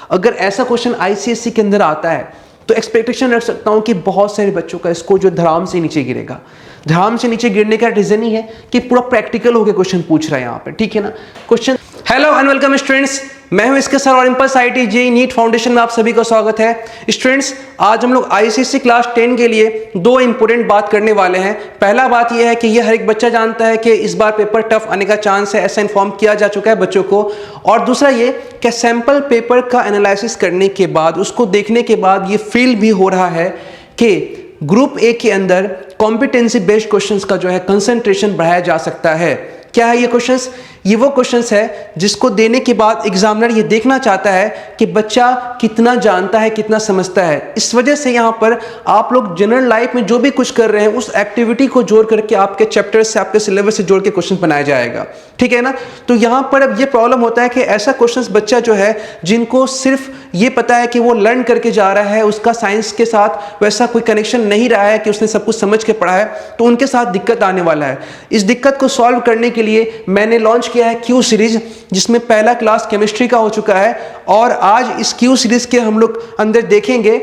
अगर ऐसा question ICSE के अंदर आता है तो एक्सपेक्टेशन रख सकता हूं कि बहुत सारे बच्चों का स्कोर जो धड़ाम से नीचे गिरेगा। धड़ाम से नीचे गिरने का रीजन ही है कि पूरा प्रैक्टिकल होकर क्वेश्चन पूछ रहा है यहाँ पे, ठीक है ना। Question, hello and welcome students, मैं हूं इसके सर और impulse IT JEE NEET foundation में आप सभी का स्वागत है। स्टूडेंट्स, आज हम लोग आईसीएसई क्लास 10 के लिए दो इंपॉर्टेंट बात करने वाले हैं। पहला बात यह है कि यह हर एक बच्चा जानता है कि इस बार पेपर टफ आने का चांस है, ऐसा इन्फॉर्म किया जा चुका है बच्चों को। और दूसरा ये कि सैंपल पेपर का एनालिसिस करने के बाद, उसको देखने के बाद ये फील भी हो रहा है कि ग्रुप ए के अंदर कॉम्पिटेंसी बेस्ड क्वेश्चंस का जो है कंसंट्रेशन बढ़ाया जा सकता है। क्या है ये क्वेश्चंस? ये वो क्वेश्चंस है जिसको देने के बाद एग्जामिनर ये देखना चाहता है कि बच्चा कितना जानता है, कितना समझता है। इस वजह से यहाँ पर आप लोग जनरल लाइफ में जो भी कुछ कर रहे हैं उस एक्टिविटी को जोड़ करके आपके चैप्टर से, आपके सिलेबस से जोड़ के क्वेश्चन बनाया जाएगा, ठीक है ना। तो यहाँ पर अब ये प्रॉब्लम होता है कि ऐसा क्वेश्चन बच्चा जो है जिनको सिर्फ ये पता है कि वो लर्न करके जा रहा है, उसका साइंस के साथ वैसा कोई कनेक्शन नहीं रहा है कि उसने सब कुछ समझ के पढ़ा है, तो उनके साथ दिक्कत आने वाला है। इस दिक्कत को सॉल्व करने के लिए मैंने लॉन्च किया है क्यू सीरीज, जिसमें पहला क्लास केमिस्ट्री का हो चुका है। और आज इस क्यू सीरीज के हम लोग अंदर देखेंगे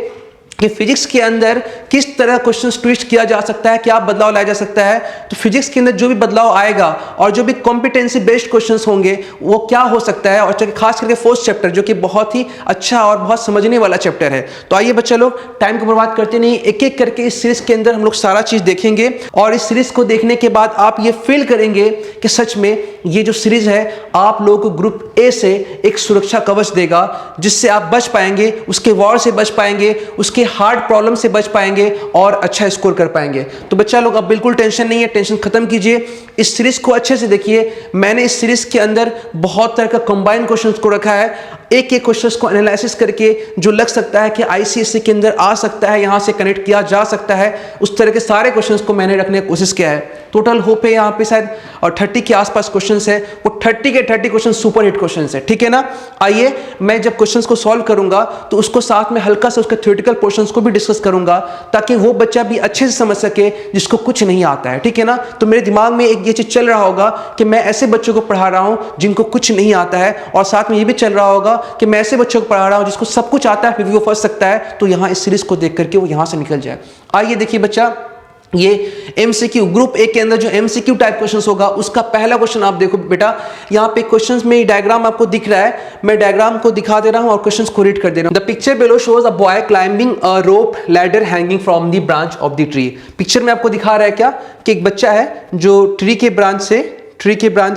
कि फिजिक्स के अंदर किस तरह क्वेश्चन ट्विस्ट किया जा सकता है, क्या बदलाव लाया जा सकता है। तो फिजिक्स के अंदर जो भी बदलाव आएगा और जो भी कॉम्पिटेंसी बेस्ड क्वेश्चंस होंगे वो क्या हो सकता है, और खास करके फोर्थ चैप्टर जो कि बहुत ही अच्छा और बहुत समझने वाला चैप्टर है। तो आइए बच्चा लोग टाइम को बर्बाद करते नहीं, एक एक करके इस सीरीज के अंदर हम लोग सारा चीज देखेंगे। और इस सीरीज को देखने के बाद आप ये फील करेंगे कि सच में ये जो सीरीज है आप लोगों को ग्रुप ए से एक सुरक्षा कवच देगा, जिससे आप बच पाएंगे, उसके वॉर से बच पाएंगे, उसके हार्ड प्रॉब्लम से बच पाएंगे और अच्छा स्कोर कर पाएंगे। तो बच्चा लोग अब बिल्कुल टेंशन नहीं है, टेंशन खत्म कीजिए, इस सीरीज को अच्छे से देखिए। मैंने इस सीरीज के अंदर बहुत तरह का कंबाइंड क्वेश्चंस को रखा है, एक एक क्वेश्चंस को एनालिसिस करके जो लग सकता है कि आईसीएसई के अंदर आ सकता है, यहां से कनेक्ट किया जा सकता है, उस तरह के सारे क्वेश्चंस को मैंने रखने की कोशिश किया है। टोटल होप है यहाँ पे शायद और 30 के आसपास क्वेश्चंस है, वो 30 के 30 क्वेश्चन सुपर हिट क्वेश्चंस है, ठीक है ना। आइए मैं जब क्वेश्चंस को सॉल्व करूंगा तो उसको साथ में हल्का सा उसके थ्योरेटिकल पोर्शंस को भी डिस्कस करूंगा, ताकि वो बच्चा भी अच्छे से समझ सके जिसको कुछ नहीं आता है, ठीक है ना। तो मेरे दिमाग में एक ये चीज चल रहा होगा कि मैं ऐसे बच्चों को पढ़ा रहा हूं जिनको कुछ नहीं आता है, और साथ में ये भी चल रहा होगा कि मैं ऐसे बच्चों को पढ़ा रहा हूं जिसको सब कुछ आता है फिर भी वो फंस सकता है। तो यहां इस सीरीज को देख करके वो यहां से निकल जाए। आइए देखिए बच्चा, ये एमसीक्यू ग्रुप ए के अंदर जो एमसीक्यू टाइप क्वेश्चंस होगा उसका पहला क्वेश्चन आप देखो बेटा, यहाँ पे क्वेश्चंस में डायग्राम आपको दिख रहा है, मैं डायग्राम को दिखा दे रहा हूं और क्वेश्चंस को रीड कर दे रहा हूं। The picture below shows a boy climbing a rope ladder hanging from the branch of the tree. Picture में आपको दिखा रहा है क्या कि एक बच्चा है जो ट्री के ब्रांच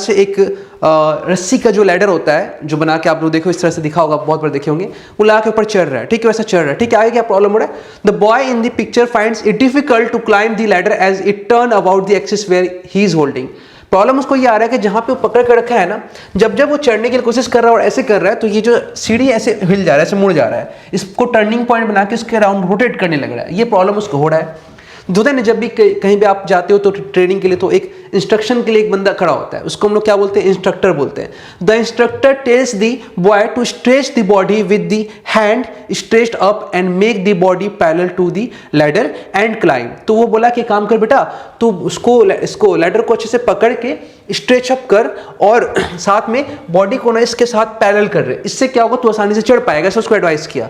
से एक रस्सी का जो लैडर होता है जो बना के आप लोग देखो इस तरह से दिखा होगा, बहुत बार देखे होंगे, वो ला के ऊपर चढ़ रहा है, ठीक है, वैसा चढ़ रहा है, ठीक है। आगे क्या प्रॉब्लम हो रहा है? The boy in the picture finds it difficult to climb the ladder as it turn about the axis where he is holding. Problem उसको ये आ रहा है कि जहां पे वो पकड़ कर रखा है ना, जब वो चढ़ने की कोशिश कर रहा है और ऐसे कर रहा है तो ये जो सीढ़ी ऐसे हिल जा रहा है, ऐसे मुड़ जा रहा है, इसको टर्निंग पॉइंट बना के उसके अराउंड रोटेट करने लग रहा है। ये प्रॉब्लम उसको हो रहा है। होता है ना, जब भी कहीं भी आप जाते हो तो ट्रेनिंग के लिए तो एक इंस्ट्रक्शन के लिए एक बंदा खड़ा होता है, उसको हम लोग क्या बोलते हैं? इंस्ट्रक्टर बोलते हैं। The instructor tells the boy to stretch the body with the hand stretched up and make the body parallel to the ladder and climb. तो वो बोला कि काम कर बेटा, तो इसको लैडर को अच्छे से पकड़ के स्ट्रेच अप कर और साथ में बॉडी को ना इसके साथ पैरेलल कर रहे, इससे क्या होगा, तू आसानी से चढ़ पाएगा, ऐसा उसको एडवाइस किया।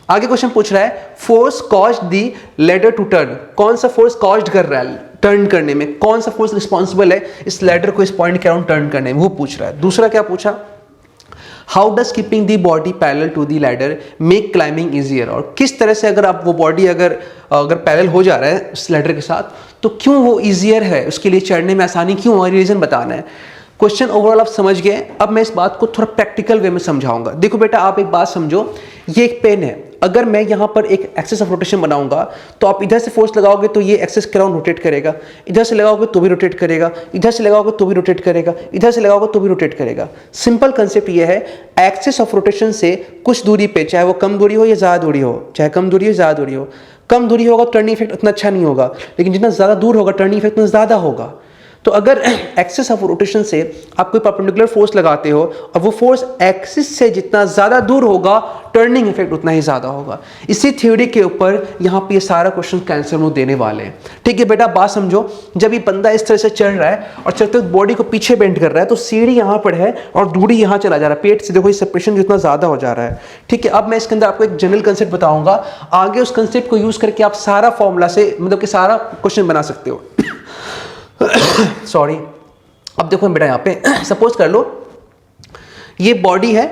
आगे क्वेश्चन पूछ रहा है, force caused the ladder to turn. कौन सा फोर्स कॉज्ड कर रहा है टर्न करने में, कौन सा फोर्स रिस्पॉन्सिबल है इस लैडर को इस पॉइंट के अराउंड टर्न करने में, वो पूछ रहा है। दूसरा क्या पूछा, how does keeping the body parallel to the ladder make climbing easier. और किस तरह से अगर आप वो बॉडी अगर पैरेलल हो जा रहा है इस लैडर के साथ तो क्यों वो इजियर है, उसके लिए चढ़ने में आसानी क्यों, और रीजन बताना है। क्वेश्चन ओवरऑल आप समझ गए। अब मैं इस बात को थोड़ा प्रैक्टिकल वे में समझाऊंगा। देखो बेटा, आप एक बात समझो, ये एक पेन है, अगर मैं यहाँ पर एक एक्सिस ऑफ रोटेशन बनाऊंगा तो आप इधर से फोर्स लगाओगे तो ये एक्सिस के अराउंड रोटेट करेगा, इधर से लगाओगे तो भी रोटेट करेगा, इधर से लगाओगे तो भी रोटेट करेगा, इधर से लगाओगे तो भी रोटेट करेगा। सिंपल कंसेप्ट ये है, एक्सिस ऑफ रोटेशन से कुछ दूरी पे, चाहे वो कम दूरी हो या ज़्यादा दूरी हो, चाहे कम दूरी हो ज़्यादा दूरी हो, कम दूरी होगा टर्निंग इफेक्ट उतना अच्छा नहीं होगा, लेकिन जितना ज़्यादा दूर होगा टर्निंग इफेक्ट उतना ज़्यादा होगा। तो अगर एक्सिस ऑफ रोटेशन से आप कोई परपेंडिकुलर फोर्स लगाते हो और वो फोर्स एक्सिस से जितना ज़्यादा दूर होगा टर्निंग इफेक्ट उतना ही ज़्यादा होगा। इसी थ्योरी के ऊपर यहाँ पे ये सारा क्वेश्चन का आंसर हम लोग देने वाले हैं। ठीक है बेटा, बात समझो, जब ये बंदा इस तरह से चल रहा है और चलते हुए बॉडी को पीछे बेंड कर रहा है तो सीढ़ी यहाँ पर है और दूरी यहाँ चला जा रहा है, पेट से देखो ये सेपरेशन जितना ज़्यादा हो जा रहा है। ठीक है, अब मैं इसके अंदर आपको एक जनरल कंसेप्ट बताऊंगा, आगे उस कंसेप्ट को यूज करके आप सारा फॉर्मूला से मतलब कि सारा क्वेश्चन बना सकते हो। सॉरी, अब देखो बेटा यहाँ पे सपोज कर लो ये बॉडी है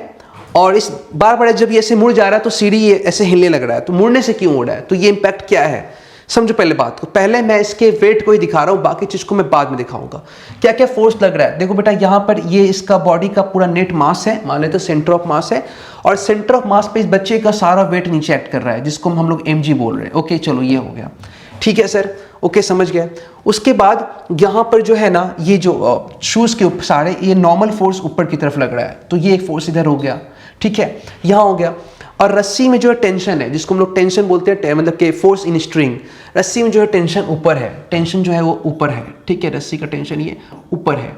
और इस बार बार जब ये ऐसे मुड़ जा रहा है तो सीढ़ी ये ऐसे हिलने लग रहा है, तो मुड़ने से क्यों मुड़ रहा है, तो ये इंपैक्ट क्या है समझो पहले बात को। पहले मैं इसके वेट को ही दिखा रहा हूँ, बाकी चीज को मैं बाद में दिखाऊंगा क्या क्या फोर्स लग रहा है। देखो बेटा यहाँ पर ये इसका बॉडी का पूरा नेट मास है, मान लेते सेंटर ऑफ मास है, और सेंटर ऑफ मास पे इस बच्चे का सारा वेट नीचे एक्ट कर रहा है, जिसको हम लोग mg बोल रहे हैं। ओके चलो ये हो गया, ठीक है सर, ओके समझ गया। उसके बाद यहाँ पर जो है ना ये जो शूज के ऊपर सारे ये नॉर्मल फोर्स ऊपर की तरफ लग रहा है, तो ये एक फोर्स इधर हो गया, ठीक है, यहाँ हो गया। और रस्सी में जो है टेंशन है, जिसको हम लोग टेंशन बोलते हैं, मतलब कि फोर्स इन स्ट्रिंग, रस्सी में जो है टेंशन ऊपर है, टेंशन जो है वो ऊपर है, ठीक है, रस्सी का टेंशन ये ऊपर है,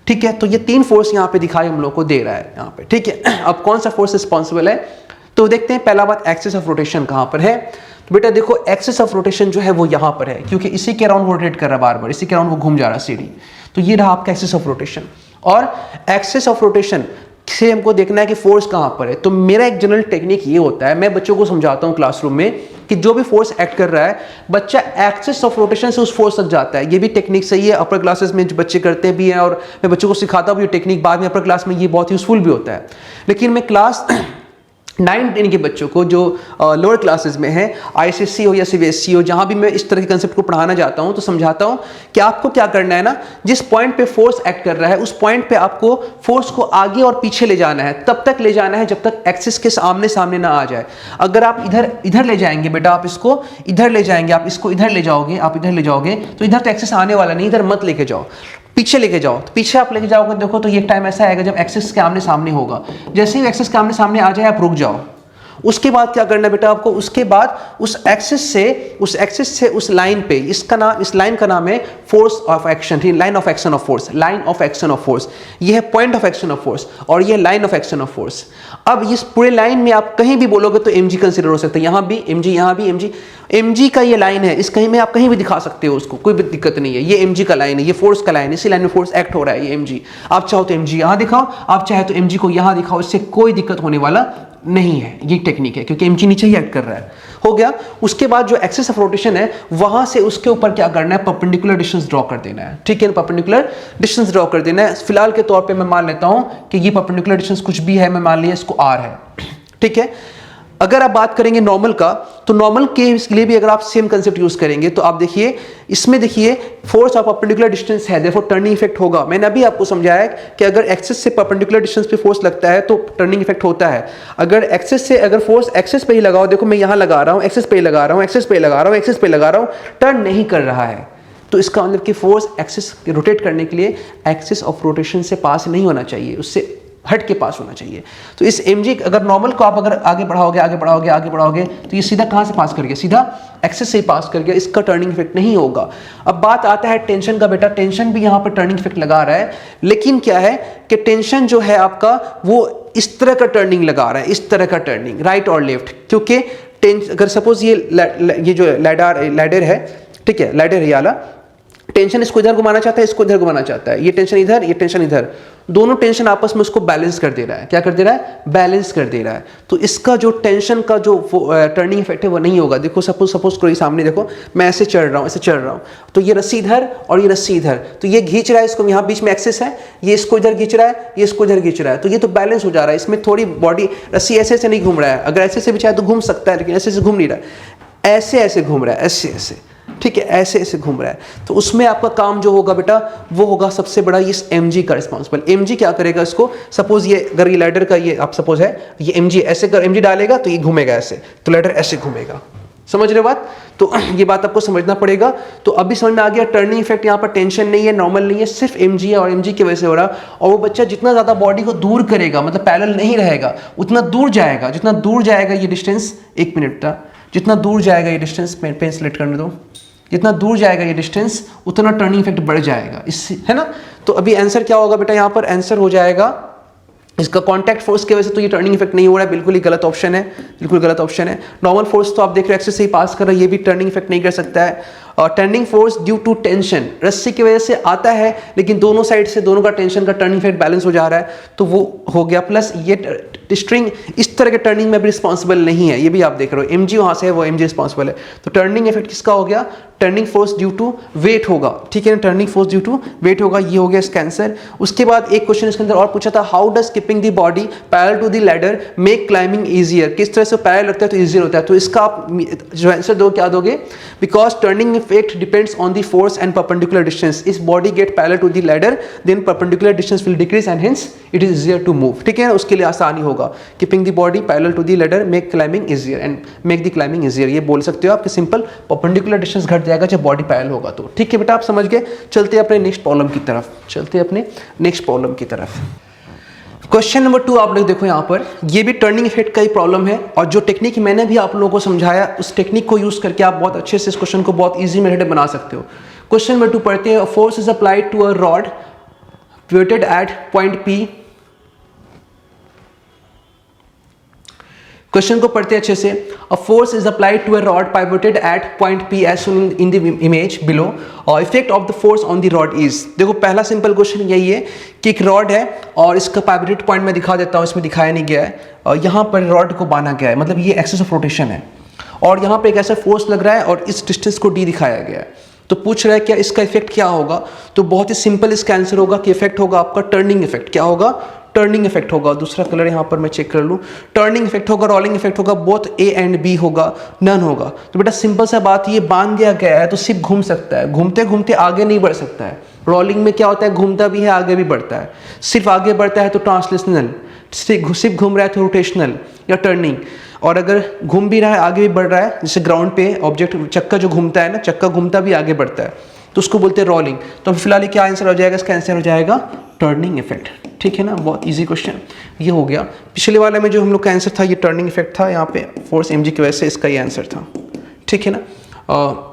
ठीक है। तो ये तीन फोर्स यहाँ पे दिखाई हम लोग को दे रहा है यहाँ पे, ठीक है। अब कौन सा फोर्स रिस्पॉन्सिबल है, तो देखते हैं। पहला बात, एक्सिस ऑफ रोटेशन कहाँ पर है, तो बेटा देखो एक्सिस ऑफ रोटेशन जो है वो यहाँ पर है, क्योंकि इसी के अराउंड रोटेट कर रहा है बार बार, इसी के अराउंड वो घूम जा रहा है सीढ़ी, तो ये रहा आपका एक्सिस ऑफ रोटेशन। और एक्सिस ऑफ रोटेशन से हमको देखना है कि फोर्स कहाँ पर है। तो मेरा एक जनरल टेक्निक ये होता है, मैं बच्चों को समझाता हूँ क्लासरूम में कि जो भी फोर्स एक्ट कर रहा है बच्चा एक्सिस ऑफ रोटेशन से उस फोर्स तक जाता है। ये भी टेक्निक सही है, अपर क्लासेस में जो बच्चे करते भी हैं और मैं बच्चों को सिखाता भी हूँ टेक्निक, बाद में अपर क्लास में ये बहुत यूजफुल भी होता है। लेकिन मैं क्लास 9-10 के बच्चों को जो लोअर क्लासेस में है, आईसीएसई हो या सीबीएसई हो, जहाँ भी मैं इस तरह के कंसेप्ट को पढ़ाना जाता हूँ तो समझाता हूँ कि आपको क्या करना है ना, जिस पॉइंट पे फोर्स एक्ट कर रहा है उस पॉइंट पे आपको फोर्स को आगे और पीछे ले जाना है, तब तक ले जाना है जब तक एक्सिस के सामने सामने ना आ जाए। अगर आप इधर ले जाएंगे बेटा, आप इसको इधर ले जाएंगे, आप इसको इधर ले जाओगे, आप इधर ले जाओगे, तो इधर तो एक्सिस आने वाला नहीं, इधर मत लेके जाओ, पीछे लेके जाओ। तो पीछे आप लेके जाओगे देखो तो ये टाइम ऐसा आएगा जब एक्सिस के आमने सामने होगा, जैसे ही एक्सिस के आमने सामने आ जाए आप रुक जाओ। उसके बाद क्या करना है बेटा आपको, उसके बाद उस एक्सिस से उस लाइन पे, इस लाइन का नाम है force of action, line of action of force, line of action of force, ये है point of action of force और ये line of action of force. अब इस पूरे लाइन में आप कहीं भी बोलोगे तो mg कंसीडर हो सकता है, यहाँ भी mg, यहाँ भी mg का ये लाइन है, इस कहीं में आप कहीं भी दिखा सकते हो उसको, कोई भी दिक्कत नहीं है। ये mg का लाइन है, ये फोर्स का लाइन है, इसी लाइन में फोर्स एक्ट हो रहा है, ये mg। आप चाहो तो mg यहाँ दिखाओ, आप चाहे तो mg को यहाँ दिखाओ, इससे कोई दिक्कत होने वाला नहीं है। ये टेक्निक है क्योंकि mg नीचे ही एक्ट कर रहा है, हो गया। उसके बाद जो एक्सिस ऑफ रोटेशन है वहां से उसके ऊपर क्या करना है, परपेंडिकुलर डिस्टेंस ड्रॉ कर देना है, ठीक है, परपेंडिकुलर डिस्टेंस ड्रॉ कर देना है। फिलहाल के तौर पे मैं मान लेता हूं कि ये परपेंडिकुलर डिस्टेंस कुछ भी है, मैं मान लिया इसको r है, ठीक है। अगर आप बात करेंगे नॉर्मल का, तो नॉर्मल के लिए भी अगर आप सेम कंसेप्ट यूज करेंगे तो आप देखिए इसमें, देखिए फोर्स ऑफ परपेंडिकुलर डिस्टेंस है, देयरफॉर टर्निंग इफेक्ट होगा। मैंने अभी आपको समझाया कि अगर एक्सिस से परपेंडिकुलर डिस्टेंस पे फोर्स लगता है तो टर्निंग इफेक्ट होता है। अगर एक्सिस से अगर फोर्स एक्सिस पे ही लगाओ, देखो मैं यहाँ लगा रहा हूँ, एक्सिस पे ही लगा रहा हूँ, एक्सिस पे लगा रहा हूँ, एक्सिस पे लगा रहा हूँ, टर्न नहीं कर रहा है, तो इसका मतलब कि फोर्स एक्सिस रोटेट करने के लिए एक्सिस ऑफ रोटेशन से पास नहीं होना चाहिए, उससे हट के पास होना चाहिए। तो इस mg अगर नॉर्मल को आप अगर आगे बढ़ाओगे तो ये सीधा कहाँ से पास कर गया, सीधा एक्सिस से पास कर गया, इसका टर्निंग इफेक्ट नहीं होगा। अब बात आता है टेंशन का बेटा, टेंशन भी यहाँ पर टर्निंग इफेक्ट लगा रहा है, लेकिन क्या है कि टेंशन जो है आपका वो इस तरह का टर्निंग लगा रहा है, इस तरह का टर्निंग, राइट और लेफ्ट, क्योंकि अगर सपोज ये जो लैडर है, ठीक है, लैडर है वाला, टेंशन इसको इधर घुमाना चाहता है, इसको इधर घुमाना चाहता है, ये टेंशन इधर, ये टेंशन इधर, दोनों टेंशन आपस में उसको बैलेंस कर दे रहा है। क्या कर दे रहा है, बैलेंस कर दे रहा है। तो इसका जो टेंशन का जो टर्निंग इफेक्ट है वो नहीं होगा। देखो सपोज करो सामने देखो, मैं ऐसे चढ़ रहा हूँ, तो ये रस्सी इधर और ये रस्सी इधर, तो ये खींच रहा है इसको, यहाँ बीच में एक्सिस है, ये इसको इधर खींच रहा है, ये इसको इधर खींच रहा है, तो ये तो बैलेंस हो जा रहा है। इसमें थोड़ी बॉडी, रस्सी ऐसे ऐसे नहीं घूम रहा है, अगर ऐसे से भी चाहे तो घूम सकता है, लेकिन ऐसे ऐसे घूम नहीं रहा है, ऐसे ऐसे घूम रहा है, ऐसे ऐसे, ठीक है, ऐसे ऐसे घूम रहा है। तो उसमें आपका काम जो होगा बेटा वो होगा सबसे बड़ा इस mg का रिस्पॉन्सिबल। mg क्या करेगा, इसको सपोज ये अगर ये लैडर का ये आप सपोज है ये mg, ऐसे अगर mg डालेगा तो ये घूमेगा ऐसे, तो लैडर ऐसे घूमेगा। समझ रहे हो बात, तो ये बात आपको समझना पड़ेगा। तो अभी समझ में आ गया, टर्निंग इफेक्ट यहाँ पर टेंशन नहीं है, नॉर्मल नहीं है, सिर्फ mg है और mg की वजह से हो रहा। और वो बच्चा जितना ज़्यादा बॉडी को दूर करेगा, मतलब पैरेलल नहीं रहेगा, उतना दूर जाएगा, जितना दूर जाएगा ये डिस्टेंस, एक मिनट था, जितना दूर जाएगा ये डिस्टेंस, पेन सेलेक्ट करने दो, जितना दूर जाएगा ये डिस्टेंस उतना टर्निंग इफेक्ट बढ़ जाएगा, इससे, है ना। तो अभी आंसर क्या होगा बेटा, यहाँ पर आंसर हो जाएगा इसका कॉन्टैक्ट फोर्स की वजह से तो ये टर्निंग इफेक्ट नहीं हो रहा है, बिल्कुल ही गलत ऑप्शन है, बिल्कुल गलत ऑप्शन है। नॉर्मल फोर्स तो आप देख रहे हो एक्सेस से ही पास कर रहा है, ये भी टर्निंग इफेक्ट नहीं कर सकता है। Turning force due to tension, रस्सी की वजह से आता है, लेकिन दोनों साइड से दोनों का टेंशन का टर्निंग इफेक्ट बैलेंस हो जा रहा है, तो वो हो गया। प्लस ये स्ट्रिंग इस तरह के टर्निंग में भी रिस्पॉन्सिबल नहीं है, ये भी आप देख रहे हो, एमजी वहां से है, वो एमजी रिस्पॉन्सिबल है। तो टर्निंग इफेक्ट किसका हो गया? Turning force due to weight होगा, ठीक है ना, turning force due to weight होगा, ये हो गया इसका आंसर। उसके बाद एक क्वेश्चन इसके अंदर और पूछा था, how does keeping the body parallel to the ladder make climbing easier, किस तरह से पैरेलल रखता है तो इजियर होता है। तो इसका आप जो आंसर दो क्या दोगे? Because turning effect depends on the force and perpendicular distance, इस body get parallel to the ladder then perpendicular distance will decrease and hence it is easier to move, ठीक है ना, उसके लिए आसानी होगा। Keeping the body parallel to the ladder make climbing easier and make the climbing easier, ये बोल सकते हो आप कि सिंपल परपेंडिकुलर डिस्टेंस घट जाएगा जब बॉडी पैरेलल होगा तो, ठीक है बेटा, आप समझ गए। चलते हैं अपने नेक्स्ट प्रॉब्लम की तरफ, चलते हैं अपने नेक्स्ट प्रॉब्लम की तरफ। क्वेश्चन नंबर 2 आप लोग देखो यहाँ पर, ये भी टर्निंग इफेक्ट का ही प्रॉब्लम है, और जो टेक्निक मैंने भी आप लोगों को समझाया उस टेक्निक को यूज करके आप बहुत अच्छे से इस क्वेश्चन को बहुत इजी मेथड बना सकते हो। क्वेश्चन नंबर 2 पढ़ते हैं, force is applied to a rod pivoted at point P. Question को पढ़ते अच्छे से। A force is applied to a rod pivoted at point P as shown in the image below, और effect of the force on the rod is. देखो पहला simple question यही है कि एक रॉड है और इसका पाइवोटेड पॉइंट मैं दिखा देता हूँ, इसमें दिखाया नहीं गया है, और यहाँ पर रॉड को बांधा गया है, मतलब ये एक्सिस ऑफ रोटेशन है, और यहाँ पे एक ऐसा फोर्स लग रहा है और इस डिस्टेंस को डी दिखाया गया है। तो पूछ रहा है क्या इसका इफेक्ट क्या होगा? तो बहुत ही सिंपल इसका आंसर होगा कि इफेक्ट होगा आपका टर्निंग इफेक्ट। क्या होगा? टर्निंग इफेक्ट होगा। दूसरा कलर यहाँ पर मैं चेक कर लूँ, टर्निंग इफेक्ट होगा, रोलिंग इफेक्ट होगा, बोथ ए एंड बी होगा, नन होगा। तो बेटा सिंपल सा बात, ये बांध दिया गया है तो सिर्फ घूम सकता है, घूमते घूमते आगे नहीं बढ़ सकता है। रोलिंग में क्या होता है, घूमता भी है आगे भी बढ़ता है, सिर्फ आगे बढ़ता है तो ट्रांसलेशनल, सिर्फ घूम रहा है तो रोटेशनल या टर्निंग, और अगर घूम भी रहा है आगे भी बढ़ रहा है, जैसे ग्राउंड पे ऑब्जेक्ट चक्का जो घूमता है ना, चक्का घूमता भी आगे बढ़ता है, तो उसको बोलते हैं रोलिंग। तो फिलहाल क्या आंसर हो जाएगा? इसका आंसर हो जाएगा टर्निंग इफेक्ट, ठीक है ना, बहुत इजी क्वेश्चन ये हो गया। पिछले वाले में जो हम लोग का आंसर था ये टर्निंग इफेक्ट था, यहाँ पे फोर्स एमजी की वजह से इसका ये आंसर था, ठीक है ना।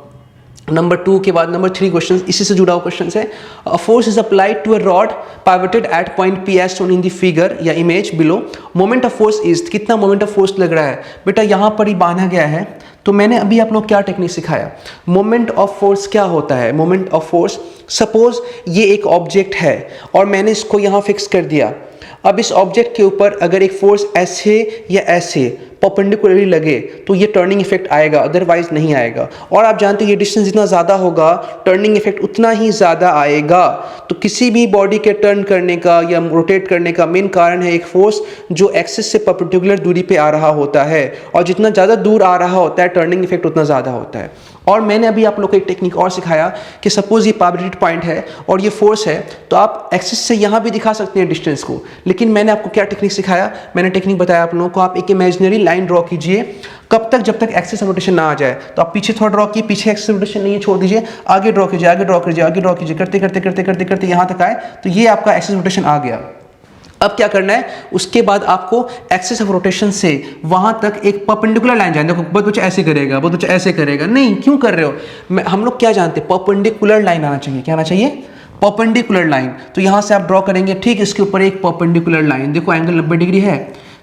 नंबर 2 के बाद नंबर 3 क्वेश्चन इसी से जुड़ा हुआ क्वेश्चन है। Force is applied to a rod pivoted at point P as shown in the figure या image below, moment of force is, कितना मोमेंट ऑफ फोर्स लग रहा है? बेटा यहाँ पर ही बांधा गया है, तो मैंने अभी आप लोग क्या टेक्निक सिखाया, मोमेंट ऑफ फोर्स क्या होता है? मोमेंट ऑफ फोर्स, सपोज ये एक ऑब्जेक्ट है और मैंने इसको यहाँ फिक्स कर दिया, अब इस ऑब्जेक्ट के ऊपर अगर एक फोर्स ऐसे या ऐसे परपेंडिकुलरली लगे तो ये टर्निंग इफेक्ट आएगा, अदरवाइज नहीं आएगा। और आप जानते हो ये डिस्टेंस जितना ज़्यादा होगा टर्निंग इफेक्ट उतना ही ज़्यादा आएगा। तो किसी भी बॉडी के टर्न करने का या रोटेट करने का मेन कारण है एक फोर्स जो एक्सिस से परपेंडिकुलर दूरी पे आ रहा होता है, और जितना ज़्यादा दूर आ रहा होता है टर्निंग इफेक्ट उतना ज़्यादा होता है। और मैंने अभी आप लोग को एक टेक्निक और सिखाया कि सपोज ये पाइवोटेड पॉइंट है और ये फोर्स है, तो आप एक्सिस से यहाँ भी दिखा सकते हैं डिस्टेंस को, लेकिन मैंने आपको क्या टेक्निक सिखाया? मैंने टेक्निक बताया आप लोगों को, आप एक इमेजिनरी लाइन ड्रॉ कीजिए, कब तक? जब तक एक्सिस रोटेशन ना आ जाए। तो आप पीछे थोड़ा ड्रॉ कीजिए, पीछे एक्सिस रोटेशन नहीं है छोड़ दीजिए, आगे ड्रॉ कीजिए, आगे ड्रॉ कीजिए, आगे ड्रॉ कीजिए, करते करते करते करते करते यहाँ तक आए तो ये आपका एक्सिस रोटेशन आ गया। अब क्या करना है? उसके बाद आपको एक्सिस ऑफ रोटेशन से वहां तक एक परपेंडिकुलर लाइन जाए। देखो बहुत बच्चा ऐसे करेगा, बहुत बच्चा ऐसे करेगा, नहीं, क्यों कर रहे हो? हम लोग क्या जानते हैं, परपेंडिकुलर लाइन आना चाहिए। क्या आना चाहिए? Perpendicular line. तो यहां से आप ड्रॉ करेंगे, ठीक इसके ऊपर एक परपेंडिकुलर लाइन, देखो एंगल 90 डिग्री है,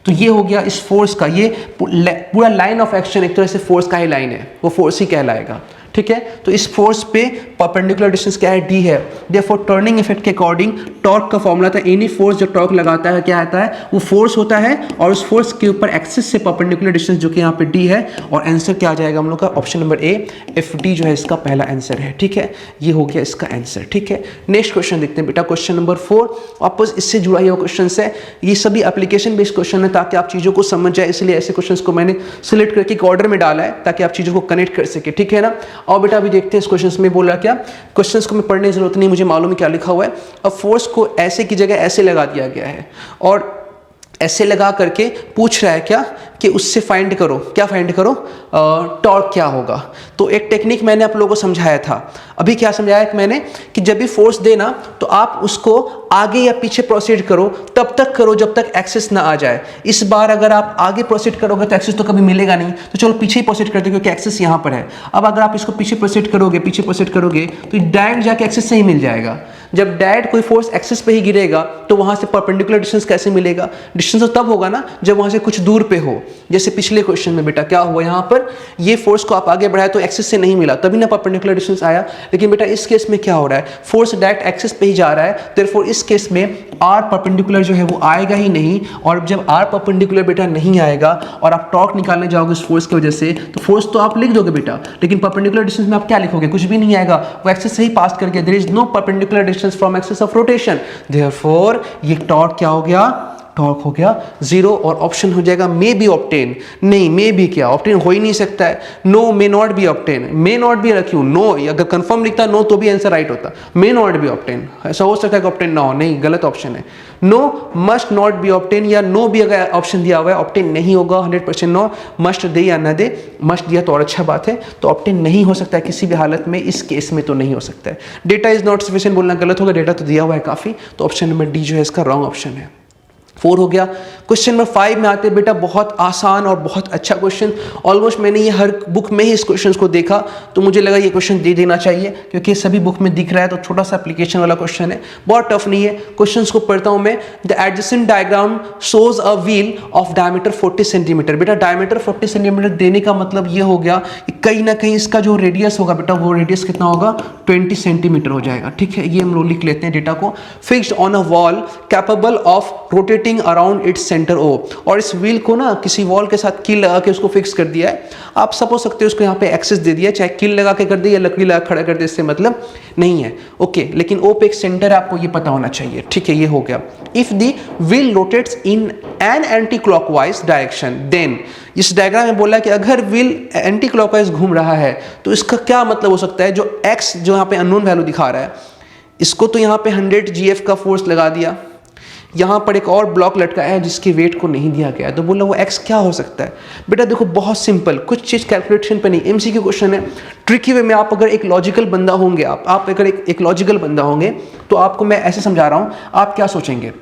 तो ये हो गया इस फोर्स का, ये पूरा लाइन ऑफ एक्शन एक तरह से फोर्स का ही लाइन है, वो फोर्स ही कहलाएगा, ठीक है। तो इस फोर्स पे परपेंडिकुलर डिस्टेंस क्या है? डी है। देयरफॉर टर्निंग इफेक्ट के अकॉर्डिंग टॉर्क का फॉर्मूला था, एनी फोर्स जो टॉर्क लगाता है क्या आता है? वो फोर्स होता है, और उस फोर्स के ऊपर एक्सिस से परपेंडिकुलर डिस्टेंस जो कि यहाँ पे डी है, और आंसर क्या आ जाएगा हम लोग का? Option number A, F D जो है इसका पहला आंसर है, ठीक है। ये हो गया इसका आंसर, ठीक है। नेक्स्ट क्वेश्चन देखते हैं बेटा, क्वेश्चन नंबर 4 वापस इससे जुड़ा हुआ क्वेश्चन है। ये सभी एप्लीकेशन बेस्ड क्वेश्चन है ताकि आप चीज़ों को समझ जाए, इसलिए ऐसे क्वेश्चन को मैंने सिलेक्ट करके एक ऑर्डर में डाला है ताकि आप चीज़ों को कनेक्ट कर सके, ठीक है ना। और बेटा अभी देखते हैं क्वेश्चंस में बोल रहा क्या, क्वेश्चंस को मैं पढ़ने की जरूरत नहीं, मुझे मालूम है क्या लिखा हुआ है। अब फोर्स को ऐसे की जगह ऐसे लगा दिया गया है, और ऐसे लगा करके पूछ रहा है क्या कि उससे फाइंड करो, क्या फाइंड करो, टॉर्क क्या होगा। तो एक टेक्निक मैंने आप लोगों को समझाया था। अभी क्या समझाया कि मैंने कि जब भी फोर्स देना तो आप उसको आगे या पीछे प्रोसीड करो, तब तक करो जब तक एक्सेस ना आ जाए। इस बार अगर आप आगे प्रोसीड करोगे तो एक्सेस तो कभी मिलेगा नहीं, तो चलो पीछे ही प्रोसीड करते क्योंकि एक्सेस यहाँ पर है। अब अगर आप इसको पीछे प्रोसीड करोगे तो डायरेक्ट जाके एक्सेस से ही मिल जाएगा। जब डायरेक्ट कोई फोर्स एक्सेस पे ही गिरेगा तो वहां से परपेंडिकुलर डिस्टेंस कैसे मिलेगा? डिस्टेंस तो तब होगा ना जब वहां से कुछ दूर पे हो। जैसे पिछले क्वेश्चन में बेटा क्या हुआ, यहाँ पर ये फोर्स को आप आगे बढ़ाया तो एक्सेस से नहीं मिला, तभी ना परपेंडिकुलर डिस्टेंस आया। लेकिन बेटा इस केस में क्या हो रहा है, फोर्स डायरेक्ट एक्सेस पे ही जा रहा है, देयरफॉर इस केस में आर परपेंडिकुलर जो है वो आएगा ही नहीं। और जब आर परपेंडिकुलर बेटा नहीं आएगा और आप टॉर्क निकालने जाओगे उस फोर्स की वजह से, तो फोर्स तो आप लिख दोगे बेटा, लेकिन परपेंडिकुलर डिस्टेंस में आप क्या लिखोगे? कुछ भी नहीं आएगा, वो एक्सेस से ही पास करके। There is no perpendicular distance from axis of rotation, therefore ये टॉर्क क्या हो गया? टॉर्क हो गया जीरो। और ऑप्शन हो जाएगा मे बी ऑब्टेन। नहीं, मे बी क्या, ऑब्टेन हो ही नहीं सकता है। No, may not be obtain. May not be रखियो, नो अगर कंफर्म लिखता नो तो भी आंसर राइट होता। मे नॉट बी ऑब्टेन, ऐसा हो सकता है कि ऑब्टेन ना हो, नहीं, गलत ऑप्शन है। No must not be obtain, या नो भी अगर ऑप्शन दिया हुआ है ऑब्टेन नहीं होगा 100% नो। मस्ट दे या ना दे, मस्ट दिया तो और अच्छा बात है, तो ऑब्टेन नहीं हो सकता है किसी भी हालत में, इस केस में तो नहीं हो सकता है। डेटा इज नॉट सफिशिएंट बोलना गलत होगा, डेटा तो दिया हुआ है काफी, तो ऑप्शन नंबर डी जो है इसका रॉन्ग ऑप्शन है। 4 हो गया। क्वेश्चन नंबर 5 में आते बेटा, बहुत आसान और बहुत अच्छा क्वेश्चन। ऑलमोस्ट मैंने ये हर बुक में ही इस क्वेश्चन को देखा, तो मुझे लगा ये क्वेश्चन दे देना चाहिए क्योंकि सभी बुक में दिख रहा है, तो छोटा सा एप्लीकेशन वाला क्वेश्चन है, बहुत टफ नहीं है। क्वेश्चन को पढ़ता हूं मैं। The adjacent diagram shows a wheel of diameter 40 centimetre. बेटा डायमीटर 40 सेंटीमीटर देने का मतलब ये हो गया कि कहीं ना कहीं इसका जो रेडियस होगा बेटा, वो रेडियस कितना होगा? 20 सेंटीमीटर हो जाएगा। ठीक है, ये हम लोग लिख लेते हैं डेटा को। Fixed on a wall capable of rotating around its centre O. और इस व्हील को ना किसी वॉल के साथ कील लगा के उसको फिक्स कर दिया है। आप सपोज सकते हो उसको यहाँ पे एक्सेस दे दिया, चाहे कील लगा के कर दे या लकड़ी लगा खड़ा कर दे, इससे मतलब नहीं है। ओके, लेकिन ओ पे एक सेंटर है, आपको ये पता होना चाहिए। ठीक है, ये हो गया। If the wheel rotates in an anti clockwise direction then, इस डायग्राम में बोला कि अगर व्हील एंटी क्लॉकवाइज घूम रहा है तो इसका क्या मतलब हो सकता है? जो एक्स जो यहाँ पे अननोन वैल्यू दिखा रहा है, इसको तो यहाँ पे 100 GF का फोर्स लगा दिया, यहाँ पर एक और ब्लॉक लटकाया है जिसके वेट को नहीं दिया गया, तो बोला वो एक्स क्या हो सकता है? बेटा देखो बहुत सिंपल, कुछ चीज़ कैलकुलेशन पे नहीं, एमसीक्यू क्वेश्चन है। ट्रिकी वे में आप अगर एक लॉजिकल बंदा होंगे, आप अगर एक लॉजिकल बंदा होंगे तो आपको मैं ऐसे समझा रहा हूँ, आप क्या सोचेंगे?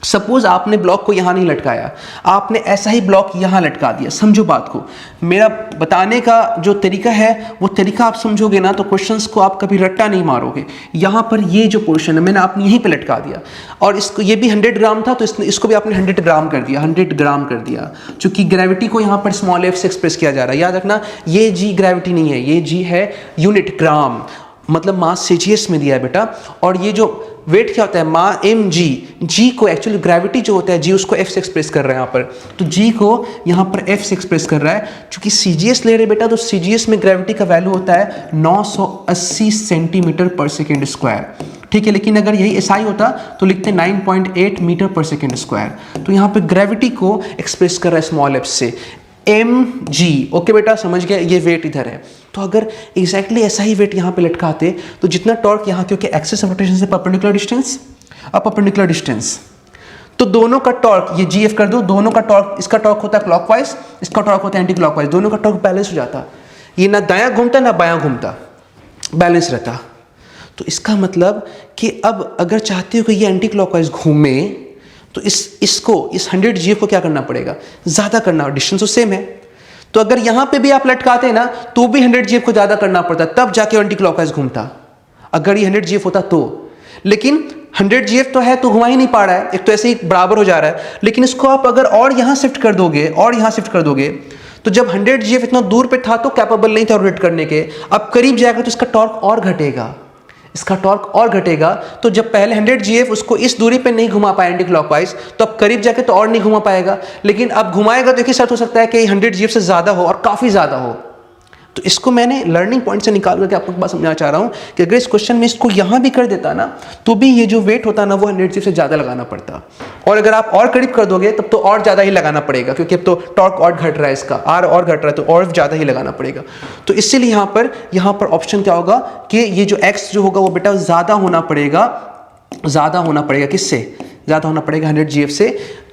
सपोज आपने ब्लॉक को यहाँ नहीं लटकाया, आपने ऐसा ही ब्लॉक यहाँ लटका दिया। समझो बात को, मेरा बताने का जो तरीका है वो तरीका आप समझोगे ना तो क्वेश्चंस को आप कभी रट्टा नहीं मारोगे। यहाँ पर ये जो पोर्शन है मैंने आपने यहीं पे लटका दिया, और इसको ये भी 100 ग्राम था तो इसको भी आपने 100 ग्राम कर दिया, 100 ग्राम कर दिया। चूंकि ग्रेविटी को यहाँ पर स्मॉल एफ से एक्सप्रेस किया जा रहा है, याद रखना ये जी ग्रेविटी नहीं है, ये जी है यूनिट ग्राम, मतलब मास सेल्सियस में दिया है बेटा। और ये जो वेट क्या होता है, मा एम जी, जी को एक्चुअली ग्रेविटी जो होता है जी उसको एफ से एक्सप्रेस कर रहा है यहाँ पर, तो जी को यहाँ पर एफ से एक्सप्रेस कर रहा है। चूंकि सीजीएस ले रहे बेटा, तो सीजीएस में ग्रेविटी का वैल्यू होता है 980 सेंटीमीटर पर सेकेंड स्क्वायर। ठीक है, लेकिन अगर यही एसआई होता तो लिखते 9.8 मीटर पर सेकेंड स्क्वायर। तो यहाँ पे ग्रेविटी को एक्सप्रेस कर रहा है स्मॉल एफ से, एम जी। ओके बेटा, समझ गया, ये वेट इधर है। तो अगर एग्जैक्टली ऐसा ही वेट यहाँ पे लटकाते तो जितना टॉर्क यहाँ, क्योंकि एक्सिस ऑफ रोटेशन से परपेंडिकुलर डिस्टेंस, अब परपेंडिकुलर डिस्टेंस, तो दोनों का टॉर्क, ये जी एफ कर दो, दोनों का टॉर्क, इसका टॉर्क होता है क्लॉकवाइज, इसका टॉर्क होता है एंटी क्लॉकवाइज, दोनों का टॉर्क बैलेंस हो जाता, ये ना दायां घूमता ना बायां घूमता, बैलेंस रहता। तो इसका मतलब कि अब अगर चाहते हो कि ये एंटी क्लॉकवाइज घूमे तो इसको इस 100 GF को क्या करना पड़ेगा? ज़्यादा करना, डिस्टेंस तो सेम है। तो अगर यहाँ पे भी आप लटकाते ना तो भी 100 GF को ज़्यादा करना पड़ता, तब जाके एंटी क्लॉकवाइज घूमता, अगर ये 100 GF होता तो। लेकिन 100 GF तो है तो घुमा ही नहीं पा रहा है, एक तो ऐसे ही बराबर हो जा रहा है। लेकिन इसको आप अगर और यहाँ शिफ्ट कर दोगे और यहाँ शिफ्ट कर दोगे, तो जब 100 GF इतना दूर पे था तो कैपेबल नहीं था रोटेट करने के, अब करीब जाएगा तो इसका टॉर्क और घटेगा, इसका टॉर्क और घटेगा। तो जब पहले 100 GF उसको इस दूरी पे नहीं घुमा पाया एंटी क्लॉकवाइज, तो अब करीब जाके तो और नहीं घुमा पाएगा, लेकिन अब घुमाएगा तो एक ही शर्त हो सकता है कि 100 GF से ज़्यादा हो और काफ़ी ज़्यादा हो। तो इसको मैंने लर्निंग पॉइंट से निकाल करके आपको बात समझाना चाह रहा हूँ कि अगर इस क्वेश्चन में इसको यहाँ भी कर देता ना तो भी ये जो वेट होता ना वो 100 GF से ज़्यादा लगाना पड़ता, और अगर आप और करीब कर दोगे तब तो और ज़्यादा ही लगाना पड़ेगा, क्योंकि अब तो टॉर्क और घट रहा है, इसका आर और घट रहा है, तो और ज़्यादा ही लगाना पड़ेगा। तो इसीलिए यहाँ पर ऑप्शन क्या होगा कि ये जो एक्स जो होगा वो बेटा ज़्यादा होना पड़ेगा, ज़्यादा होना पड़ेगा, किससे ज़्यादा होना पड़ेगा? 100 GF से।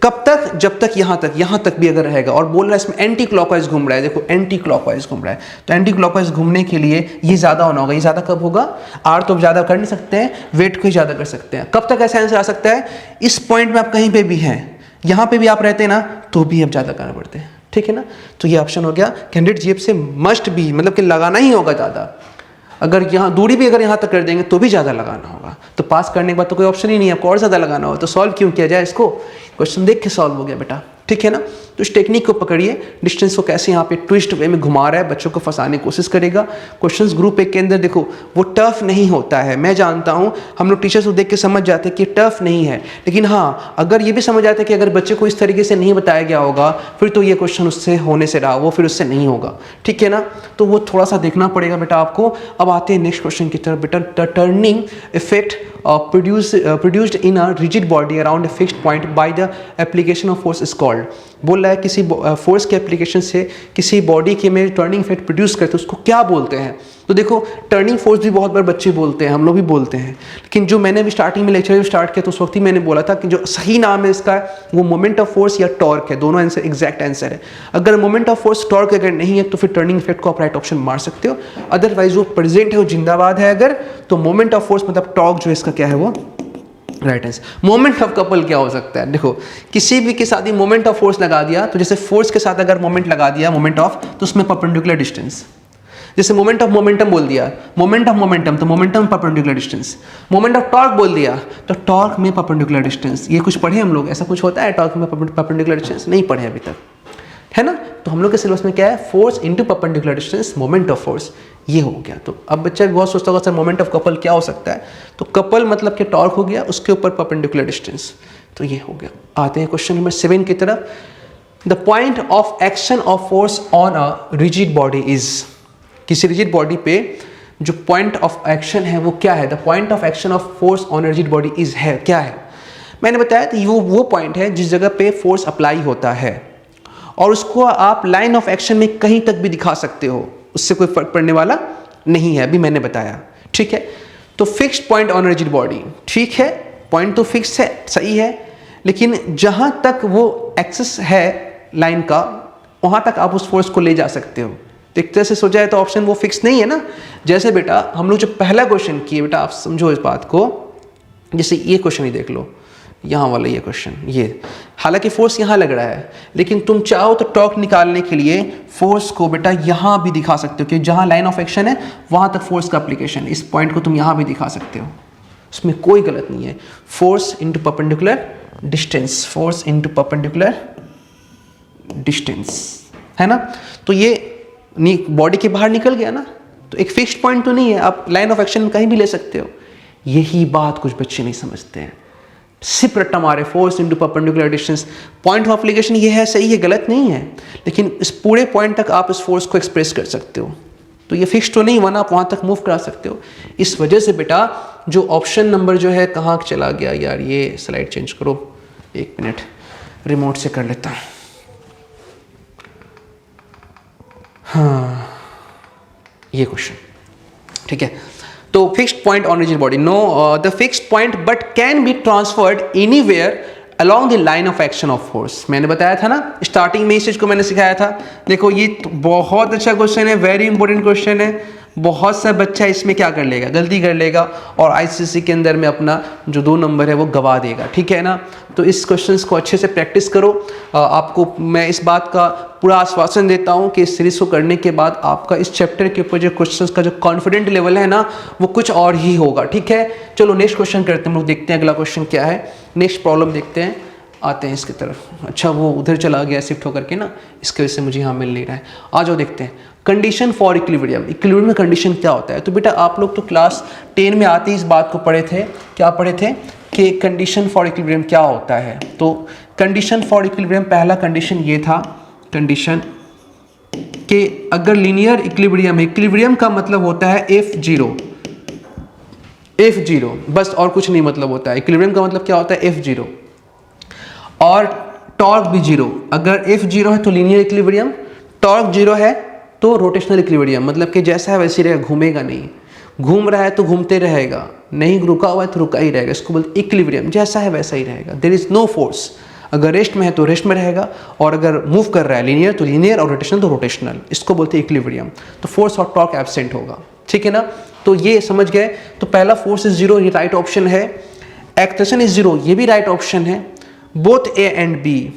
कब तक? जब तक यहाँ तक भी अगर रहेगा और बोल रहा है इसमें एंटी क्लॉकवाइज घूम रहा है, देखो एंटी क्लॉकवाइज घूम रहा है, तो एंटी क्लॉकवाइज घूमने के लिए ये ज़्यादा होना होगा। ये ज़्यादा कब होगा? आर तो ज़्यादा कर नहीं सकते हैं, वेट को ही ज़्यादा कर सकते हैं। कब तक ऐसा आंसर आ सकता है? इस पॉइंट में आप कहीं पे भी हैं, यहाँ पे भी आप रहते हैं ना, तो भी अब ज़्यादा करना पड़ते हैं, ठीक है ना। तो ये ऑप्शन हो गया कैंडिडेट जेब से मस्ट भी, मतलब कि लगाना ही होगा ज़्यादा। अगर यहाँ दूरी भी अगर यहाँ तक कर देंगे तो भी ज़्यादा लगाना होगा। तो पास करने के बाद तो कोई ऑप्शन ही नहीं है, आपको और ज़्यादा लगाना होगा। तो सॉल्व क्यों किया जाए इसको? क्वेश्चन देख के सॉल्व हो गया बेटा, ठीक है ना। तो इस टेक्निक को पकड़िए, डिस्टेंस को कैसे यहाँ पे ट्विस्ट वे में घुमा रहा है, बच्चों को फंसाने की कोशिश करेगा। क्वेश्चंस ग्रुप एक के अंदर देखो वो टफ नहीं होता है, मैं जानता हूँ हम लोग टीचर्स को देख के समझ जाते हैं कि टफ नहीं है, लेकिन हाँ अगर ये भी समझ आते हैं कि अगर बच्चे को इस तरीके से नहीं बताया गया होगा फिर तो ये क्वेश्चन उससे होने से रहा, वो फिर उससे नहीं होगा, ठीक है ना। तो वो थोड़ा सा देखना पड़ेगा बेटा आपको। अब आते हैं नेक्स्ट क्वेश्चन की तरफ बेटा। The turning effect produced in a rigid body around a fixed point by the application of force is called। बोल रहा है किसी फोर्स के एप्लीकेशन से किसी बॉडी के में टर्निंग इफेक्ट प्रोड्यूस करते हैं उसको क्या बोलते हैं? तो देखो टर्निंग फोर्स भी बहुत बार बच्चे बोलते हैं, हम लोग भी बोलते हैं, लेकिन जो मैंने भी स्टार्टिंग में लेक्चर स्टार्ट किया तो उस वक्त ही मैंने बोला था कि जो सही नाम है इसका वो मोमेंट ऑफ फोर्स या टॉर्क है। दोनों आंसर एग्जैक्ट आंसर है। अगर मोमेंट ऑफ फोर्स टॉर्क अगर नहीं है तो फिर टर्निंग इफेक्ट को आप राइट ऑप्शन मार सकते हो, अदरवाइज वो प्रेजेंट है, वो जिंदाबाद है अगर, तो मोमेंट ऑफ फोर्स मतलब टॉर्क जो है इसका क्या है वो right answer. Moment of couple क्या हो सकता है? देखो किसी भी के साथ ही मोमेंट ऑफ फोर्स लगा दिया तो जैसे फोर्स के साथ अगर मोमेंट लगा दिया मोमेंट ऑफ, तो उसमें परपेंडिकुलर डिस्टेंस, जैसे मोमेंट ऑफ मोमेंटम बोल दिया, मोमेंट ऑफ मोमेंटम तो momentum perpendicular distance, moment of torque बोल दिया तो टॉर्क में परपेंडिकुलर डिस्टेंस। ये कुछ पढ़े हम लोग? ऐसा कुछ होता है टॉर्क में परपेंडिकुलर डिस्टेंस? नहीं पढ़े अभी तक, है ना। तो हम लोग के सिलेबस में क्या है? Force into perpendicular distance, moment of force, ये हो गया। तो अब बच्चा भी बहुत सोचता होगा सर मोमेंट ऑफ कपल क्या हो सकता है? तो कपल मतलब कि टॉर्क हो गया, उसके ऊपर परपेंडिकुलर डिस्टेंस, तो ये हो गया। आते हैं क्वेश्चन नंबर 7 की तरफ। The point of action of force on a rigid body is, किसी रिजिड बॉडी पे जो पॉइंट ऑफ एक्शन है वो क्या है? The point of action of force on a rigid body is है, क्या है? मैंने बताया था वो पॉइंट है जिस जगह पे फोर्स अप्लाई होता है और उसको आप लाइन ऑफ एक्शन में कहीं तक भी दिखा सकते हो, उससे कोई फर्क पड़ने वाला नहीं है, अभी मैंने बताया, ठीक है। तो fixed point on rigid body, ठीक है, पॉइंट तो फिक्स है, सही है, लेकिन जहां तक वो एक्सेस है लाइन का वहां तक आप उस फोर्स को ले जा सकते हो। तो एक तरह से सोचा जाए तो ऑप्शन वो फिक्स नहीं है ना। जैसे बेटा हम लोग जो पहला क्वेश्चन किए, बेटा आप समझो इस बात को, जैसे ये क्वेश्चन ही देख लो, यहाँ वाला ये क्वेश्चन, ये हालांकि फोर्स यहाँ लग रहा है लेकिन तुम चाहो तो टॉर्क निकालने के लिए फोर्स को बेटा यहाँ भी दिखा सकते हो कि जहाँ लाइन ऑफ एक्शन है वहाँ तक फोर्स का एप्लीकेशन, इस पॉइंट को तुम यहाँ भी दिखा सकते हो, उसमें कोई गलत नहीं है। Force into perpendicular distance, force into perpendicular distance, है ना। तो ये बॉडी के बाहर निकल गया ना, तो एक फिक्स्ड पॉइंट तो नहीं है, आप लाइन ऑफ एक्शन कहीं भी ले सकते हो। यही बात कुछ बच्चे नहीं समझते हैं, सिर्फ रट्टा मारे force into perpendicular distance, point of application ये है, सही है, गलत नहीं है, लेकिन इस पूरे पॉइंट तक आप इस फोर्स को एक्सप्रेस कर सकते हो, तो ये फिक्स तो नहीं हुआ ना, आप वहाँ तक मूव करा सकते हो। इस वजह से बेटा जो ऑप्शन नंबर जो है कहाँ चला गया यार, ये स्लाइड चेंज करो, 1 मिनट रिमोट से कर लेता हूँ। हाँ ये क्वेश्चन, ठीक है। तो fixed point on rigid body, know the fixed point but can be transferred anywhere along the line of action of force. मैंने बताया था ना स्टार्टिंग में, इस चीज को मैंने सिखाया था। देखो ये तो बहुत अच्छा क्वेश्चन है, वेरी इंपॉर्टेंट क्वेश्चन है। बहुत सा बच्चा इसमें क्या कर लेगा, गलती कर लेगा और आईसीएसई के अंदर में अपना जो 2 नंबर है वो गवा देगा, ठीक है ना। तो इस क्वेश्चंस को अच्छे से प्रैक्टिस करो। आपको मैं इस बात का पूरा आश्वासन देता हूं कि इस सीरीज को करने के बाद आपका इस चैप्टर के ऊपर जो क्वेश्चंस का जो कॉन्फिडेंट लेवल है ना वो कुछ और ही होगा, ठीक है। चलो नेक्स्ट क्वेश्चन करते हैं हम लोग, देखते हैं अगला क्वेश्चन क्या है। नेक्स्ट प्रॉब्लम देखते हैं, आते हैं इसकी तरफ। अच्छा वो उधर चला गया शिफ्ट होकर के ना, इसकी वजह से मुझे यहाँ मिल नहीं रहा है। आ जाओ देखते हैं कंडीशन फॉर इक्विलिब्रियम। इक्विलिब्रियम में कंडीशन क्या होता है? तो बेटा आप लोग तो क्लास 10 में आते ही इस बात को पढ़े थे, क्या पढ़े थे कि कंडीशन फॉर इक्विलिब्रियम क्या होता है। तो कंडीशन फॉर इक्विलिब्रियम पहला कंडीशन ये था, कंडीशन कि अगर लीनियर इक्विलिब्रियम है, इक्विलिब्रियम का मतलब होता है F0, F0 बस, और कुछ नहीं मतलब होता है। इक्विलिब्रियम का मतलब क्या होता है? F0 और टॉर्क भी 0। अगर F0 है तो लीनियर इक्विलिब्रियम, टॉर्क 0 है तो रोटेशनल इक्विलिब्रियम, मतलब कि जैसा है वैसे रहेगा, घूमेगा नहीं, घूम रहा है तो घूमते रहेगा, नहीं रुका हुआ है तो रुका ही रहेगा, इसको बोलते इक्विलिब्रियम, जैसा है वैसा ही रहेगा। There is no force. अगर रेस्ट में है तो रेस्ट में रहेगा, और अगर मूव कर रहा है लीनियर तो लीनियर, और रोटेशनल तो रोटेशनल। इसको बोलते हैं इक्विलिब्रियम। तो फोर्स और टॉर्क एब्सेंट होगा, ठीक है ना। तो ये समझ गए। तो पहला फोर्स इज जीरो, ये राइट ऑप्शन है। एक्सेलरेशन इज जीरो, ये भी राइट ऑप्शन है। बोथ ए एंड बी,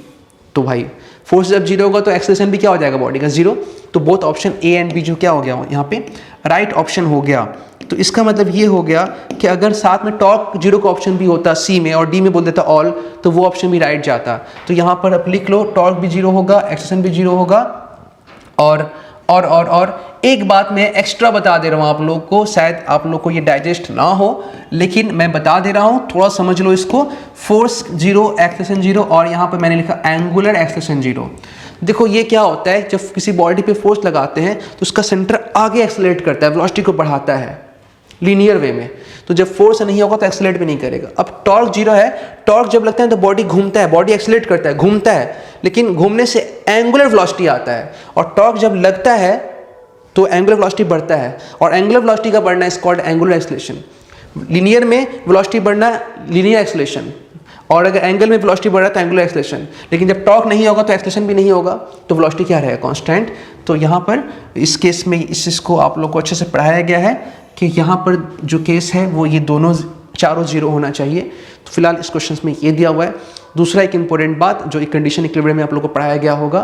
तो भाई फोर्स जब जीरो होगा तो एक्सेलरेशन भी क्या हो जाएगा बॉडी का, जीरो। तो both option A and B जो क्या हो गया यहाँ पे राइट ऑप्शन हो गया। तो इसका मतलब ये हो गया कि अगर साथ में टॉर्क जीरो का ऑप्शन भी होता सी में और डी में बोल देता ऑल, तो वो ऑप्शन भी राइट जाता। तो यहाँ पर अब लिख लो, टॉर्क भी जीरो होगा, एक्सेलरेशन भी जीरो होगा। और एक बात मैं एक्स्ट्रा बता दे रहा हूँ आप लोग को, शायद आप लोग को ये डाइजेस्ट ना हो, लेकिन मैं बता दे रहा हूँ, थोड़ा समझ लो इसको। फोर्स जीरो, एक्सेलरेशन जीरो, और यहाँ पे मैंने लिखा एंगुलर एक्सेलरेशन जीरो। देखो ये क्या होता है, जब किसी बॉडी पे फोर्स लगाते हैं तो उसका सेंटर आगे एक्सेलरेट करता है, वेलोसिटी को बढ़ाता है लीनियर वे में। तो जब फोर्स नहीं होगा तो एक्सेलरेट भी नहीं करेगा। अब टॉर्क जीरो है, टॉर्क जब लगता है तो बॉडी घूमता है, बॉडी एक्सेलरेट करता है, घूमता है, लेकिन घूमने से एंगुलर वेलोसिटी आता है। और टॉर्क जब लगता है तो एंगुलर वेलोसिटी बढ़ता है, और एंगुलर वेलोसिटी का बढ़ना is called angular acceleration. Linear में वेलोसिटी बढ़ना लीनियर एक्सेलरेशन, और अगर एंगल में वेलोसिटी बढ़ रहा है तो एंगुलर एक्सेलरेशन। लेकिन जब टॉर्क नहीं होगा तो एक्सेलरेशन भी नहीं होगा, तो वेलोसिटी क्या रहेगा, कांस्टेंट। तो यहाँ पर इस केस में इस चीज़ को आप लोग को अच्छे से पढ़ाया गया है कि यहाँ पर जो केस है वो ये दोनों चारों जीरो होना चाहिए। तो फिलहाल इस क्वेश्चन में ये दिया हुआ है। दूसरा एक इंपॉर्टेंट बात जो एक कंडीशन इक्विलिब्रियम में आप लोग को पढ़ाया गया होगा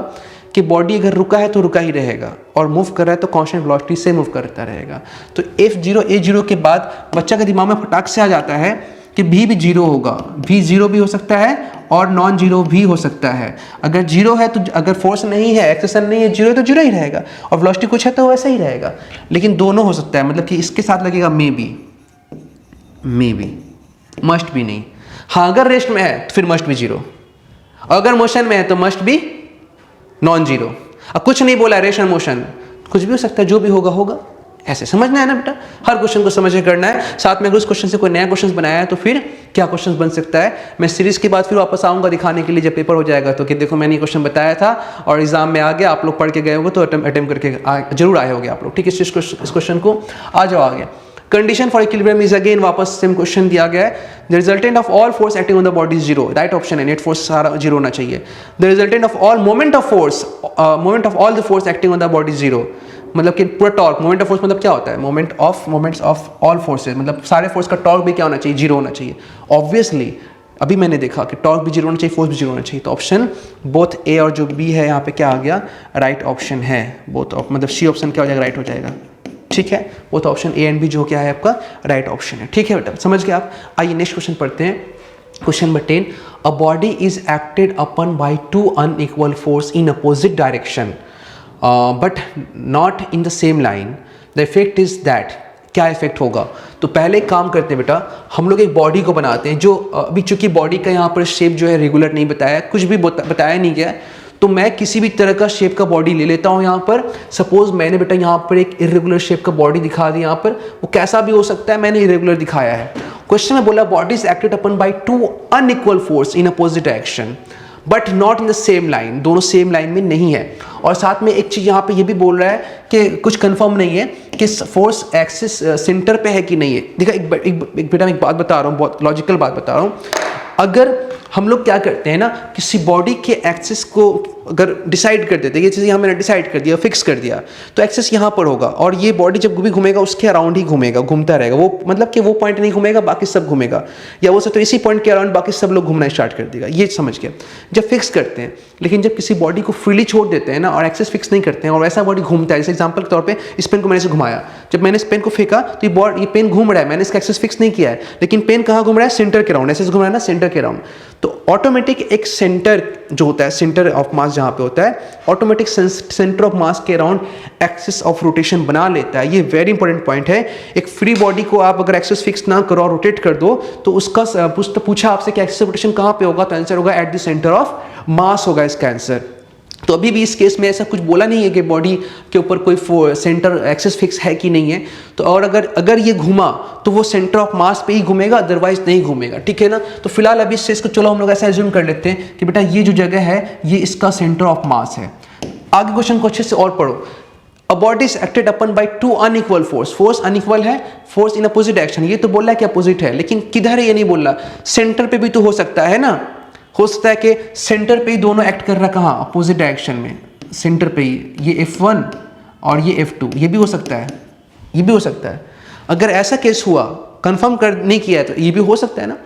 कि बॉडी अगर रुका है तो रुका ही रहेगा, और मूव कर रहा है तो कांस्टेंट वेलोसिटी से मूव करता रहेगा। तो F0 A0 के बाद बच्चा के दिमाग में फटाक से आ जाता है कि भी जीरो होगा, भी जीरो भी हो सकता है और नॉन जीरो भी हो सकता है। अगर जीरो है तो, अगर फोर्स नहीं है, एक्सेलरेशन नहीं है, जीरो है तो जीरो ही रहेगा, और वेलोसिटी कुछ है तो वैसा ही रहेगा। लेकिन दोनों हो सकता है, मतलब कि इसके साथ लगेगा मे बी, मस्ट भी नहीं। हाँ अगर रेस्ट में है तो फिर मस्ट भी जीरो, अगर मोशन में है तो मस्ट भी नॉन जीरो। अब कुछ नहीं बोला, रेस्ट एंड मोशन कुछ भी हो सकता है, जो भी होगा होगा। ऐसे समझना है ना बेटा, हर क्वेश्चन को समझ के करना है। साथ में अगर उस क्वेश्चन से कोई नया क्वेश्चन बनाया है तो फिर क्या क्वेश्चन बन सकता है, मैं सीरीज के बाद फिर वापस आऊंगा दिखाने के लिए जब पेपर हो जाएगा, तो कि देखो मैंने क्वेश्चन बताया था और एग्जाम में आ गया, आप लोग पढ़ के गए होंगे तो अटेम्प्ट करके जरूर आए होंगे आप लोग। ठीक है, इस क्वेश्चन को आ जाओ आगे। Condition for equilibrium is again वापस सेम क्वेश्चन दिया गया है। The resultant of all force acting on the body is zero, right option है, नेट फोर्स सारा जीरो होना चाहिए। The resultant of all moment of all the force acting on the body is zero, मतलब कि पूरा torque, moment of force मतलब क्या होता है, मोमेंट्स ऑफ ऑल फोर्सेज, मतलब सारे फोर्स का टॉर्क भी क्या होना चाहिए, जीरो होना चाहिए। ऑब्वियसली अभी मैंने देखा कि टॉर्क भी जीरो होना चाहिए, फोर्स भी जीरो होना चाहिए। तो ऑप्शन बोथ ए और जो बी है यहाँ पे क्या आ गया, राइट ऑप्शन है। बोथ मतलब सी ऑप्शन क्या हो जाएगा, राइट हो जाएगा। ठीक है, both option A and B जो क्या है आपका राइट ऑप्शन है। ठीक है बेटा, समझ गए आप। आइए नेक्स्ट क्वेश्चन पढ़ते हैं। Question number 10, a body is acted upon by two unequal force in opposite direction but not in the same line, the effect is that. क्या इफेक्ट होगा, तो पहले एक काम करते हैं बेटा, हम लोग एक बॉडी को बनाते हैं जो अभी चूंकि बॉडी का यहाँ पर शेप जो है रेगुलर नहीं बताया, कुछ भी बताया नहीं गया, तो मैं किसी भी तरह का शेप का बॉडी ले लेता हूँ। यहाँ पर सपोज मैंने बेटा यहाँ पर एक इरेगुलर शेप का बॉडी दिखा दी, यहाँ पर वो कैसा भी हो सकता है, मैंने इरेगुलर दिखाया है। क्वेश्चन में बोला body is acted upon by two unequal force in opposite direction but not in the same line, दोनों सेम लाइन में नहीं है। और साथ में एक चीज यहाँ पे ये भी बोल रहा है कि कुछ कंफर्म नहीं है कि फोर्स एक्सिस सेंटर पे है कि नहीं है। देखा एक बेटा मैं एक बात बता रहा हूँ, बहुत लॉजिकल बात बता रहा हूँ। अगर हम लोग क्या करते हैं ना, किसी बॉडी के एक्सिस को अगर डिसाइड कर देते हैं, ये चीज़ यहाँ मैंने डिसाइड कर दिया, फिक्स कर दिया, तो एक्सिस यहाँ पर होगा और ये बॉडी जब भी घूमेगा उसके अराउंड ही घूमेगा, घूमता रहेगा। वो मतलब कि वो पॉइंट नहीं घूमेगा, बाकी सब घूमेगा, या वो सब तो इसी पॉइंट के अराउंड बाकी सब लोग घूमना स्टार्ट कर देगा। ये समझ गया जब फिक्स करते हैं। लेकिन जब किसी बॉडी को फ्रीली छोड़ देते हैं ना और एक्सिस फिक्स नहीं करते हैं और ऐसा बॉडी घूमता है, जैसे एग्जाम्पल के तौर पर इस पेन को मैंने से घुमाया, जब मैंने इस पेन को फेंका तो ये पेन घूम रहा है, मैंने इसका एक्सिस फिक्स नहीं किया है, लेकिन पेन कहाँ घूम रहा है, सेंटर के अराउंड, ऐसे घूम रहा है ना सेंटर के अराउंड। तो ऑटोमेटिक एक सेंटर जो होता है, सेंटर ऑफ मास जहाँ पे होता है, ऑटोमेटिक सेंटर ऑफ मास के अराउंड एक्सिस ऑफ रोटेशन बना लेता है। ये वेरी इंपॉर्टेंट पॉइंट है। एक फ्री बॉडी को आप अगर एक्सिस फिक्स ना करो और रोटेट कर दो तो उसका पूछा आपसे कि एक्सिस रोटेशन कहाँ पे होगा, तो आंसर होगा at the centre of mass होगा इसका आंसर। तो अभी भी इस केस में ऐसा कुछ बोला नहीं है कि बॉडी के ऊपर कोई सेंटर एक्सिस फिक्स है कि नहीं है। तो और अगर ये घूमा तो वो सेंटर ऑफ मास पे ही घूमेगा, अदरवाइज नहीं घूमेगा। ठीक है ना। तो फिलहाल अभी इस चीज को चलो हम लोग ऐसा एज्यूम कर लेते हैं कि बेटा ये जो जगह है ये इसका सेंटर ऑफ मास है। आगे क्वेश्चन को अच्छे से और पढ़ो। A body is acted upon by two unequal force unequal है, फोर्स इन अपोजिट डायरेक्शन, ये तो बोल रहा है कि अपोजिट है, लेकिन किधर है ये नहीं बोल रहा, सेंटर पे भी तो हो सकता है ना। हो सकता है कि सेंटर पे ही दोनों एक्ट कर रहा, कहाँ, अपोजिट डायरेक्शन में, सेंटर पे ही, ये F1 और ये F2, ये भी हो सकता है, ये भी हो सकता है। अगर ऐसा केस हुआ, कंफर्म कर नहीं किया है, तो ये भी हो सकता है ना।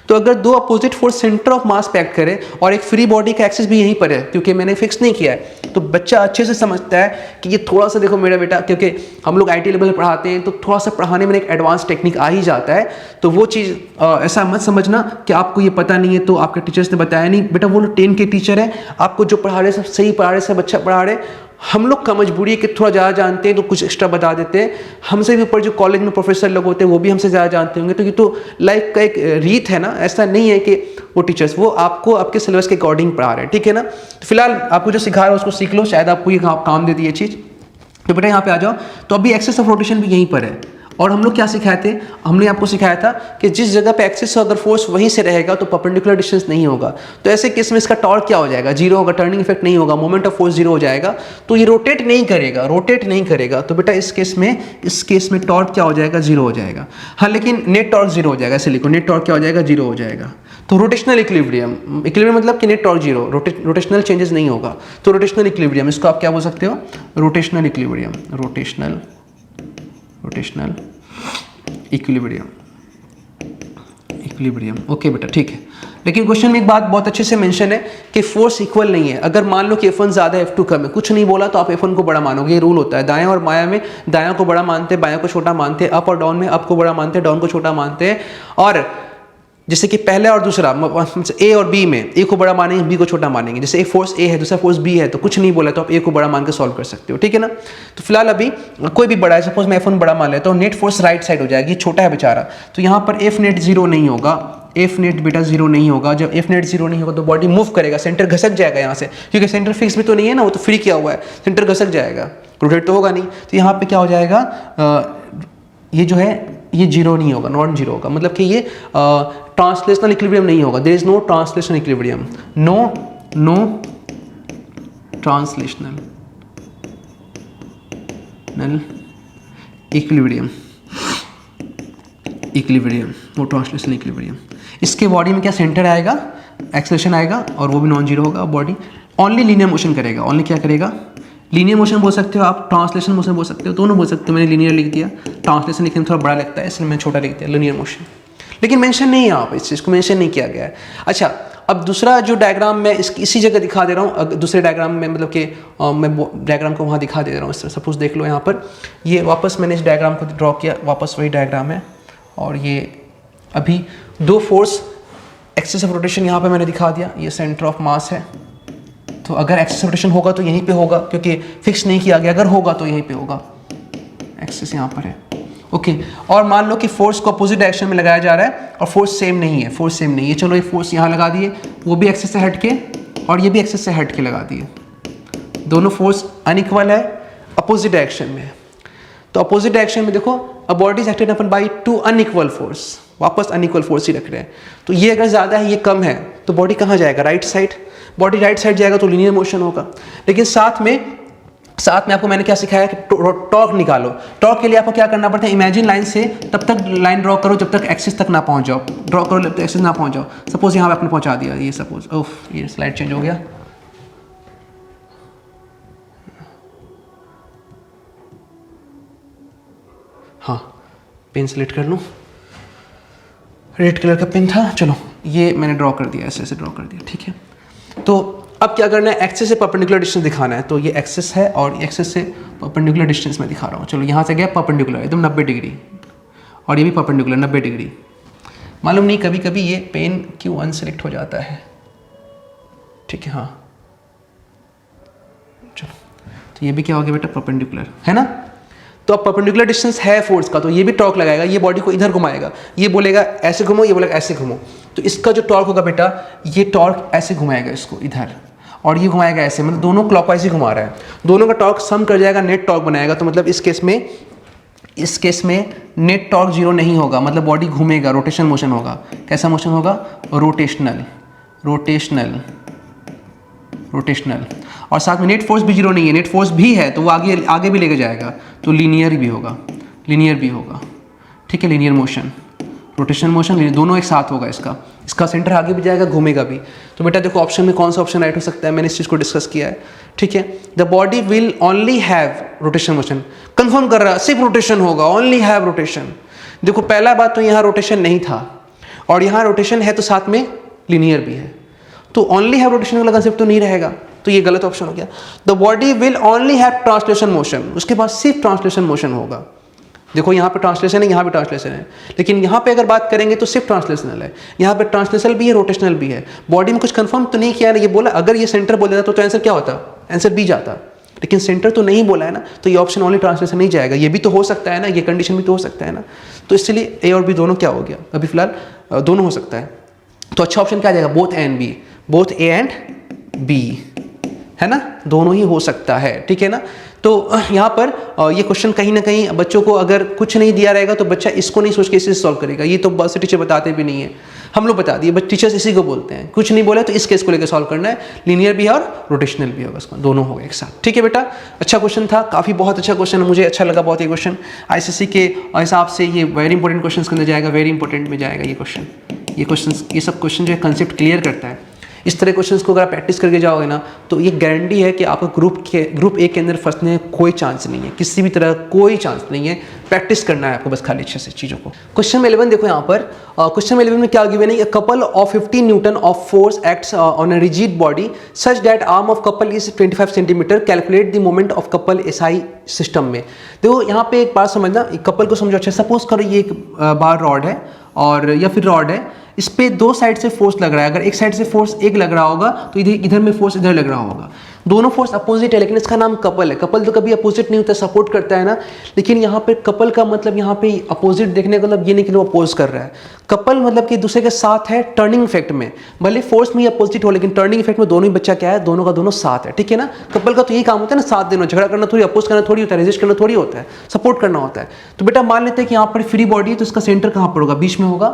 तो अगर दो opposite force centre of mass पे एक्ट करे और एक फ्री बॉडी का एक्सिस भी यहीं पर है, क्योंकि मैंने फिक्स नहीं किया है, तो बच्चा अच्छे से समझता है कि ये थोड़ा सा, देखो मेरा बेटा, क्योंकि हम लोग IT लेवल में पढ़ाते हैं, तो थोड़ा सा पढ़ाने में एक एडवांस टेक्निक आ ही जाता है। तो वो चीज़ ऐसा मत समझना कि आपको ये पता नहीं है तो आपके टीचर्स ने बताया नहीं। बेटा वो लोग 10 के टीचर हैं, आपको जो पढ़ा रहे सब सही पढ़ा रहे, सब अच्छा पढ़ा रहे। हम लोग का मजबूरी है कि थोड़ा ज़्यादा जानते हैं तो कुछ एक्स्ट्रा बता देते हैं। हमसे भी ऊपर जो कॉलेज में प्रोफेसर लोग होते हैं वो भी हमसे ज़्यादा जानते होंगे। तो ये तो लाइफ का एक रीत है ना, ऐसा नहीं है कि वो टीचर्स वो आपको आपके सिलेबस के अकॉर्डिंग पढ़ा रहे हैं, ठीक है ना। तो फिलहाल आपको जो सिखा रहा है उसको सीख लो, शायद आपको ये काम दे दी ये चीज़। तो बेटा यहाँ पे आ जाओ। तो अभी एक्सिस ऑफ रोटेशन भी यहीं पर है, और हम लोग क्या सिखाए थे, हमने आपको सिखाया था कि जिस जगह पे एक्सिस अगर फोर्स वहीं से रहेगा तो परपेंडिकुलर डिस्टेंस नहीं होगा। तो ऐसे केस में इसका टॉर्क क्या हो जाएगा, जीरो होगा, टर्निंग इफेक्ट नहीं होगा, मोमेंट ऑफ फोर्स जीरो हो जाएगा। तो ये रोटेट नहीं करेगा। तो बेटा इस केस में टॉर्क क्या हो जाएगा, जीरो हो जाएगा। हाँ, लेकिन नेट टॉर्क जीरो हो जाएगा, ऐसे लिखो, नेट टॉर्क क्या हो जाएगा, जीरो हो जाएगा। तो रोटेशनल इक्विलिब्रियम मतलब कि net torque zero, rotational changes नहीं होगा। तो रोटेशनल इक्विलिब्रियम, इसको आप क्या बोल सकते हो, rotational equilibrium, rotational equilibrium. Okay बेटा, ठीक है। लेकिन क्वेश्चन में एक बात बहुत अच्छे से मेंशन है कि फोर्स इक्वल नहीं है। अगर मान लो कि F1 ज़्यादा है, F2 कम है, कुछ नहीं बोला तो आप F1 को बड़ा मानोगे, ये रूल होता है। दाएं और बायां में दायां को बड़ा मानते हैं, बायां को छोटा मानते हैं। अप और डाउन में अप को बड़ा मानते हैं, डाउन को छोटा मानते हैं। और जैसे कि पहला और दूसरा, A और B में A को बड़ा मानेंगे, B को छोटा मानेंगे। जैसे एक फोर्स A है, दूसरा फोर्स B है, तो कुछ नहीं बोला तो आप A को बड़ा मान के सॉल्व कर सकते हो, ठीक है ना। तो फिलहाल अभी कोई भी बड़ा है, सपोज मैं F1 बड़ा मान लेता हूँ, नेट फोर्स राइट साइड हो जाएगी, छोटा है बेचारा। तो यहाँ पर F नेट जीरो नहीं होगा, F नेट बेटा जीरो नहीं होगा। जब F नेट जीरो नहीं होगा तो बॉडी मूव करेगा, सेंटर घसक जाएगा यहाँ से, क्योंकि सेंटर फिक्स भी तो नहीं है ना, वो तो फ्री किया हुआ है, सेंटर घसक जाएगा, रोटेट तो होगा नहीं। तो यहाँ पे क्या हो जाएगा, ये जो है ये जीरो नहीं होगा, नॉन जीरो होगा, मतलब कि ये ट्रांसलेशनल इक्विलिब्रियम नहीं होगा। There is no translational equilibrium, no translational equilibrium, no translational equilibrium. इसके बॉडी में क्या सेंटर आएगा, एक्सेलरेशन आएगा, और वो भी नॉन जीरो होगा। बॉडी ओनली लीनियर मोशन करेगा, ओनली क्या करेगा, लीनियर मोशन बोल सकते हो आप, ट्रांसलेशन मोशन बोल सकते हो, दोनों बोल सकते हो। मैंने लीनियर लिख दिया, ट्रांसलेशन लिखने में थोड़ा बड़ा लगता है इसलिए मैंने छोटा लिख दिया, लीनियर मोशन। लेकिन मेंशन नहीं है यहाँ पे, इस चीज़ को मेंशन नहीं किया गया है। अच्छा, अब दूसरा जो डायग्राम मैं इसी जगह दिखा दे रहा हूँ, दूसरे डायग्राम में, मतलब कि मैं डायग्राम को वहाँ दिखा दे रहा हूँ। इस तरह सपोज देख लो यहाँ पर, ये वापस मैंने इस डायग्राम को ड्रॉ किया, वापस वही डायग्राम है। और ये अभी दो फोर्स, एक्सिस ऑफ रोटेशन यहाँ पर मैंने दिखा दिया, ये सेंटर ऑफ मास है। तो अगर एक्सिस रोटेशन होगा तो यहीं पे होगा, क्योंकि फिक्स नहीं किया गया, अगर होगा तो यहीं पे होगा, एक्सिस यहाँ पर है। ओके, और मान लो कि फोर्स को अपोजिट डायरेक्शन में लगाया जा रहा है और फोर्स सेम नहीं है, चलो ये फोर्स यहाँ लगा दिए, वो भी एक्सिस से हट के और ये भी एक्सिस से हट के लगा दिए, दोनों फोर्स अनइक्वल है, अपोजिट डायरेक्शन में है। तो अपोजिट डायरेक्शन में देखो, a body is acted upon by two unequal force, वापस अनइक्वल फोर्स ही रख रहे हैं। तो ये अगर ज़्यादा है, ये कम है, तो बॉडी कहाँ जाएगा, right side. Body right side जाएगा तो लीनियर मोशन होगा। लेकिन साथ में आपको मैंने क्या सिखाया कि टॉर्क निकालो। टॉर्क के लिए आपको क्या करना पड़ता है, इमेजिन लाइन से तब तक लाइन ड्रॉ करो जब तक एक्सिस तक ना पहुंच जाओ, ड्रॉ करो जब तक एक्सिस ना पहुंच जाओ। सपोज यहाँ पे आपने पहुंचा दिया, ये सपोज, ओफ ये स्लाइड चेंज हो गया, हाँ पेन सेलेक्ट कर लूँ, रेड कलर का पेन था, चलो ये मैंने ड्रॉ कर दिया, ऐसे ड्रॉ कर दिया, ठीक है। तो अब क्या करना है, एक्सिस से परपेंडिकुलर डिस्टेंस दिखाना है। तो ये एक्सिस है और एक्सिस से परपेंडिकुलर डिस्टेंस मैं दिखा रहा हूँ। चलो यहाँ से गया परपेंडिकुलर एकदम 90 डिग्री, और ये भी परपेंडिकुलर 90 डिग्री। मालूम नहीं कभी कभी ये पेन क्यों अनसेलेक्ट हो जाता है, ठीक है, हाँ चलो। तो ये भी क्या हो गया बेटा, परपेंडिकुलर है ना। तो अब परपेंडिकुलर डिस्टेंस है फोर्स का, तो ये भी टॉर्क लगाएगा, ये बॉडी को इधर घुमाएगा, ये बोलेगा ऐसे घुमो, ये बोलेगा ऐसे घुमो। तो इसका जो टॉर्क होगा बेटा, ये टॉर्क ऐसे घुमाएगा इसको इधर, और ये घुमाएगा ऐसे, मतलब दोनों क्लॉकवाइज ही घुमा रहा है, दोनों का टॉर्क सम कर जाएगा, नेट टॉर्क बनाएगा। तो मतलब इस केस में नेट टॉर्क जीरो नहीं होगा, मतलब बॉडी घूमेगा, रोटेशन मोशन होगा। कैसा मोशन होगा, रोटेशनल। और साथ में नेट फोर्स भी जीरो नहीं है, नेट फोर्स भी है तो वो आगे भी लेके जाएगा, तो लीनियर भी होगा, ठीक है, लीनियर मोशन, रोटेशन मोशन दोनों एक साथ होगा इसका सेंटर आगे भी जाएगा, घूमेगा भी। तो बेटा देखो ऑप्शन में कौन सा ऑप्शन राइट हो सकता है, मैंने इस चीज़ को डिस्कस किया है, ठीक है। The body will only have rotation motion, confirm कर रहा है सिर्फ रोटेशन होगा, ओनली हैव रोटेशन। देखो पहला बात तो यहाँ रोटेशन नहीं था, और यहाँ रोटेशन है तो साथ में लीनियर भी है, तो ओनली हैव रोटेशन वाला कंसेप्ट तो नहीं रहेगा, तो ये गलत ऑप्शन हो गया। The body will only have translation motion, उसके बाद सिर्फ ट्रांसलेशन मोशन होगा। देखो यहाँ पे ट्रांसलेशन है, यहाँ भी ट्रांसलेशन है, लेकिन यहाँ पे अगर बात करेंगे तो सिर्फ ट्रांसलेशनल है, यहाँ पे ट्रांसलेशनल भी है, रोटेशनल भी है। बॉडी में कुछ कंफर्म तो नहीं किया ना, ये बोला अगर ये सेंटर बोल देता तो आंसर क्या होता, आंसर बी जाता, लेकिन सेंटर तो नहीं बोला है ना, तो ये ऑप्शन ओनली ट्रांसलेशन नहीं जाएगा। ये भी तो हो सकता है ना, ये कंडीशन भी तो हो सकता है ना, तो इसलिए ए और बी दोनों क्या हो गया, अभी फिलहाल दोनों हो सकता है। तो अच्छा ऑप्शन क्या आ जाएगा, both A and B, both A and B, है ना, दोनों ही हो सकता है, ठीक है ना। तो यहाँ पर ये क्वेश्चन कहीं ना कहीं बच्चों को अगर कुछ नहीं दिया रहेगा तो बच्चा इसको नहीं सोच के इसे सॉल्व करेगा, ये तो बहुत से टीचर बताते भी नहीं है, हम लोग बता दिए, बट टीचर्स इसी को बोलते हैं, कुछ नहीं बोले तो इस केस को लेकर सॉल्व करना है, लीनियर भी है और रोटेशनल भी होगा, इसका दोनों हो गए एक साथ, ठीक है बेटा। अच्छा क्वेश्चन था, काफ़ी बहुत अच्छा क्वेश्चन है, मुझे अच्छा लगा बहुत ये क्वेश्चन। आईसीएसई के हिसाब से ये वेरी इंपॉर्टेंट क्वेश्चन के अंदर जाएगा, वेरी इंपॉर्टेंट में जाएगा ये क्वेश्चन। ये सब क्वेश्चन जो है कंसेप्ट क्लियर करता है। इस तरह क्वेश्चंस को अगर आप प्रैक्टिस करके जाओगे ना, तो ये गारंटी है कि आपको ग्रुप ए के अंदर फंसने का कोई चांस नहीं है, किसी भी तरह कोई चांस नहीं है। प्रैक्टिस करना है आपको बस खाली अच्छे से चीज़ों को। क्वेश्चन 11 देखो यहाँ पर, क्वेश्चन 11 में क्या गिवन है, a couple of 15 Newton of force acts on a rigid body such that arm of couple is 25 centimetre, calculate the moment of couple SI system में। देखो यहाँ पे एक बात समझना, एक कपल को समझो अच्छा, सपोज करो ये एक बार रॉड है और या फिर रॉड है, इस पे दो साइड से फोर्स लग रहा है, अगर एक साइड से फोर्स एक लग रहा होगा तो इधर में फोर्स इधर लग रहा होगा, दोनों फोर्स अपोजिट है, लेकिन इसका नाम कपल है। कपल तो कभी अपोजिट नहीं होता, सपोर्ट करता है ना, लेकिन यहाँ पे कपल का मतलब यहाँ पे अपोजिट देखने का मतलब ये नहीं कि वो अपोज कर रहा है, कपल मतलब कि दूसरे के साथ है टर्निंग इफेक्ट में, भले फोर्स में अपोजिट हो लेकिन टर्निंग इफेक्ट में दोनों ही बच्चा क्या है, दोनों का दोनों साथ है, ठीक है ना। कपल का तो यही काम होता है ना, साथ देना, झगड़ा करना थोड़ी, अपोज करना थोड़ी होता है, रेजिस्ट करना थोड़ी होता है, सपोर्ट करना होता है। तो बेटा मान लेते हैं कि यहाँ पर फ्री बॉडी है, तो इसका सेंटर कहाँ पर होगा, बीच में होगा,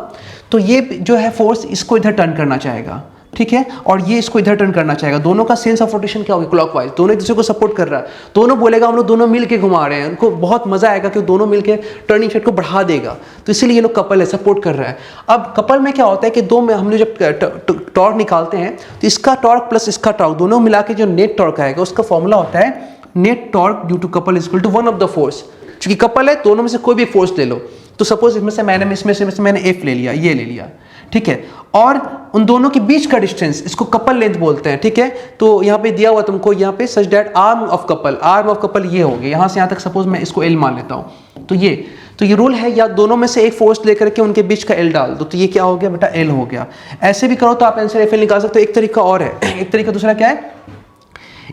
तो ये जो है फोर्स इसको इधर टर्न करना चाहेगा, ठीक है, और ये इसको इधर टर्न करना चाहेगा, दोनों का सेंस ऑफ रोटेशन क्या होगा, क्लॉकवाइज, दोनों एक दूसरे को सपोर्ट कर रहा है, दोनों बोलेगा हम लोग दोनों मिल के घुमा रहे हैं, उनको बहुत मजा आएगा कि दोनों मिल के टर्निंग इफेक्ट को बढ़ा देगा, तो इसीलिए ये लोग कपल है, सपोर्ट कर रहा है। अब कपल में क्या होता है कि दो में हम लोग जब टॉर्क निकालते हैं तो इसका टॉर्क प्लस इसका टॉर्क दोनों मिला के जो नेट टॉर्क आएगा उसका फॉर्मूला होता है net torque due to couple is equal to one of the force. क्योंकि कपल है, दोनों में से कोई भी फोर्स ले लो, तो सपोज इसमें से मैंने एफ ले लिया, ये ले लिया, ठीक है, और उन दोनों के बीच का डिस्टेंस इसको कपल लेंथ बोलते हैं, ठीक है। तो यहाँ पे दिया हुआ तुमको, यहाँ पे such that arm of couple ये हो गया, यहाँ से यहाँ तक सपोज मैं इसको एल मान लेता हूँ, तो ये रूल है, या दोनों में से एक फोर्स लेकर के उनके बीच का एल डाल दो, तो ये क्या हो गया बेटा, एल हो गया। ऐसे भी करो तो आप आंसर एफ एल निकाल सकते हो। एक तरीका और है, एक तरीका दूसरा क्या है,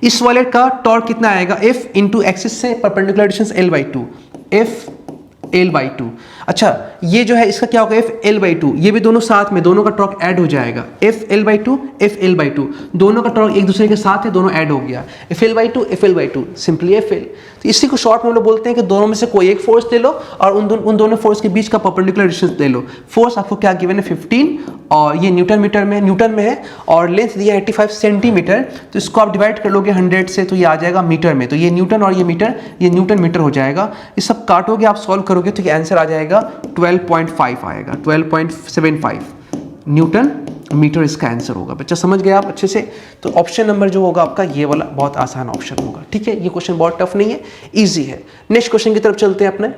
इस वाले का टॉर्क कितना आएगा, एफ इंटू एक्सिस से perpendicular distance L by two, F L by two. अच्छा ये जो है इसका क्या होगा, एफ एल बाई टू, ये भी दोनों साथ में, दोनों का टॉर्क ऐड हो जाएगा, F L by two, F L by two, दोनों का टॉर्क एक दूसरे के साथ है, दोनों ऐड हो गया, F L by two, F L by two, simply F L. तो इसी को शॉर्ट में हम लोग बोलते हैं कि दोनों में से कोई एक फोर्स ले लो और उन दोनों फोर्स के बीच का परपेंडिकुलर डिस्टेंस ले लो। फोर्स आपको क्या गिवन है 15, और ये न्यूटन में है, और लेंथ दिया 85 सेंटीमीटर, तो इसको आप डिवाइड कर लोगे 100 से तो ये आ जाएगा मीटर में, तो ये न्यूटन और ये न्यूटन मीटर हो जाएगा। ये सब काटोगे आप, सॉल्व करोगे तो ये आंसर आ जाएगा 12.5 आएगा, 12.75 न्यूटन मीटर इसका आंसर होगा। बच्चा समझ गया आप अच्छे से। तो ऑप्शन नंबर जो होगा आपका ये वाला बहुत आसान ऑप्शन होगा, ठीक है। ये क्वेश्चन बहुत टफ नहीं है, इजी है। नेक्स्ट क्वेश्चन की तरफ चलते हैं अपने।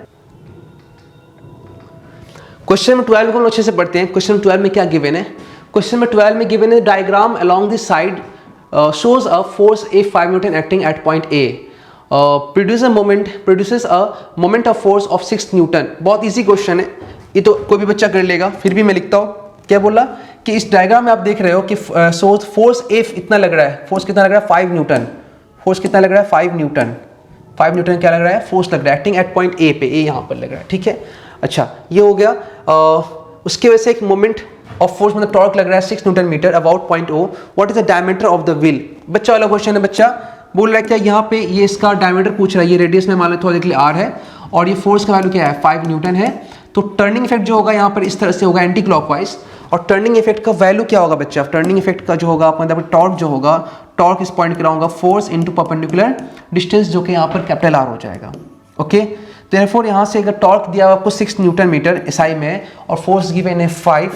क्वेश्चन नंबर 12 को हम अच्छे से पढ़ते हैं। क्वेश्चन 12 में क्या गिवन है, क्वेश्चन नंबर 12 में गिवन है diagram along this side shows a force F 5 Newton acting at point A, produces a moment of force of 6 Newton। बहुत इजी क्वेश्चन है, ये तो कोई भी बच्चा कर लेगा, फिर भी मैं लिखता हूँ। क्या बोला कि इस डायग्राम में आप देख रहे हो कि फोर्स F इतना लग रहा है, फोर्स कितना लग रहा है 5 न्यूटन, फोर्स कितना लग रहा है 5 न्यूटन, 5 न्यूटन क्या लग रहा है, फोर्स लग रहा है एक्टिंग एट पॉइंट A पे, A यहाँ पर लग रहा है, ठीक है। अच्छा ये हो गया, उसके वजह से एक मोमेंट ऑफ फोर्स मतलब टॉर्क लग रहा है 6 newton metre about point O। What is the diameter of the wheel, बच्चा वाला क्वेश्चन है। बच्चा बोल रहा है क्या, यहाँ पे ये इसका डायमीटर पूछ रहा है, ये रेडियस में मान लेते हो देखिए R है, और ये फोर्स का वैल्यू क्या है 5 न्यूटन है। तो टर्निंग इफेक्ट जो होगा यहाँ पर इस तरह से होगा एंटी क्लॉकवाइज, और टर्निंग इफेक्ट का वैल्यू क्या होगा बच्चा, टर्निंग इफेक्ट का जो होगा मतलब टॉर्क जो होगा, टॉर्क इस पॉइंट के होगा फोर्स इंटू परपेंडिकुलर डिस्टेंस, जो कि यहाँ पर कैपिटल R हो जाएगा, ओके। देयरफॉर यहाँ से अगर टॉर्क दिया हुआ आपको 6 न्यूटन मीटर एसआई में है और फोर्स गिवन है 5,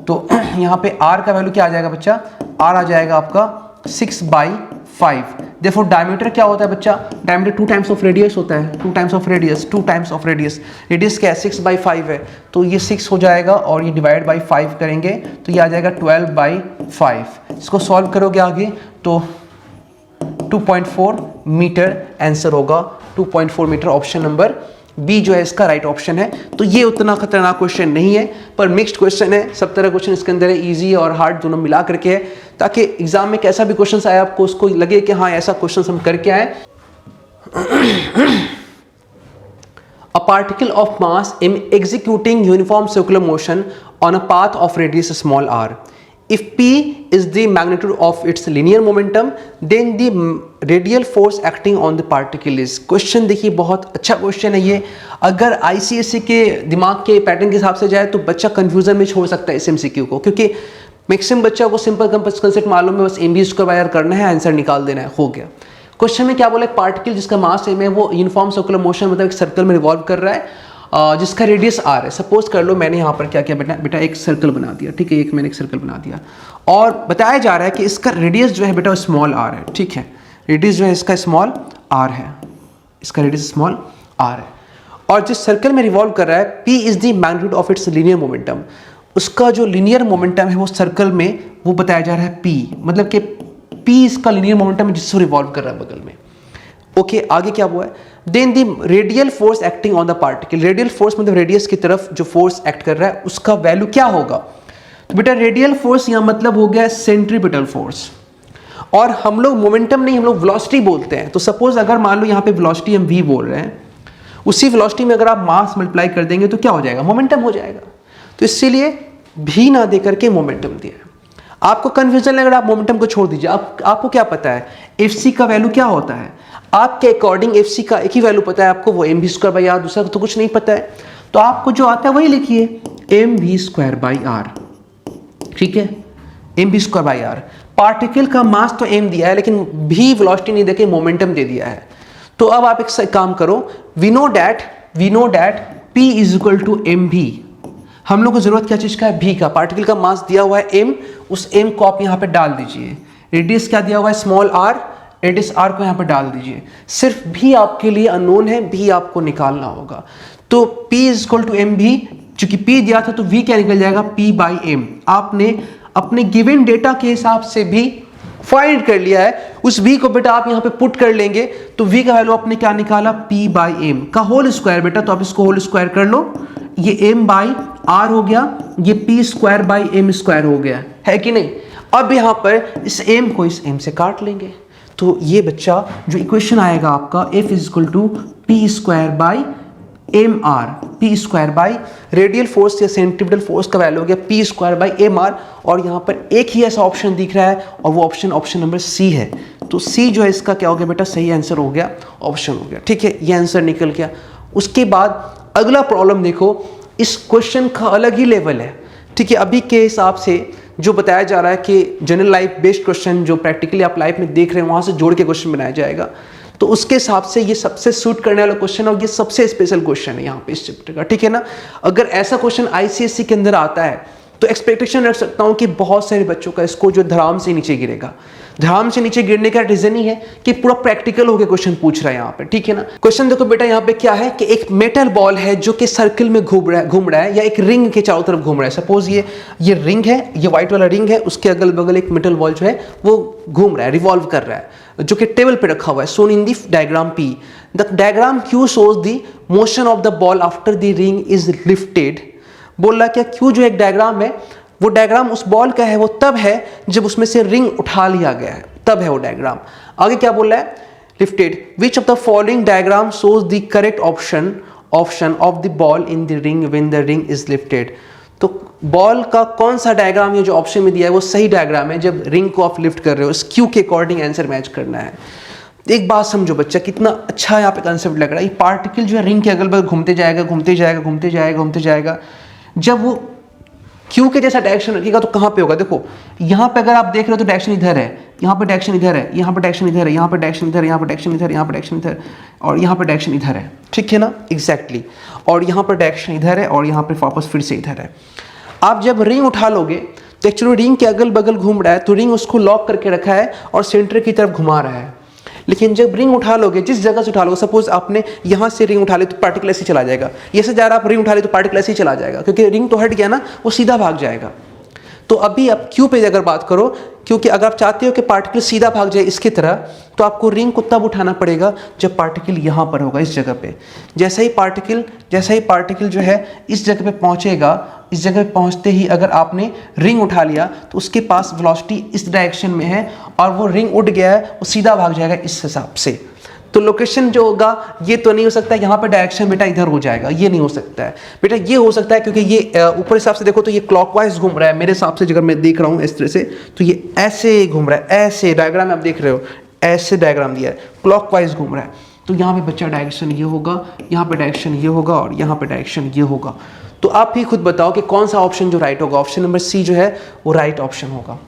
तो यहाँ पे आर का वैल्यू क्या आ जाएगा बच्चा, आर आ जाएगा आपका 6/5। देयरफॉर डायमीटर क्या होता है बच्चा, डायमीटर 2 टाइम्स ऑफ रेडियस होता है, 2 times of radius, 2 times of radius, radius क्या है 6/5 है, तो ये 6 हो जाएगा और ये डिवाइड बाई 5 करेंगे तो ये आ जाएगा 12/5। इसको सॉल्व करोगे आगे तो 2.4 मीटर आंसर होगा, 2.4 मीटर। ऑप्शन नंबर बी जो है इसका राइट ऑप्शन है। तो ये उतना खतरनाक क्वेश्चन नहीं है, पर मिक्स्ड क्वेश्चन है, सब तरह क्वेश्चन इसके अंदर है, इजी और हार्ड दोनों मिला करके है, ताकि एग्जाम में कैसा भी क्वेश्चन आए आपको उसको लगे कि हाँ ऐसा क्वेश्चन हम करके आए। A particle of mass in executing uniform circular motion on a path of radius small r. If p is the magnitude of its linear momentum, then the radial force acting on the particle is. Question देखिए बहुत अच्छा question है ये। अगर ICSE के दिमाग के pattern के हिसाब से जाए तो बच्चा कंफ्यूजन में छोड़ सकता है इस एमसीक्यू को, क्योंकि मैक्सिमम बच्चा को सिंपल कंसेप्ट मालूम है, बस mv² करना है, आंसर निकाल देना है, हो गया। क्वेश्चन में क्या बोला, एक पार्टिकल जिसका मास m है वो यूनिफॉर्म सर्कुलर मोशन मतलब एक सर्कल में रिवॉल्व कर रहा है जिसका रेडियस r है। सपोज कर लो मैंने यहाँ पर क्या किया बेटा एक सर्कल बना दिया, ठीक है, मैंने एक सर्कल बना दिया और बताया जा रहा है कि इसका रेडियस जो है बेटा स्मॉल r है, ठीक है, रेडियस जो है इसका स्मॉल r है, इसका रेडियस स्मॉल r है और जिस सर्कल में रिवॉल्व कर रहा है p is the magnitude of its linear momentum, उसका जो लीनियर मोमेंटम है वो सर्कल में वो बताया जा रहा है p, मतलब कि p इसका लीनियर मोमेंटम है जिससे रिवॉल्व कर रहा है बगल में। ओके आगे क्या हुआ है, then the radial force acting on the particle, radial force मतलब रेडियस की तरफ जो फोर्स एक्ट कर रहा है उसका वैल्यू क्या होगा। तो बेटा रेडियल फोर्स यहाँ मतलब हो गया सेंट्रीपिटल फोर्स, और हम लोग मोमेंटम नहीं हम लोग वेलोसिटी बोलते हैं। तो सपोज अगर मान लो यहाँ पे वेलोसिटी हम v बोल रहे हैं, उसी वेलोसिटी में अगर आप मास मल्टीप्लाई कर देंगे तो क्या हो जाएगा, मोमेंटम हो जाएगा। तो इसीलिए v ना दे करके मोमेंटम दिया है। आपको कंफ्यूजन लग रहा है, आप मोमेंटम को छोड़ दीजिए, आपको क्या पता है एफसी का वैल्यू क्या होता है, आपके अकॉर्डिंग एफसी का एक ही वैल्यू पता है आपको, वो mv²/r, दूसरा तो कुछ नहीं पता है। तो आपको जो आता है वही लिखिए mv²/r, ठीक है, mv²/r। पार्टिकल का मास तो m दिया है लेकिन v वेलोसिटी नहीं देके मोमेंटम दे दिया है। तो अब आप एक काम करो, we know that p is equal to mv। हम लोग को जरूरत क्या चीज का है, v का। पार्टिकल का मास दिया हुआ है m, उस m को आप यहाँ पे डाल दीजिए। रेडियस क्या दिया हुआ है, स्मॉल r, रेडियस r को यहाँ पे डाल दीजिए। सिर्फ v आपके लिए अननोन है, v आपको निकालना होगा। तो p is equal to mv, चूंकि p दिया था तो v क्या निकल जाएगा, p/m। आपने अपने गिवन डेटा के हिसाब से भी फाइंड कर लिया है, उस v को बेटा आप यहाँ पे पुट कर लेंगे तो v का वैल्यू आपने क्या निकाला, p/m का होल स्क्वायर बेटा। तो आप इसको होल स्क्वायर कर लो, ये m/r हो गया, ये p²/m² हो गया, है कि नहीं। अब यहाँ पर इस m को इस m से काट लेंगे, तो ये बच्चा जो इक्वेशन आएगा आपका f is equal to p²/mr, p² radial force या सेंट्रीपिटल फोर्स का वैल्यू हो गया p²/mr। और यहाँ पर एक ही ऐसा ऑप्शन दिख रहा है और वो ऑप्शन नंबर सी है। तो सी जो है इसका क्या हो गया बेटा, सही आंसर हो गया, ऑप्शन हो गया, ठीक है, ये आंसर निकल गया। उसके बाद अगला प्रॉब्लम देखो, इस क्वेश्चन का अलग ही लेवल है, ठीक है। अभी के हिसाब से जो बताया जा रहा है कि जनरल लाइफ बेस्ड क्वेश्चन जो प्रैक्टिकली आप लाइफ में देख रहे हैं वहां से जोड़ के क्वेश्चन बनाया जाएगा, तो उसके हिसाब से ये सबसे सूट करने वाला क्वेश्चन और ये सबसे स्पेशल क्वेश्चन है यहाँ पे इस चैप्टर का, ठीक है ना। अगर ऐसा क्वेश्चन आईसीएसई के अंदर आता है तो एक्सपेक्टेशन रख सकता हूँ कि बहुत सारे बच्चों का स्कोर जो धड़ाम से नीचे गिरेगा। धड़ाम से नीचे गिरने का रीजन ही है कि पूरा प्रैक्टिकल होकर क्वेश्चन पूछ रहा है यहाँ पे, ठीक है ना। क्वेश्चन देखो बेटा यहाँ पे क्या है कि एक मेटल बॉल है जो कि सर्कल में घूम रहा है या एक रिंग के चारों तरफ घूम रहा है। सपोज ये रिंग है, ये व्हाइट वाला रिंग है, उसके अगल बगल एक मेटल बॉल जो है वो घूम रहा है, रिवॉल्व कर रहा है, जो कि टेबल पे रखा हुआ है। Shown in the diagram P, the diagram Q shows the motion of the ball after the ring is lifted. बोल रहा क्या, Q जो एक डायग्राम है, वो डायग्राम उस बॉल का है, वो तब है जब उसमें से रिंग उठा लिया गया है, तब है वो डायग्राम। आगे क्या बोल रहा है, lifted, which of the following diagram shows the correct option of the ball in the ring when the ring is lifted. तो बॉल का कौन सा डायग्राम ये जो ऑप्शन में दिया है वो सही डायग्राम है जब रिंग को आप लिफ्ट कर रहे हो। इस क्यू के अकॉर्डिंग आंसर मैच करना है। एक बात समझो बच्चा, कितना अच्छा यहाँ पे कंसेप्ट लग रहा है। ये पार्टिकल जो है रिंग के अगल बगल घूमते जाएगा, घूमते जाएगा, घूमते जाएगा, घूमते जाएगा। जब वो क्यू के जैसा डायरेक्शन रखिएगा तो कहाँ पे होगा, देखो यहाँ पे अगर आप देख रहे हो तो डायरेक्शन इधर है, यहाँ पे डायरेक्शन इधर है, यहाँ पे डायरेक्शन इधर है, यहाँ पे डायरेक्शन इधर, यहाँ पे डायरेक्शन इधर, यहाँ पे डायरेक्शन इधर और यहाँ पे डायरेक्शन इधर है, ठीक है ना, एग्जैक्टली। और यहाँ पर डायरेक्शन इधर है और यहाँ पे वापस फिर से इधर है। आप जब रिंग उठा लोगे तो एक्चुअली रिंग के अगल बगल घूम रहा है, तो रिंग उसको लॉक करके रखा है और सेंटर की तरफ घुमा रहा है। लेकिन जब रिंग उठा लोगे, जिस जगह से उठा लोगे, सपोज आपने यहाँ से रिंग उठा ली तो पार्टिकल ऐसे चला जाएगा, ये से जा रहा आप रिंग उठा ली तो पार्टिकल ऐसे ही चला जाएगा, क्योंकि रिंग तो हट गया ना, वो सीधा भाग जाएगा। तो अभी आप क्यू पे अगर बात करो, क्योंकि अगर आप चाहते हो कि पार्टिकल सीधा भाग जाए इसकी तरह, तो आपको रिंग को तब उठाना पड़ेगा जब पार्टिकल यहाँ पर होगा, इस जगह पे। जैसे ही पार्टिकल जो है इस जगह पे पहुँचेगा, इस जगह पे पहुँचते ही अगर आपने रिंग उठा लिया तो उसके पास वेलोसिटी इस डायरेक्शन में है और वो रिंग उठ गया है, वो सीधा भाग जाएगा इस हिसाब से। तो लोकेशन जो होगा ये तो नहीं हो सकता यहाँ पे डायरेक्शन बेटा इधर हो जाएगा, ये नहीं हो सकता है बेटा, ये हो सकता है क्योंकि ये ऊपर हिसाब से देखो तो ये क्लॉकवाइज घूम रहा है मेरे हिसाब से, अगर मैं देख रहा हूँ इस तरह से तो ये ऐसे घूम रहा है, ऐसे डायग्राम आप देख रहे हो, ऐसे डायग्राम दिया है, क्लॉकवाइज घूम रहा है। तो यहाँ पे बच्चा डायरेक्शन ये होगा, यहाँ पे डायरेक्शन ये होगा और यहाँ पे डायरेक्शन ये होगा। तो आप ही खुद बताओ कि कौन सा ऑप्शन जो राइट होगा। ऑप्शन नंबर सी जो है वो राइट ऑप्शन होगा,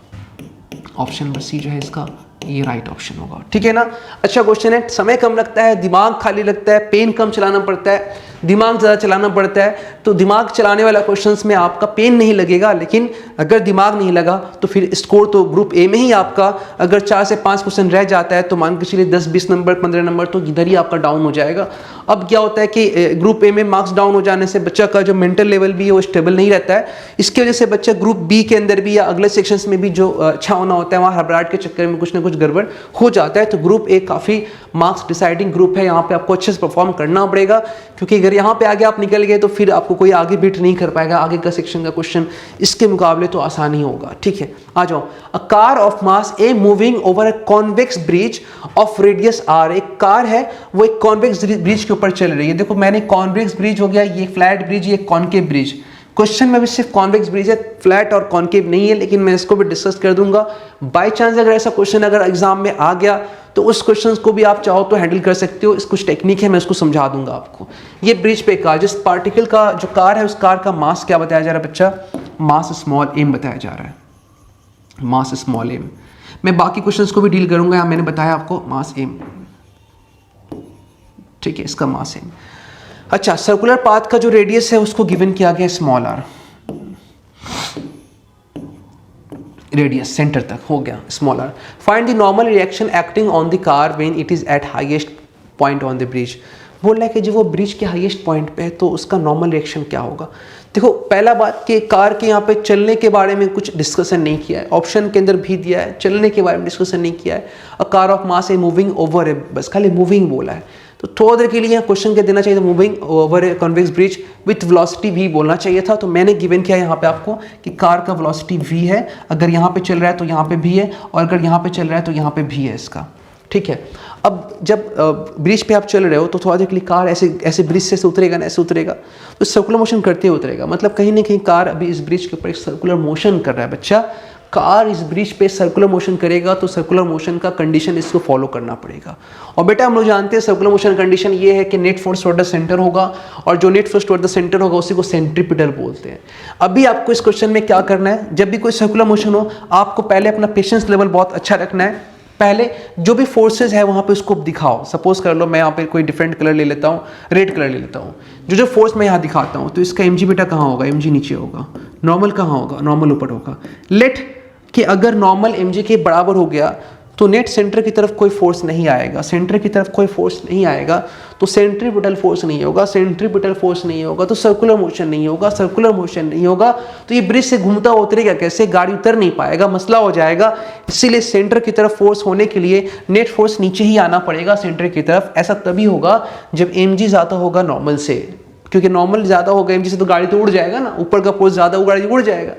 ऑप्शन नंबर सी जो है इसका ये राइट ऑप्शन होगा, ठीक है ना। अच्छा क्वेश्चन है, समय कम लगता है, दिमाग खाली लगता है, पेन कम चलाना पड़ता है, दिमाग ज़्यादा चलाना पड़ता है। तो दिमाग चलाने वाला क्वेश्चंस में आपका पेन नहीं लगेगा, लेकिन अगर दिमाग नहीं लगा तो फिर स्कोर तो ग्रुप ए में ही आपका, अगर 4 से 5 क्वेश्चन रह जाता है तो मान के चलिए 10-20 नंबर 15 नंबर तो इधर ही आपका डाउन हो जाएगा। अब क्या होता है कि ग्रुप ए में मार्क्स डाउन हो जाने से बच्चा का जो मेंटल लेवल भी है वो स्टेबल नहीं रहता है। इसकी वजह से बच्चा ग्रुप बी के अंदर भी या अगले सेक्शंस में भी जो अच्छा होना होता है वहाँ घबराहट के चक्कर में कुछ ना कुछ गड़बड़ हो जाता है। तो ग्रुप ए काफ़ी मार्क्स डिसाइडिंग ग्रुप है, यहाँ पे आपको अच्छे से परफॉर्म करना पड़ेगा, क्योंकि अगर यहाँ पे आगे आप निकल गए तो फिर आपको कोई आगे बीट नहीं कर पाएगा। आगे का सेक्शन का क्वेश्चन इसके मुकाबले तो आसानी होगा, ठीक है। आ जाओ, a car of mass A moving over a convex bridge of radius R. एक कार है वो एक कॉन्वेक्स ब्रिज के ऊपर चल रही है। देखो मैंने कॉन्वेक्स ब्रिज हो गया, ये फ्लैट ब्रिज, ये कॉन्केव ब्रिज। क्वेश्चन में भी सिर्फ कॉन्वेक्स ब्रिज है, फ्लैट और कॉन्केव नहीं है, लेकिन मैं इसको भी डिस्कस कर दूंगा। बाय चांस अगर ऐसा क्वेश्चन अगर एग्जाम में आ गया तो उस क्वेश्चन को भी आप चाहो तो हैंडल कर सकते हो। इस कुछ टेक्निक है, मैं इसको समझा दूंगा आपको। ये ब्रिज पे कार, जिस पार्टिकल का जो कार है उस कार का मास क्या बताया जा रहा है बच्चा? मास स्मॉल एम बताया जा रहा है, मास स्मॉल एम। मैं बाकी क्वेश्चंस को भी डील करूंगा, यहाँ मैंने बताया आपको मास एम, ठीक है, इसका मास एम। अच्छा, सर्कुलर पाथ का जो रेडियस है उसको गिवन किया गया स्मॉल आर, रेडियस सेंटर तक हो गया small r. Find the normal reaction acting on the car when it is at highest point on the bridge. बोल रहा है कि जब वो ब्रिज के हाईएस्ट पॉइंट पे है तो उसका नॉर्मल रिएक्शन क्या होगा। देखो पहला बात कि कार के यहाँ पे चलने के बारे में कुछ डिस्कशन नहीं किया है, ऑप्शन के अंदर भी दिया है, चलने के बारे में डिस्कशन नहीं किया है। अ car of mass A moving over है, बस खाली मूविंग बोला है। तो थोड़ा देर के लिए यहाँ क्वेश्चन क्या देना चाहिए था, moving over a convex bridge with velocity v बोलना चाहिए था। तो मैंने गिवन किया यहाँ पे आपको कि कार का वेलोसिटी v है, अगर यहाँ पे चल रहा है तो यहाँ पे भी है, और अगर यहाँ पे चल रहा है तो यहाँ पे भी है इसका, ठीक है। अब जब ब्रिज पे आप चल रहे हो तो थोड़ा देर के लिए कार ऐसे ऐसे ब्रिज से उतरेगा ना, ऐसे उतरेगा तो सर्कुलर मोशन करते हुए उतरेगा। मतलब कहीं ना कहीं कार अभी इस ब्रिज के ऊपर एक सर्कुलर मोशन कर रहा है बच्चा। कार इस ब्रिज पे सर्कुलर मोशन करेगा तो सर्कुलर मोशन का कंडीशन इसको फॉलो करना पड़ेगा। और बेटा हम लोग जानते हैं सर्कुलर मोशन कंडीशन ये है कि net force toward the centre होगा, और जो net force toward the centre होगा उसी को सेंट्रीपिटल बोलते हैं। अभी आपको इस क्वेश्चन में क्या करना है, जब भी कोई सर्कुलर मोशन हो आपको पहले अपना पेशेंस लेवल बहुत अच्छा रखना है। पहले जो भी फोर्सेस है वहाँ पे उसको दिखाओ। सपोज कर लो मैं यहाँ पे कोई डिफरेंट कलर ले लेता हूँ, रेड कलर ले लेता हूँ। जो फोर्स मैं यहाँ दिखाता हूँ तो इसका mg बेटा कहाँ होगा, mg नीचे होगा, नॉर्मल कहाँ होगा, नॉर्मल ऊपर होगा। लेट कि अगर नॉर्मल mg के बराबर हो गया तो नेट सेंटर की तरफ कोई फोर्स नहीं आएगा, सेंटर की तरफ कोई फोर्स नहीं आएगा तो सेंट्रीपिटल फोर्स नहीं होगा, सेंट्रीपिटल फोर्स नहीं होगा तो सर्कुलर मोशन नहीं होगा, सर्कुलर मोशन नहीं होगा तो ये ब्रिज से घूमता उतरेगा कैसे, गाड़ी उतर नहीं पाएगा, मसला हो जाएगा। इसीलिए सेंटर की तरफ फोर्स होने के लिए नेट फोर्स नीचे ही आना पड़ेगा सेंटर की तरफ। ऐसा तभी होगा जब mg ज़्यादा होगा नॉर्मल से, क्योंकि नॉर्मल ज़्यादा होगा mg से तो गाड़ी तो उड़ जाएगा ना, ऊपर का फोर्स ज़्यादा हो गाड़ी उड़ जाएगा।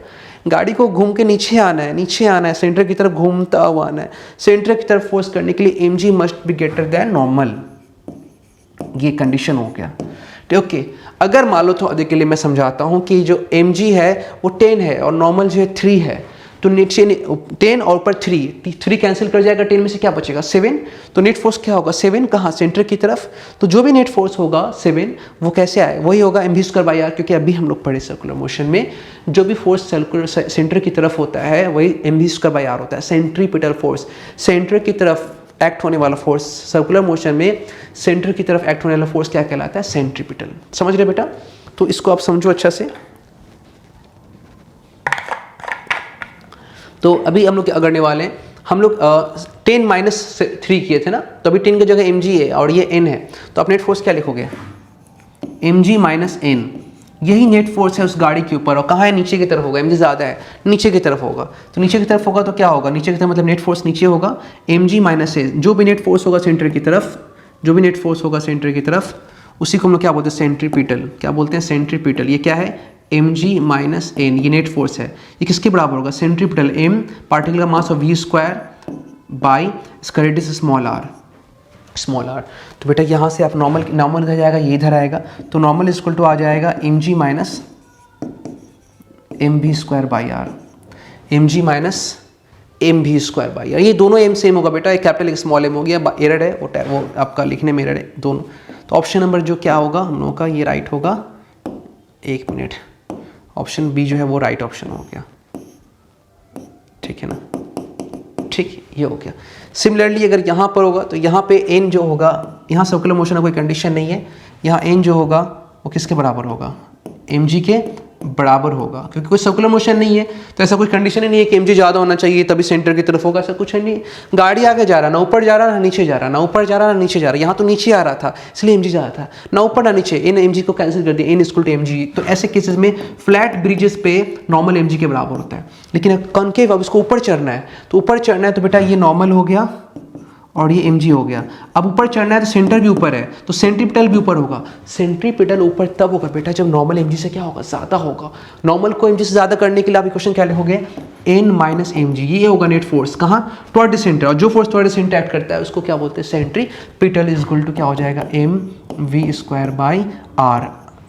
गाड़ी को घूम के नीचे आना है, नीचे आना है, सेंटर की तरफ घूमता हुआ आना है। सेंटर की तरफ फोर्स करने के लिए mg must be greater than normal, ये कंडीशन हो गया। तो ओके, अगर मान लो तो अधिक के लिए मैं समझाता हूँ कि जो mg है वो 10 है और नॉर्मल जो है 3 है, तो नीचे 10 और ऊपर 3 कैंसिल कर जाएगा, 10 में से क्या बचेगा 7। तो नेट फोर्स क्या होगा 7 कहाँ सेंटर की तरफ। तो जो भी नेट फोर्स होगा 7 वो कैसे आए, वही होगा mv²/r, क्योंकि अभी हम लोग पढ़े सर्कुलर मोशन में जो भी फोर्स सर्कुलर सेंटर की तरफ होता है वही mv²/r होता है। सेंट्रीपिटल फोर्स, सेंटर की तरफ एक्ट होने वाला फोर्स, सर्कुलर मोशन में सेंटर की तरफ एक्ट होने वाला फोर्स क्या कहलाता है, सेंट्रीपिटल। समझ रहे बेटा, तो इसको आप समझो अच्छा से। तो अभी हम लोग क्या करने वाले हैं, हम लोग 10-3 किए थे ना, तो अभी 10 की जगह mg है और ये n है, तो आप नेट फोर्स क्या लिखोगे, mg - n। यही नेट फोर्स है उस गाड़ी के ऊपर, और कहाँ है, नीचे की तरफ होगा, mg ज़्यादा है नीचे की तरफ होगा, तो नीचे की तरफ होगा तो क्या होगा, नीचे की तरफ मतलब नेट फोर्स नीचे होगा, mg - n। जो भी नेट फोर्स होगा सेंटर की तरफ, जो भी नेट फोर्स होगा सेंटर की तरफ, उसी को हम लोग क्या बोलते हैं, सेंट्रीपिटल। क्या बोलते हैं, सेंट्रीपिटल। ये क्या है, mg - n, ये नेट फोर्स है। ये किसके बराबर होगा, सेंट्रीपिटल, m पार्टिकल का मास और v² बाई इसका रेडियस स्मॉल r। तो बेटा यहाँ से आप नॉर्मल इधर जाएगा, ये इधर आएगा, तो नॉर्मल इक्वल टू आ जाएगा mg - mv²/r, mg - mv²/r। ये दोनों m सेम होगा बेटा, एक कैपिटल एक स्मॉल m हो गया, एरर है वो आपका लिखने में एरर है दोनों। तो ऑप्शन नंबर जो क्या होगा हम लोगों का, ये राइट होगा। 1 मिनट, ऑप्शन बी जो है वो राइट ऑप्शन हो गया, ठीक है ना, ठीक, ये हो गया। सिमिलरली अगर यहाँ पर होगा तो यहाँ पे n जो होगा, यहाँ सर्कुलर मोशन का कोई कंडीशन नहीं है, यहाँ n जो होगा वो किसके बराबर होगा, mg के बराबर होगा, क्योंकि कोई सर्कुलर मोशन नहीं है तो ऐसा कोई कंडीशन ही नहीं है कि mg ज़्यादा होना चाहिए तभी सेंटर की तरफ होगा, ऐसा कुछ नहीं। गाड़ी आगे जा रहा, ना ऊपर जा रहा ना नीचे जा रहा, ना ऊपर जा रहा ना नीचे जा रहा, यहाँ तो नीचे आ रहा था इसलिए mg ज़्यादा था, ना ऊपर ना नीचे, इन mg को कैंसिल कर दिया, n = mg। तो ऐसे केसेस में फ्लैट ब्रिजेस पे नॉर्मल mg के बराबर होता है। लेकिन कॉनकेव, अब इसको ऊपर चढ़ना है, तो ऊपर चढ़ना है तो बेटा ये नॉर्मल हो गया और ये mg हो गया। अब ऊपर चढ़ना है तो सेंटर भी ऊपर है, तो सेंट्रीपिटल भी ऊपर होगा। सेंट्रीपिटल ऊपर तब होगा बेटा जब नॉर्मल mg से क्या होगा, ज़्यादा होगा। नॉर्मल को mg से ज़्यादा करने के लिए आप इक्वेशन क्या लिखोगे, n - mg। ये होगा नेट फोर्स कहाँ, टुवर्ड द सेंटर, और जो force toward the centre act करता है उसको क्या बोलते हैं, सेंट्रीपिटल इक्वल टू क्या हो जाएगा, mv²/r।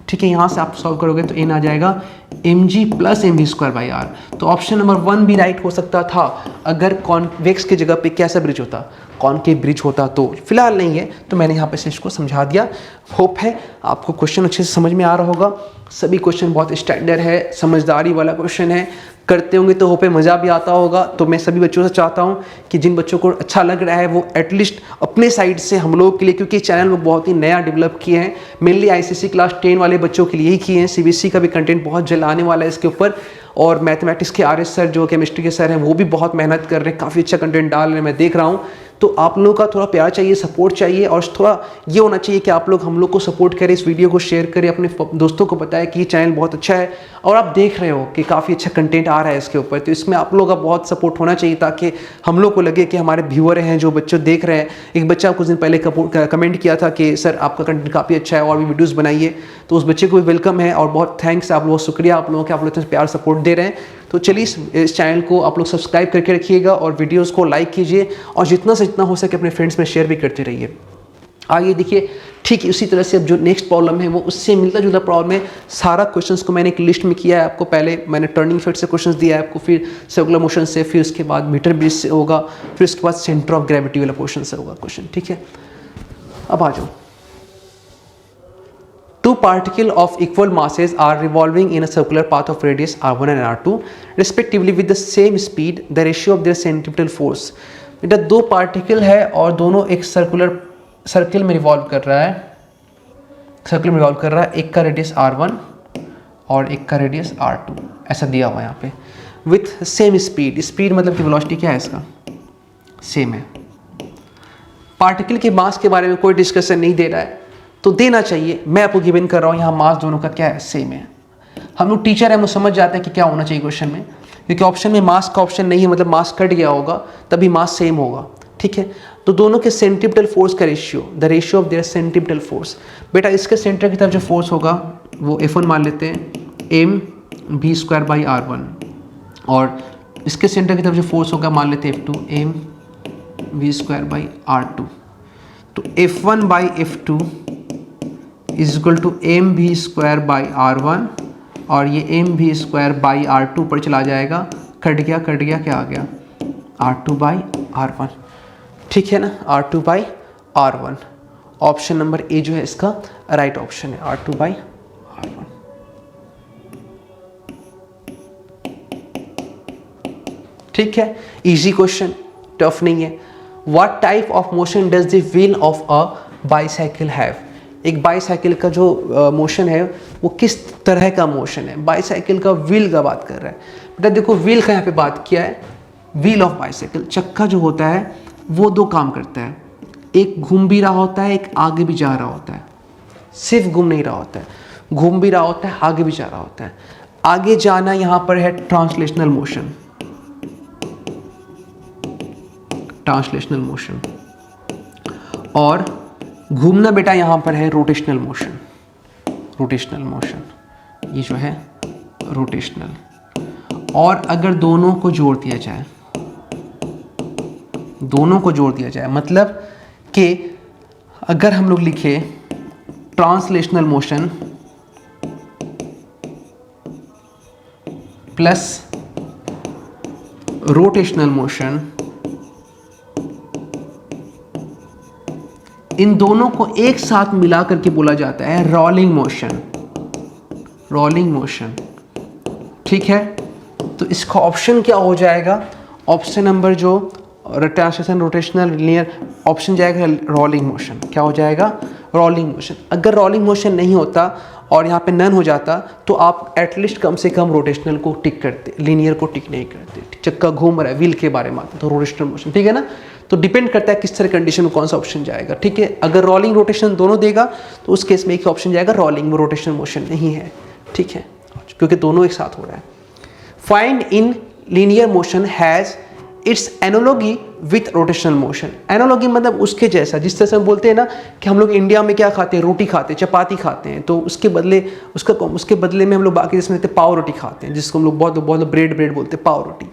ठीक है, यहाँ से आप सॉल्व करोगे तो n आ जाएगा mg + mv²/r। तो ऑप्शन नंबर 1 भी राइट हो सकता था अगर कॉन्वेक्स की जगह पे कैसा ब्रिज होता, कॉनकेव ब्रिज होता। तो फिलहाल नहीं है, तो मैंने यहाँ पे से इसको समझा दिया। होप है आपको क्वेश्चन अच्छे से समझ में आ रहा होगा। सभी क्वेश्चन बहुत स्टैंडर्ड है, समझदारी वाला क्वेश्चन है, करते होंगे तो होप है मज़ा भी आता होगा। तो मैं सभी बच्चों से चाहता हूँ कि जिन बच्चों को अच्छा लग रहा है वो एटलीस्ट अपने साइड से हम लोगों के लिए, क्योंकि चैनल वो बहुत ही नया डेवलप किए हैं, मेनली ICSE क्लास 10 वाले बच्चों के लिए ही किए हैं। CBSE का भी कंटेंट बहुत जल्द आने वाला है इसके ऊपर, और मैथमेटिक्स के RS सर जो केमिस्ट्री के सर हैं वो भी बहुत मेहनत कर रहे हैं, काफ़ी अच्छा कंटेंट डाल रहे हैं, मैं देख रहा हूँ। तो आप लोगों का थोड़ा प्यार चाहिए, सपोर्ट चाहिए, और थोड़ा ये होना चाहिए कि आप लोग हम लोग को सपोर्ट करें, इस वीडियो को शेयर करें, अपने दोस्तों को बताएं कि ये चैनल बहुत अच्छा है और आप देख रहे हो कि काफ़ी अच्छा कंटेंट आ रहा है इसके ऊपर। तो इसमें आप लोगों का बहुत सपोर्ट होना चाहिए ताकि हम लोग को लगे कि हमारे व्यूअर हैं जो बच्चे देख रहे हैं। एक बच्चा कुछ दिन पहले कमेंट किया था कि सर आपका कंटेंट काफ़ी अच्छा है और भी वीडियोज़ बनाइए, तो उस बच्चे को भी वेलकम है और बहुत थैंक्स, आप लोगों शुक्रिया आप लोगों के, आप लोग इतना प्यार सपोर्ट दे रहे हैं। तो चलिए इस चैनल को आप लोग सब्सक्राइब करके रखिएगा और वीडियोस को लाइक कीजिए, और जितना से जितना हो सके अपने फ्रेंड्स में शेयर भी करते रहिए। आगे देखिए, ठीक उसी तरह से अब जो नेक्स्ट प्रॉब्लम है वो उससे मिलता जुलता प्रॉब्लम है। सारा क्वेश्चंस को मैंने एक लिस्ट में किया है आपको, पहले मैंने टर्निंग इफेक्ट से क्वेश्चंस दिया है आपको, फिर सर्कुलर मोशन से, फिर उसके बाद मीटर ब्रिज से होगा, फिर उसके बाद सेंटर ऑफ ग्रेविटी वाला क्वेश्चन से होगा क्वेश्चन। ठीक है, अब आ जाओ। Two particles of equal masses are revolving in a circular path of radius r1 and r2 respectively with the same speed. The ratio of their centripetal force. बेटा दो particle है और दोनों एक सर्कल में रिवॉल्व कर रहा है, एक का रेडियस r1 और एक का रेडियस r2, ऐसा दिया हुआ है यहाँ पे, विथ सेम स्पीड। स्पीड मतलब कि वेलोसिटी क्या है इसका, सेम है। पार्टिकल के मास के बारे में कोई डिस्कशन नहीं दे रहा है, तो देना चाहिए, मैं आपको गिवन कर रहा हूँ, यहाँ मास दोनों का क्या है, सेम है। हम लोग टीचर हैं, हम लोग समझ जाते हैं कि क्या होना चाहिए क्वेश्चन में, क्योंकि ऑप्शन में मास का ऑप्शन नहीं है, मतलब मास कट गया होगा तभी मास सेम होगा। ठीक है, तो दोनों के सेंट्रीपिटल फोर्स का ratio, the ratio of their centripetal force. बेटा इसके सेंटर की तरफ जो फोर्स होगा वो F1 मान लेते हैं, mv²/r1, और इसके सेंटर की तरफ जो फोर्स होगा मान लेते हैं F2, mv²/r2। तो F1/F2 is equal to mv²/r1, और ये mv²/r2 पर चला जाएगा, कट गया क्या आ गया, R2/R1, ठीक है ना, R2/R1। ऑप्शन नंबर ए जो है इसका राइट ऑप्शन है, R2/R1। ठीक है, इजी क्वेश्चन, टफ नहीं है। What type of motion does the wheel of a bicycle have? एक बाईसाइकिल का जो मोशन है वो किस तरह का मोशन है? बाईसाइकिल का व्हील का बात कर रहा है बेटा। देखो व्हील का यहाँ पे बात किया है, व्हील ऑफ बाईसाइकिल। चक्का जो होता है वो दो काम करता है, एक घूम भी रहा होता है, एक आगे भी जा रहा होता है। सिर्फ घूम नहीं रहा होता है, घूम भी रहा होता है, आगे भी जा रहा होता है। आगे जाना यहाँ पर है ट्रांसलेशनल मोशन, ट्रांसलेशनल मोशन, और घूमना बेटा यहाँ पर है रोटेशनल मोशन, रोटेशनल मोशन, ये जो है रोटेशनल। और अगर दोनों को जोड़ दिया जाए, दोनों को जोड़ दिया जाए मतलब कि अगर हम लोग लिखे translational motion plus rotational motion, इन दोनों को एक साथ मिला करके बोला जाता है रोलिंग मोशन, रोलिंग मोशन। ठीक है, तो इसका ऑप्शन क्या हो जाएगा? ऑप्शन नंबर जो ट्रांसलेशनल, रोटेशनल, लीनियर, ऑप्शन जाएगा रोलिंग मोशन। क्या हो जाएगा? Rolling motion. अगर रोलिंग मोशन नहीं होता और यहाँ पे नन हो जाता तो आप एटलीस्ट कम से कम रोटेशनल को टिक करते, लीनियर को टिक नहीं करते। चक्का घूम रहा है, व्हील के बारे में आता तो रोटेशनल मोशन, ठीक है ना। तो डिपेंड करता है किस तरह कंडीशन में कौन सा ऑप्शन जाएगा, ठीक है। अगर रोलिंग रोटेशन दोनों देगा तो उस केस में एक ऑप्शन जाएगा रोलिंग, में रोटेशनल मोशन नहीं है, ठीक है, क्योंकि दोनों एक साथ हो रहा है। Find in linear motion has its analogy with rotational motion. Analogy मतलब उसके जैसा, जिस तरह से हम बोलते हैं ना कि हम लोग इंडिया में क्या खाते हैं, रोटी खाते हैं, चपाती खाते हैं, तो उसके बदले में हम लोग बाकी जैसे कहते हैं पाव रोटी खाते हैं, जिसको हम लोग बहुत ब्रेड बोलते हैं, पाव रोटी।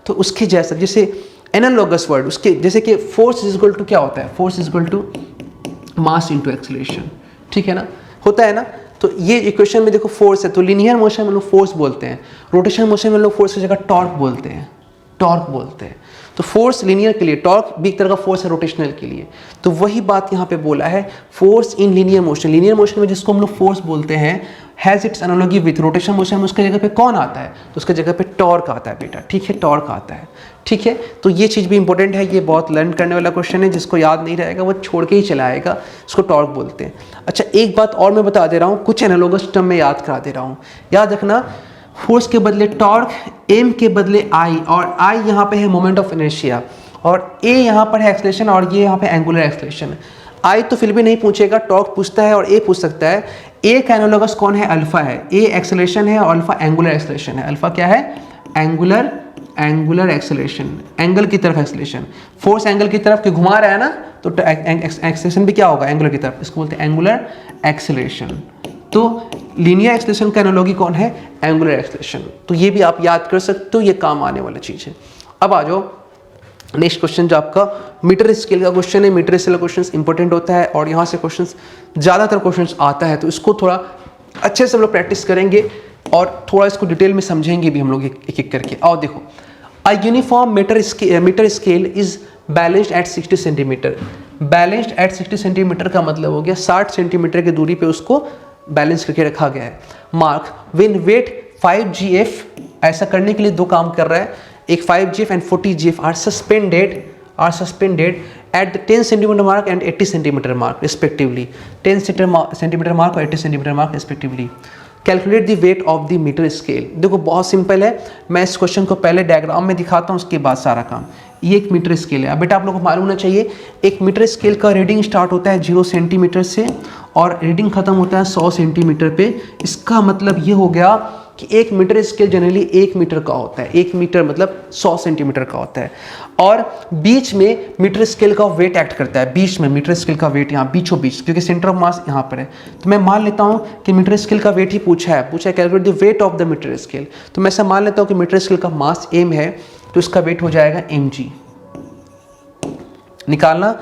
तो उसके जैसा, जैसे एनालॉगस वर्ड, उसके जैसे कि फोर्स इज इक्वल टू क्या होता है? Force is equal to mass into acceleration, ठीक है ना, होता है ना। तो ये इक्वेशन में देखो फोर्स है, तो लीनियर मोशन में लोग फोर्स बोलते हैं, रोटेशनल मोशन में लोग फोर्स की जगह टॉर्क बोलते हैं, टॉर्क बोलते हैं। तो फोर्स लीनियर के लिए, टॉर्क भी एक तरह का फोर्स है रोटेशनल के लिए। तो वही बात यहाँ पे बोला है, force in linear motion. Linear motion में जिसको हम लोग फोर्स बोलते हैं, has its analogy with rotational motion में उसके जगह पे कौन आता है? तो उसके जगह पे टॉर्क आता है बेटा, ठीक है, टॉर्क आता है, ठीक है। तो ये चीज़ भी इंपॉर्टेंट है, ये बहुत लर्न करने वाला क्वेश्चन है, जिसको याद नहीं रहेगा वो छोड़ के ही चला आएगा, उसको टॉर्क बोलते हैं। अच्छा, एक बात और मैं बता दे रहा हूँ, कुछ एनालॉगस टर्म में याद करा दे रहा हूँ। याद रखना, फोर्स के बदले टॉर्क, एम के बदले आई, और आई यहाँ पे है मोमेंट ऑफ इनर्शिया, और ए यहाँ पर है एक्सेलरेशन, और ये यहाँ पे एंगुलर एक्सेलरेशन। आई तो फिर भी नहीं पूछेगा, टॉर्क पूछता है और ए पूछ सकता है। ए का एनालॉगस कौन है? अल्फा है। ए एक्सेलरेशन है और अल्फा एंगुलर एक्सेलरेशन है। अल्फा क्या है? एंगुलर एक्सेलरेशन, एंगल की तरफ एक्सेलरेशन। फोर्स एंगल की तरफ के घुमा रहा है ना, तो एक्सेलरेशन भी क्या होगा? एंगुलर की तरफ, इसको बोलते हैं एंगुलर एक्सेलरेशन। तो लीनियर एक्सेलरेशन का एनालॉगी कौन है? Angular acceleration. तो ये भी आप याद कर सकते हो, ये काम आने वाला चीज़ है। अब आ जाओ नेक्स्ट क्वेश्चन, जो आपका मीटर स्केल का क्वेश्चन है। मीटर स्केल का क्वेश्चन इंपॉर्टेंट होता है और यहाँ से क्वेश्चन ज़्यादातर क्वेश्चन आता है, तो इसको थोड़ा अच्छे से हम लोग प्रैक्टिस करेंगे और थोड़ा इसको डिटेल में समझेंगे भी हम लोग एक एक करके। आओ देखो, a uniform metre scale is balanced at 60 centimetre. Balanced at 60 centimetre का मतलब हो गया 60 सेंटीमीटर की दूरी पे उसको बैलेंस करके रखा गया है। मार्क व्हेन वेट 5 GF, ऐसा करने के लिए दो काम कर रहा है, एक 5 GF and 40 GF are suspended at the 10 centimetre mark and 80 centimetre mark respectively. 10 centimetre mark और 80 centimetre mark respectively. Calculate the weight of the metre scale. देखो बहुत सिंपल है, मैं इस क्वेश्चन को पहले डायग्राम में दिखाता हूँ, उसके बाद सारा काम। ये एक मीटर स्केल है। अब बेटा आप लोगों को मालूम होना चाहिए, एक मीटर स्केल का रीडिंग स्टार्ट होता है 0 सेंटीमीटर से और रीडिंग खत्म होता है 100 सेंटीमीटर पे। इसका मतलब ये हो गया कि एक मीटर स्केल जनरली 1 मीटर का होता है। 1 मीटर मतलब 100 सेंटीमीटर का होता है, और बीच में मीटर स्केल का वेट एक्ट करता है। बीच में मीटर स्केल का वेट यहाँ बीचों बीच, क्योंकि सेंटर ऑफ मास यहाँ पर है। तो मैं मान लेता हूँ कि मीटर स्केल का वेट ही पूछा है calculate the weight of the metre scale. तो मैं ऐसा मान लेता हूँ कि मीटर स्केल का मास m है, तो इसका वेट हो जाएगा mg। निकालना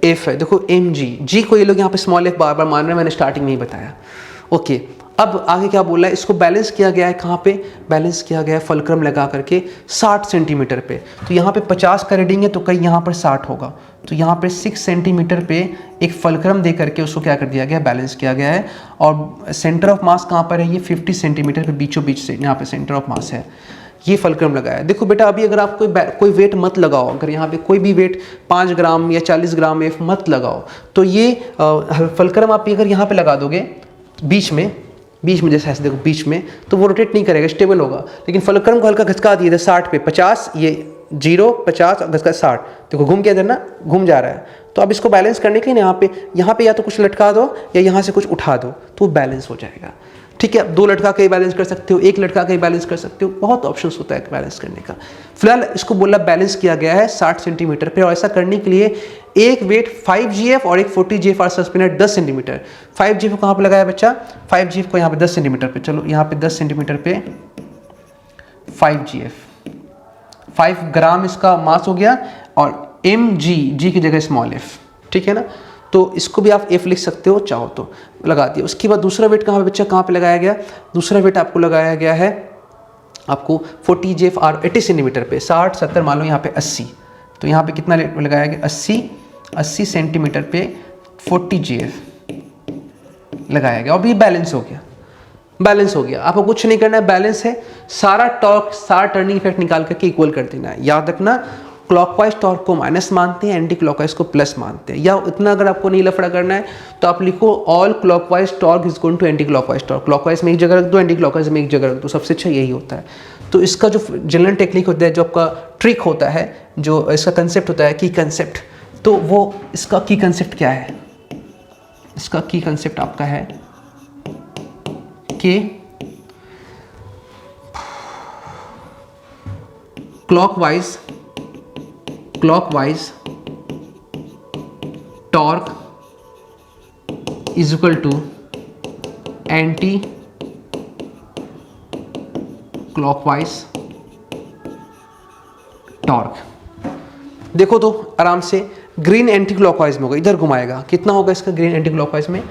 f है, देखो mg, g को ये लोग यहाँ पे स्मॉल f बार बार मान रहे हैं, मैंने स्टार्टिंग में ही बताया। ओके, अब आगे क्या बोला है, इसको बैलेंस किया गया है कहाँ पे, बैलेंस किया गया है फलक्रम लगा करके 60 सेंटीमीटर पे। तो यहाँ पे 50 का रीडिंग है तो कहीं यहाँ पर 60 होगा, तो यहाँ पे 6 सेंटीमीटर पे एक फलक्रम दे करके उसको क्या कर दिया गया, बैलेंस किया गया है। और सेंटर ऑफ मास कहाँ पर है, ये 50 सेंटीमीटर पे बीचों बीच से यहाँ पे सेंटर ऑफ मास है, ये फलक्रम लगाया है। देखो बेटा अभी अगर आप कोई वेट मत लगाओ, अगर यहाँ पे कोई भी वेट 5 ग्राम या 40 ग्राम एफ मत लगाओ, तो ये फलक्रम आप अगर यहाँ पे लगा दोगे बीच में जैसे ऐसे देखो बीच में, तो वो रोटेट नहीं करेगा, स्टेबल होगा। लेकिन फलक्रम को हल्का घसका दिए थे 60 पे, 50 ये 0 50 और घसका 60, देखो घूम के इधर ना घूम जा रहा है। तो अब इसको बैलेंस करने के लिए यहाँ पे या तो कुछ लटका दो या यहाँ से कुछ उठा दो तो बैलेंस हो जाएगा। ठीक है, 2 लटका के बैलेंस कर सकते हो, 1 लटका के बैलेंस कर सकते हो, बहुत ऑप्शंस होता है बैलेंस करने का। फिलहाल इसको बोला बैलेंस किया गया है 60 सेंटीमीटर पे, और ऐसा करने के लिए एक वेट 5GF और एक 40GF are suspended 10 centimetre. 5GF को कहाँ पे लगाया बच्चा, 5GF को यहाँ पे 10 सेंटीमीटर पे, चलो यहाँ पे 10 सेंटीमीटर पे 5GF, 5 ग्राम इसका मास हो गया, और mg की जगह स्मॉल f, ठीक है ना। तो इसको भी आप f लिख सकते हो चाहो तो, लगा दिया। उसके बाद दूसरा वेट कहाँ पे बच्चा, कहाँ पे लगाया गया, दूसरा वेट आपको लगाया गया है आपको 40GF और 80 सेंटीमीटर पे, 60 70 मान लो यहाँ पे 80, तो यहाँ पे कितना लगाया गया 80 सेंटीमीटर पे 40GF लगाया गया। और ये बैलेंस हो गया, आपको कुछ नहीं करना है, बैलेंस है। सारा टॉर्क सारा टर्निंग इफेक्ट निकाल करके इक्वल कर देना है। याद रखना क्लॉकवाइज टॉर्क को माइनस मानते हैं, एंटी क्लॉकवाइज को प्लस मानते हैं। या इतना अगर आपको नहीं लफड़ा करना है तो आप लिखो all clockwise torque is going to anti clockwise torque. Clockwise में एक जगह रख दो, एंटी क्लॉकवाइज में एक जगह रख दो, सबसे अच्छा यही होता है। तो इसका जो जनरल टेक्निक होता है, जो आपका ट्रिक होता है, जो इसका कंसेप्ट होता है की कंसेप्ट, तो वो इसका की कंसेप्ट क्या है, इसका की कंसेप्ट आपका है कि clockwise torque is equal to anti clockwise torque. देखो तो आराम से, ग्रीन एंटी क्लॉकवाइज में होगा, इधर घुमाएगा, कितना होगा इसका ग्रीन एंटी क्लॉकवाइज में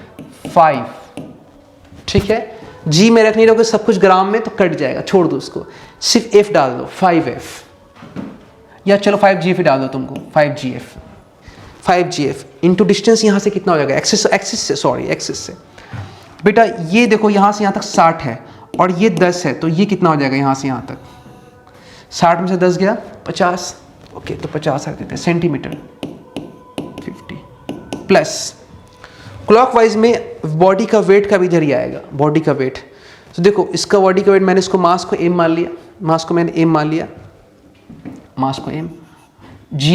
5, ठीक है। जी में रख नहीं रहोगे सब कुछ ग्राम में तो कट जाएगा, छोड़ दो उसको, सिर्फ एफ डाल दो 5F, या चलो 5GF डाल दो तुमको, 5GF इंटू डिस्टेंस यहाँ से कितना हो जाएगा, एक्सिस से बेटा। ये देखो यहाँ से यहाँ तक 60 है और ये 10 है, तो ये कितना हो जाएगा यहाँ से यहाँ तक, 60 में से 10 गया 50, ओके, तो 50 रख देते हैं सेंटीमीटर 50 प्लस क्लॉकवाइज में बॉडी का वेट का भी इधर ही आएगा, बॉडी का वेट। तो देखो इसका बॉडी का वेट, मैंने इसको मास को m मान लिया, मास को m, g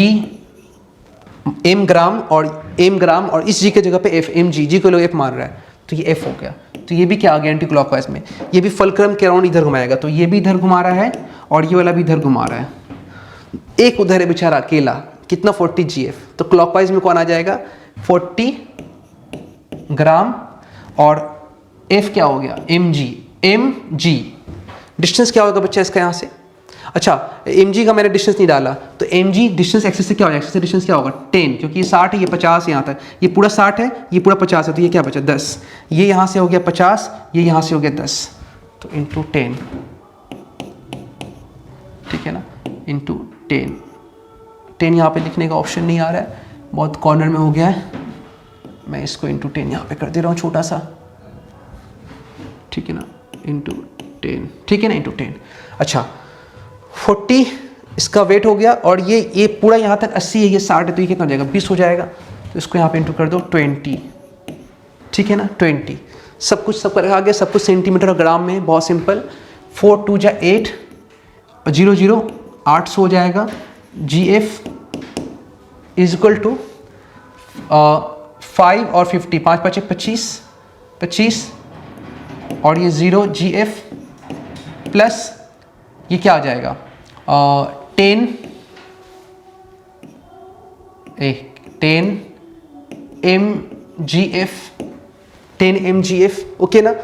m ग्राम और इस g के जगह पे f, mg को लोग f मान रहा है, तो ये f हो गया। तो ये भी क्या आ गया एंटी क्लॉकवाइज में, ये भी फलक्रम के अराउंड इधर घुमाएगा, तो ये भी इधर घुमा रहा है और ये वाला भी इधर घुमा रहा है। एक उधर है बेचारा अकेला, कितना 40GF, तो क्लॉकवाइज में कौन आ जाएगा 40 ग्राम, और f क्या हो गया mg। डिस्टेंस क्या होगा बच्चा इसका यहाँ से, अच्छा mg का मैंने डिस्टेंस नहीं डाला, तो mg डिस्टेंस एक्सिस से क्या होगा, एक्सिस से डिस्टेंस क्या होगा 10, क्योंकि ये 60 है, ये 50 यहाँ तक, ये पूरा 60 है, ये पूरा 50 है, तो ये क्या बचा 10, ये यहाँ से हो गया 50, ये यहाँ से हो गया 10, तो इंटू 10, ठीक है ना, इंटू 10 यहाँ पे लिखने का ऑप्शन नहीं आ रहा है, बहुत कॉर्नर में हो गया है, मैं इसको इंटू 10 यहाँ पे कर दे रहा हूँ छोटा सा, ठीक है ना, इंटू 10, ठीक है ना, इंटू 10। अच्छा 40 इसका वेट हो गया, और ये पूरा यहाँ तक 80 है, ये 60 है, तो ये कितना हो जाएगा 20 हो जाएगा, तो इसको यहाँ पे इंटू कर दो 20, ठीक है ना 20। सब कुछ आ गया, सब कुछ सेंटीमीटर और ग्राम में, बहुत सिंपल। 4 2 जा 8 और 0 0 800 हो जाएगा। GF इज इक्वल टू 5 और 50, 5 5 25 और ये 0 GF प्लस ये क्या आ जाएगा 10 mgf, ओके ना।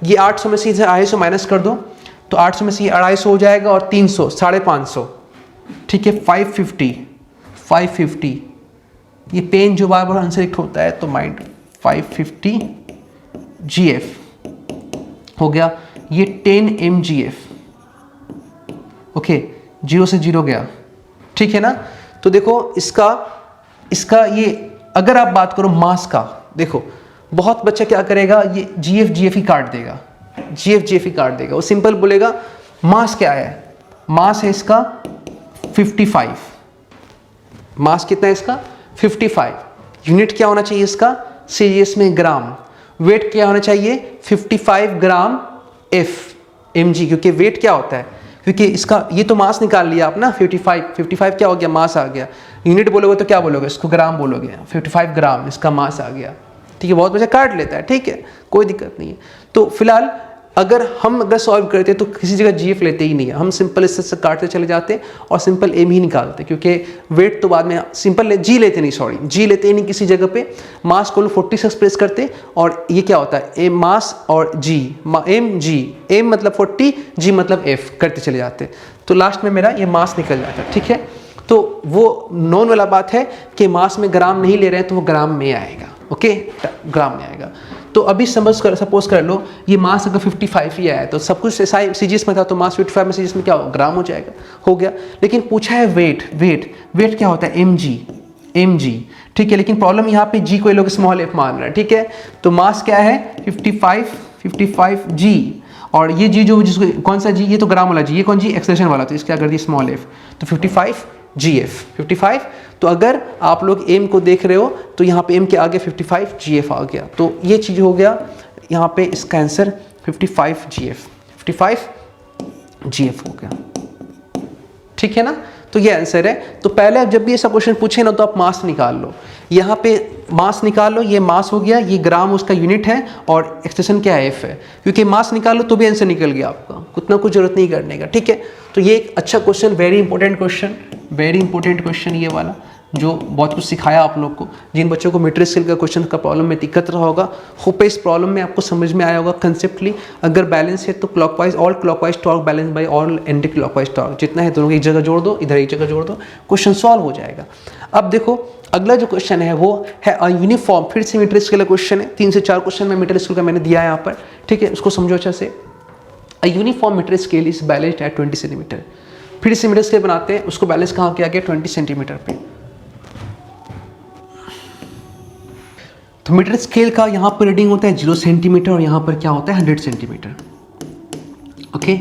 ये 800 में से इधर 250 माइनस कर दो, तो 800 में से ये 250 हो जाएगा और 300 550, ठीक है 550। ये पेन जो बार बार अनसेलेक्ट होता है तो माइंड 550 GF हो गया ये 10 mgf, ओके, 0 से 0 गया, ठीक है ना। तो देखो इसका ये अगर आप बात करो मास का, देखो बहुत बच्चा क्या करेगा, ये GF ही काट देगा, GF ही काट देगा। वो सिंपल बोलेगा मास क्या है, मास है इसका 55, मास कितना है इसका 55। यूनिट क्या होना चाहिए इसका सीजीएस में ग्राम, वेट क्या होना चाहिए 55 ग्राम mg, क्योंकि वेट क्या होता है, क्योंकि इसका ये तो मास निकाल लिया आप ना, 55 क्या हो गया, मास आ गया। यूनिट बोलोगे तो क्या बोलोगे, इसको ग्राम बोलोगे, 55 ग्राम इसका मास आ गया, ठीक है। बहुत बच्चा काट लेता है, ठीक है, कोई दिक्कत नहीं है। तो फिलहाल अगर सॉल्व करते हैं तो किसी जगह जीएफ लेते ही नहीं है, हम सिंपल इससे काटते चले जाते और सिंपल एम ही निकालते, क्योंकि वेट तो बाद में सिंपल जी लेते नहीं, सॉरी जी लेते ही नहीं किसी जगह पे। मास को 40 से एक्सप्रेस करते और ये क्या होता है एम मास और जी, एम जी, एम मतलब 40, जी मतलब एफ करते चले जाते, तो लास्ट में मेरा ये मास निकल जाता है, ठीक है। तो वो नॉन वाला बात है कि मास में ग्राम नहीं ले रहे हैं तो वो ग्राम में आएगा, ओके, ग्राम में आएगा। तो अभी सपोज कर लो ये मास अगर 55 ही आया तो सब कुछ सीजीएस में था, तो मास 55 में सीजीएस में क्या हो, ग्राम हो जाएगा, हो गया। लेकिन पूछा है वेट क्या होता है mg, ठीक है। लेकिन प्रॉब्लम यहाँ पे g को ये लोग स्मॉल f मान रहा है, ठीक है। तो मास क्या है 55 g, और ये g जो जिसको कौन सा g, ये तो ग्राम वाला g, ये कौन जी एक्सेलेरेशन वाला, तो इसके क्या कर दिया स्मॉल f, तो 55 GF 55। तो अगर आप लोग एम को देख रहे हो तो यहाँ पे एम के आगे 55 GF आ गया, तो ये चीज़ हो गया यहाँ पे इसका आंसर 55 GF हो गया, ठीक है ना। तो ये आंसर है। तो पहले आप जब भी ऐसा क्वेश्चन पूछे ना तो आप मास निकाल लो, यहाँ पे मास निकाल लो, ये मास हो गया, ये ग्राम उसका यूनिट है और एक्सप्रेशन क्या है एफ है, क्योंकि मास निकाल लो तो भी आंसर निकल गया आपका, कुछ ना कुछ जरूरत नहीं करने का, ठीक है। तो ये एक अच्छा क्वेश्चन, वेरी इंपॉर्टेंट क्वेश्चन ये वाला, जो बहुत कुछ सिखाया आप लोग को। जिन बच्चों को मीटर स्केल का क्वेश्चन का प्रॉब्लम में दिक्कत रहा होगा, होप इस प्रॉब्लम में आपको समझ में आया होगा कंसेप्टली। अगर बैलेंस है तो clockwise all clockwise torque balance bye all anti clockwise torque, जितना है दोनों की एक जगह जोड़ दो, इधर एक जगह जोड़ दो, क्वेश्चन सॉल्व हो जाएगा। अब देखो अगला जो क्वेश्चन है वो है यूनिफॉर्म, फिर से मीटर स्केल का क्वेश्चन है, 3 से 4 क्वेश्चन में मीटर स्केल का मैंने दिया है यहाँ पर, ठीक है, उसको समझो अच्छा से। A uniform metre scale is balanced at 20 centimetre. फिर से मीटर स्केल बनाते हैं, उसको बैलेंस कहाँ किया गया 20 सेंटीमीटर पे। तो मीटर स्केल का यहाँ पर रीडिंग होता है 0 सेंटीमीटर और यहाँ पर क्या होता है 100 सेंटीमीटर, ओके।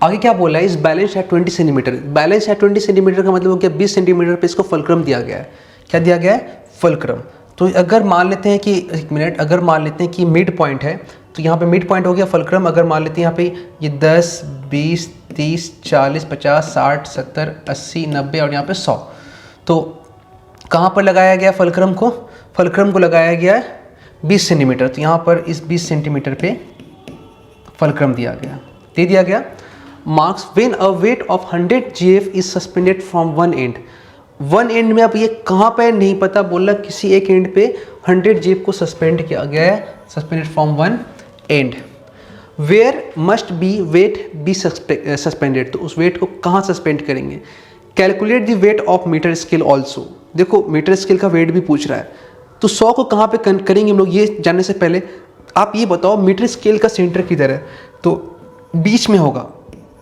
आगे क्या बोला है, इस balance at 20 centimetre. Balance at 20 centimetre का मतलब हो गया 20 सेंटीमीटर पे इसको फलक्रम दिया गया है। क्या दिया गया है, फलक्रम। तो अगर मान लेते हैं कि एक मिनट, अगर मान लेते हैं कि मिड पॉइंट है, तो यहाँ पे मिड पॉइंट हो गया फलक्रम। अगर मान लेते हैं यहाँ पे ये 10, 20, 30, 40, 50, 60, 70, 80, 90 और यहाँ पे 100, तो कहाँ पर लगाया गया फलक्रम को, फलक्रम को लगाया गया है 20 सेंटीमीटर। तो यहाँ पर इस 20 सेंटीमीटर पे फलक्रम दिया गया, दे दिया गया। Marks when a weight of 100 GF is suspended from one and. One and में अब ये कहाँ पे नहीं पता, बोला किसी एक एंड पे 100 GF को सस्पेंड किया गया है, suspended from one end. Where must be weight be suspended, तो उस वेट को कहाँ सस्पेंड करेंगे। Calculate the weight of metre scale also. देखो मीटर स्केल का वेट भी पूछ रहा है, तो 100 को कहाँ पे करेंगे हम लोग, ये जानने से पहले आप ये बताओ मीटर स्केल का सेंटर किधर है। तो बीच में होगा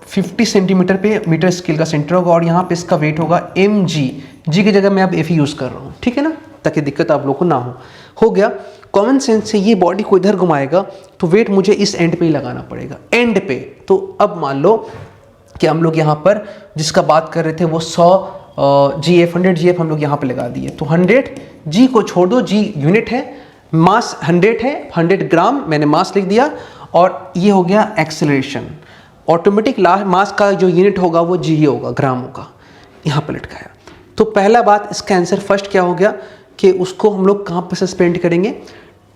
50 सेंटीमीटर पे मीटर स्केल का सेंटर होगा और यहाँ पे इसका वेट होगा mg, जी की जगह मैं अब एफ यूज़ कर रहा हूँ, ठीक है ना, ताकि दिक्कत आप लोग को ना हो गया। कॉमन सेंस से ये बॉडी को इधर घुमाएगा तो वेट मुझे इस एंड पे ही लगाना पड़ेगा, एंड पे। तो अब मान लो कि हम लोग यहाँ पर जिसका बात कर रहे थे वो 100 GF 100 GF हम लोग यहाँ पे लगा दिए, तो 100 G को छोड़ दो, G यूनिट है, मास 100 है, 100 ग्राम मैंने मास लिख दिया, और ये हो गया एक्सेलरेशन। ऑटोमेटिक मास का जो यूनिट होगा वो G होगा, ग्राम होगा, यहाँ पर लटकाया। तो पहला बात इसका आंसर फर्स्ट क्या हो गया कि उसको हम लोग कहाँ पर सस्पेंड करेंगे,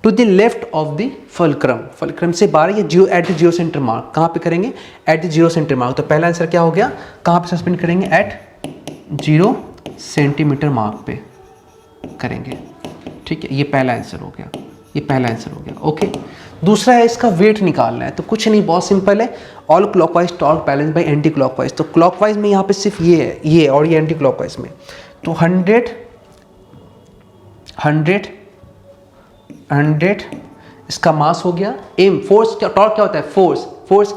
to the left of the fulcrum. Fulcrum से बाहर ये zero at the zero centre mark, कहाँ पे करेंगे at the zero centre mark. तो पहला आंसर क्या हो गया, कहाँ पे सस्पेंड करेंगे एट 0 सेंटीमीटर मार्क पे करेंगे, ठीक है। ये पहला आंसर हो गया, ये पहला आंसर हो गया, ओके। दूसरा है इसका वेट निकालना है, तो कुछ नहीं, बहुत सिंपल है, all clockwise torque balance by anti clockwise. तो क्लॉकवाइज में यहाँ पे सिर्फ ये है, ये और ये एंटी क्लॉकवाइज में, तो 100 100 इसका मास हो गया m, फोर्स क्या, टॉर्क क्या होता है, फोर्स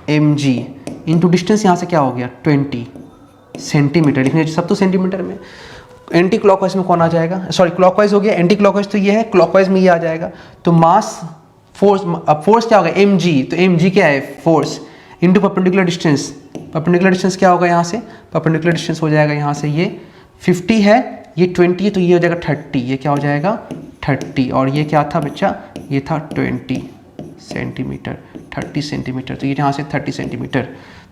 mg इंटू डिस्टेंस, यहाँ से क्या हो गया 20 सेंटीमीटर, लिखने सब तो सेंटीमीटर में। एंटी क्लॉकवाइज में कौन आ जाएगा, सॉरी क्लॉकवाइज हो गया, एंटी क्लॉकवाइज तो ये है, क्लॉकवाइज में ये आ जाएगा। तो मास फोर्स, अब फोर्स क्या होगा mg, तो mg क्या है force into perpendicular distance, perpendicular distance क्या होगा यहाँ से, परपेंडिकुलर डिस्टेंस हो जाएगा यहाँ से ये 50 है, ये 20 है, तो ये हो जाएगा 30, ये क्या हो जाएगा 30, और ये क्या था बच्चा, ये था 20 सेंटीमीटर, 30 सेंटीमीटर, तो ये यहाँ से 30 सेंटीमीटर,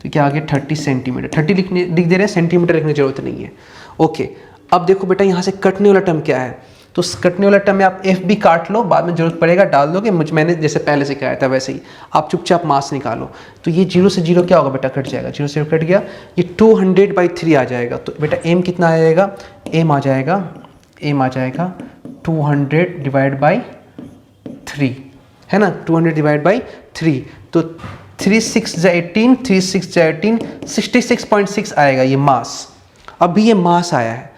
तो क्या आ गया 30 सेंटीमीटर, 30 लिख दे रहे हैं, सेंटीमीटर लिखने की जरूरत नहीं है। ओके, अब देखो बेटा यहाँ से कटने वाला टर्म क्या है, तो कटने वाला टर्म में आप एफ भी काट लो, बाद में जरूरत पड़ेगा डाल दोगे, मैंने जैसे पहले सिखाया था वैसे ही आप चुपचाप मास निकालो। तो ये 0 से 0 क्या होगा बेटा, कट जाएगा, 0 से 0 कट गया, ये 200/3 आ जाएगा। तो बेटा एम कितना आ जाएगा, एम आ जाएगा 200/3 है ना, 200/3, तो 3 6 जा 18, 3 6 जा 18, 66.6 आएगा ये मास। अभी ये मास आया है,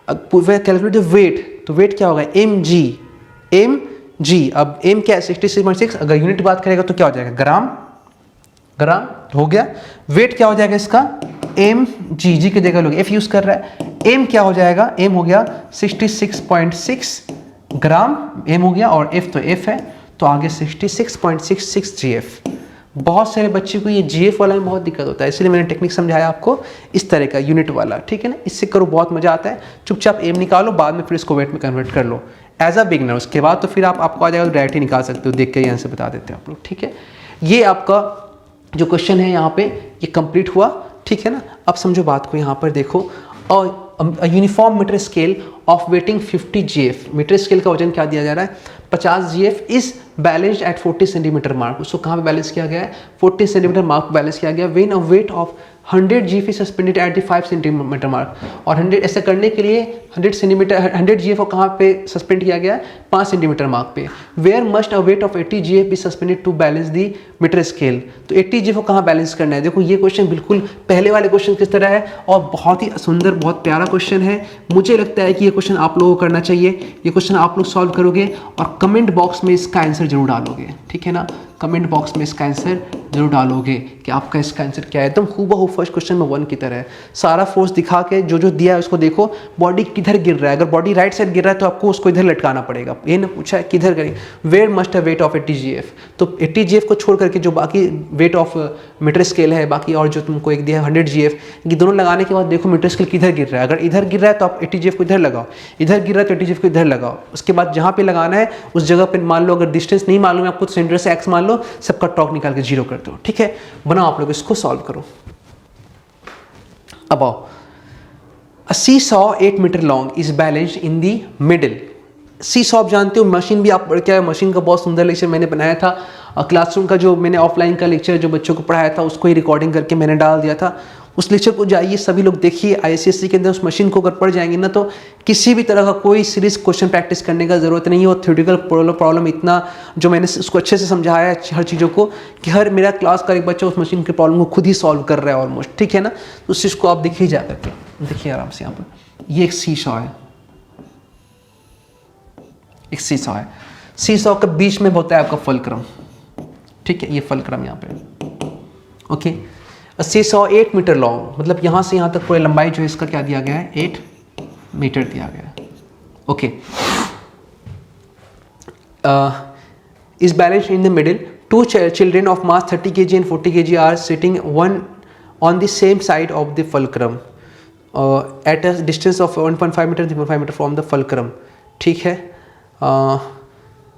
अब कैलकुलेट द वेट, तो वेट क्या होगा mg, अब m क्या है 66.6, अगर यूनिट बात करेगा तो क्या हो जाएगा ग्राम हो गया। वेट क्या हो जाएगा इसका mg, जी की जगह लोग f यूज कर रहा है, m क्या हो जाएगा, m हो गया 66.6 ग्राम, m हो गया, और f तो f है, तो आगे 66.66 gf। बहुत सारे बच्चे को ये जीएफ वाला में बहुत दिक्कत होता है, इसलिए मैंने टेक्निक समझाया आपको इस तरह का यूनिट वाला, ठीक है ना, इससे करो बहुत मजा आता है। चुपचाप एम निकालो, बाद में फिर इसको वेट में कन्वर्ट कर लो एज अ बिगनर, उसके बाद तो फिर आपको आ जाएगा, तो डायरेक्ट ही निकाल सकते हो, देख के यहाँ से बता देते हैं आप लोग, ठीक है। ये आपका जो क्वेश्चन है यहाँ पे ये कंप्लीट हुआ, ठीक है ना। अब समझो बात को, यहाँ पर देखो, और uniform metre scale of weighting 50 GF, metre scale का वजन क्या दिया जा रहा है 50 GF is balanced at 40 centimetre mark. उसको कहाँ पे बैलेंस किया गया है, 40 सेंटीमीटर मार्क बैलेंस किया गया। When a weight of 100 GF is suspended at the 5 centimetre mark, और 100 ऐसा करने के लिए 100 GF को कहाँ पे सस्पेंड किया गया है 5 सेंटीमीटर मार्क पे। Where must a weight of 80 GF be suspended to balance the metre scale, तो 80 GF को कहाँ बैलेंस करना है। देखो ये क्वेश्चन बिल्कुल पहले वाले क्वेश्चन किस तरह है, और बहुत ही सुंदर बहुत प्यारा क्वेश्चन है। मुझे लगता है कि ये क्वेश्चन आप लोगों को करना चाहिए, ये क्वेश्चन आप लोग सॉल्व करोगे और कमेंट बॉक्स में इसका आंसर जरूर डालोगे, ठीक है ना, कमेंट बॉक्स में इसका आंसर जरूर डालोगे कि आपका इसका आंसर क्या है। एकदम हूबहू फर्स्ट क्वेश्चन में 1 की तरह है, सारा फोर्स दिखा के जो जो दिया है उसको देखो, बॉडी किधर गिर रहा है, अगर बॉडी राइट साइड गिर रहा है तो आपको उसको इधर लटकाना पड़ेगा, ये ना पूछा है किधर करें। Where must a weight of 80 GF, तो 80 GF को छोड़ करके जो बाकी वेट ऑफ मीटर स्केल है, बाकी और जो तुमको एक दिया है 100 GF, ये दोनों लगाने के बाद देखो मीटर स्केल किधर गिर रहा है, अगर इधर गिर रहा है तो आप 80 GF को इधर लगाओ, इधर गिर रहा है तो 80 GF को इधर लगाओ, उसके बाद जहाँ पे लगाना है उस जगह पे मान लो, अगर डिस्टेंस नहीं मालूम है आपको तो सेंटर से x मान लो, सबका टॉक निकाल के 0 कर दो, ठीक है। बनाओ आप लोग इसको सॉल्व करो। अब आओ, a seesaw 8 metre long is balanced in the middle. Seesaw आप जानते हो, मशीन भी आप पढ़ के आए, मशीन का बहुत सुंदर लेक्चर मैंने बनाया था, क्लासरूम का जो मैंने ऑफलाइन का लेक्चर जो बच्चों को पढ़ाया था उसको ही रिकॉर्डिंग करके मैंने डाल दिया था, उस लेक्चर को जाइए सभी लोग देखिए। ICSE के अंदर उस मशीन को अगर पढ़ जाएंगे ना तो किसी भी तरह का कोई सीरीज क्वेश्चन प्रैक्टिस करने का ज़रूरत नहीं है। और थ्योरेटिकल प्रॉब्लम इतना जो मैंने उसको अच्छे से समझाया है हर चीज़ों को, कि हर मेरा क्लास का एक बच्चा उस मशीन के प्रॉब्लम को खुद ही सॉल्व कर रहा है ऑलमोस्ट, ठीक है ना। तो उस चीज़ को आप देखिए जा करके, देखिए आराम से। यहाँ पर ये एक सीसॉ है, एक सीसॉ है, सीसॉ के बीच में होता है आपका फलक्रम, ठीक है, ये फलक्रम यहाँ पे, ओके। सीसॉ 8 मीटर लॉन्ग, मतलब यहाँ से यहाँ तक पूरी लंबाई जो है इसका क्या दिया गया है 8 मीटर दिया गया है, okay. Is balanced in the middle, 2 children of mass 30 kg and 40 kg are sitting one on the same side of the fulcrum at a distance of 1.5 meter 3.5 meter from the fulcrum, ठीक है।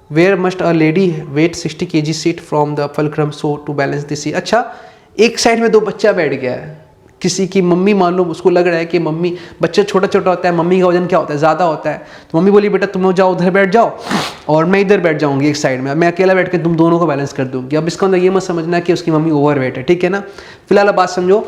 where must a lady weight 60 kg sit from the fulcrum so to balance the seat। अच्छा, एक side में 2 बच्चा बैठ गया है, किसी की मम्मी मान लो, उसको लग रहा है कि मम्मी, बच्चा छोटा छोटा होता है, मम्मी का वजन क्या होता है ज़्यादा होता है, तो मम्मी बोली बेटा तुम लोग जाओ उधर बैठ जाओ और मैं इधर बैठ जाऊंगी एक साइड में, मैं अकेला बैठ के तुम दोनों को बैलेंस कर दूंगी। अब इसका अंदर ये मत समझना कि उसकी मम्मी ओवर वेट है, ठीक है ना। फिलहाल अब बात समझो,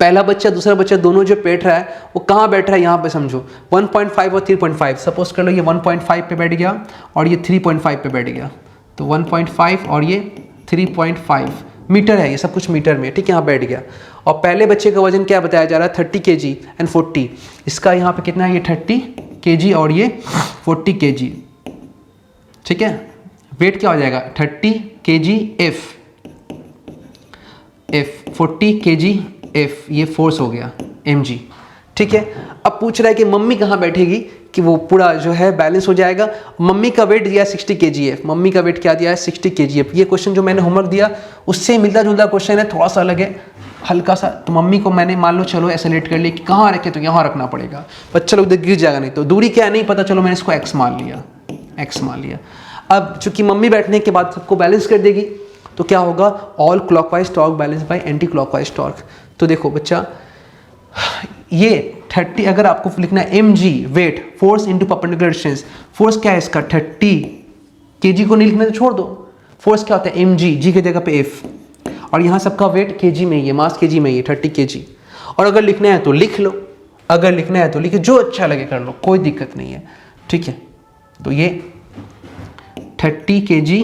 पहला बच्चा दूसरा बच्चा दोनों जो बैठ रहा है वो कहाँ बैठ रहा है, यहाँ पे समझो 1.5 और 3.5, सपोज कर लो ये 1.5 पे बैठ गया और ये 3.5 पे बैठ गया, तो 1.5 और ये 3.5 मीटर है, ये सब कुछ मीटर में, ठीक है, यहाँ बैठ गया। और पहले बच्चे का वजन क्या बताया जा रहा है 30 kg एंड 40, इसका यहाँ पे कितना है, ये 30 kg और ये 40 kg, ठीक है। वेट क्या हो जाएगा 30 kg F, 40 kg F, ये फोर्स हो गया mg। ठीक है, अब पूछ रहा है कि मम्मी कहाँ बैठेगी कि वो पूरा जो है बैलेंस हो जाएगा। मम्मी का वेट दिया 60 kg F, मम्मी का वेट क्या दिया है 60 kg F। ये क्वेश्चन जो मैंने होमवर्क दिया उससे मिलता जुलता क्वेश्चन है, थोड़ा सा अलग है हल्का सा। तो मम्मी को मैंने मान लो चलो ऐसे लेट कर लिया कि कहाँ रखे, तो यहाँ रखना पड़ेगा, बच्चा लोग गिर जाएगा नहीं तो। दूरी क्या है नहीं पता, चलो मैंने इसको x मान लिया, x मान लिया। अब चूंकि मम्मी बैठने के बाद सबको बैलेंस कर देगी तो क्या होगा, all clockwise torque balance by anti clockwise torque. तो देखो बच्चा ये 30 अगर आपको लिखना है mg weight force into perpendicular distance, force क्या है इसका 30 kg को नहीं लिखना तो छोड़ दो, फोर्स क्या होता है mg, g की जगह पे f, और यहाँ सबका वेट kg में ही है, मास kg में ही है 30 kg। और अगर लिखना है तो लिख लो, अगर लिखना है तो लिखो, जो अच्छा लगे कर लो, कोई दिक्कत नहीं है। ठीक है, तो ये 30 kg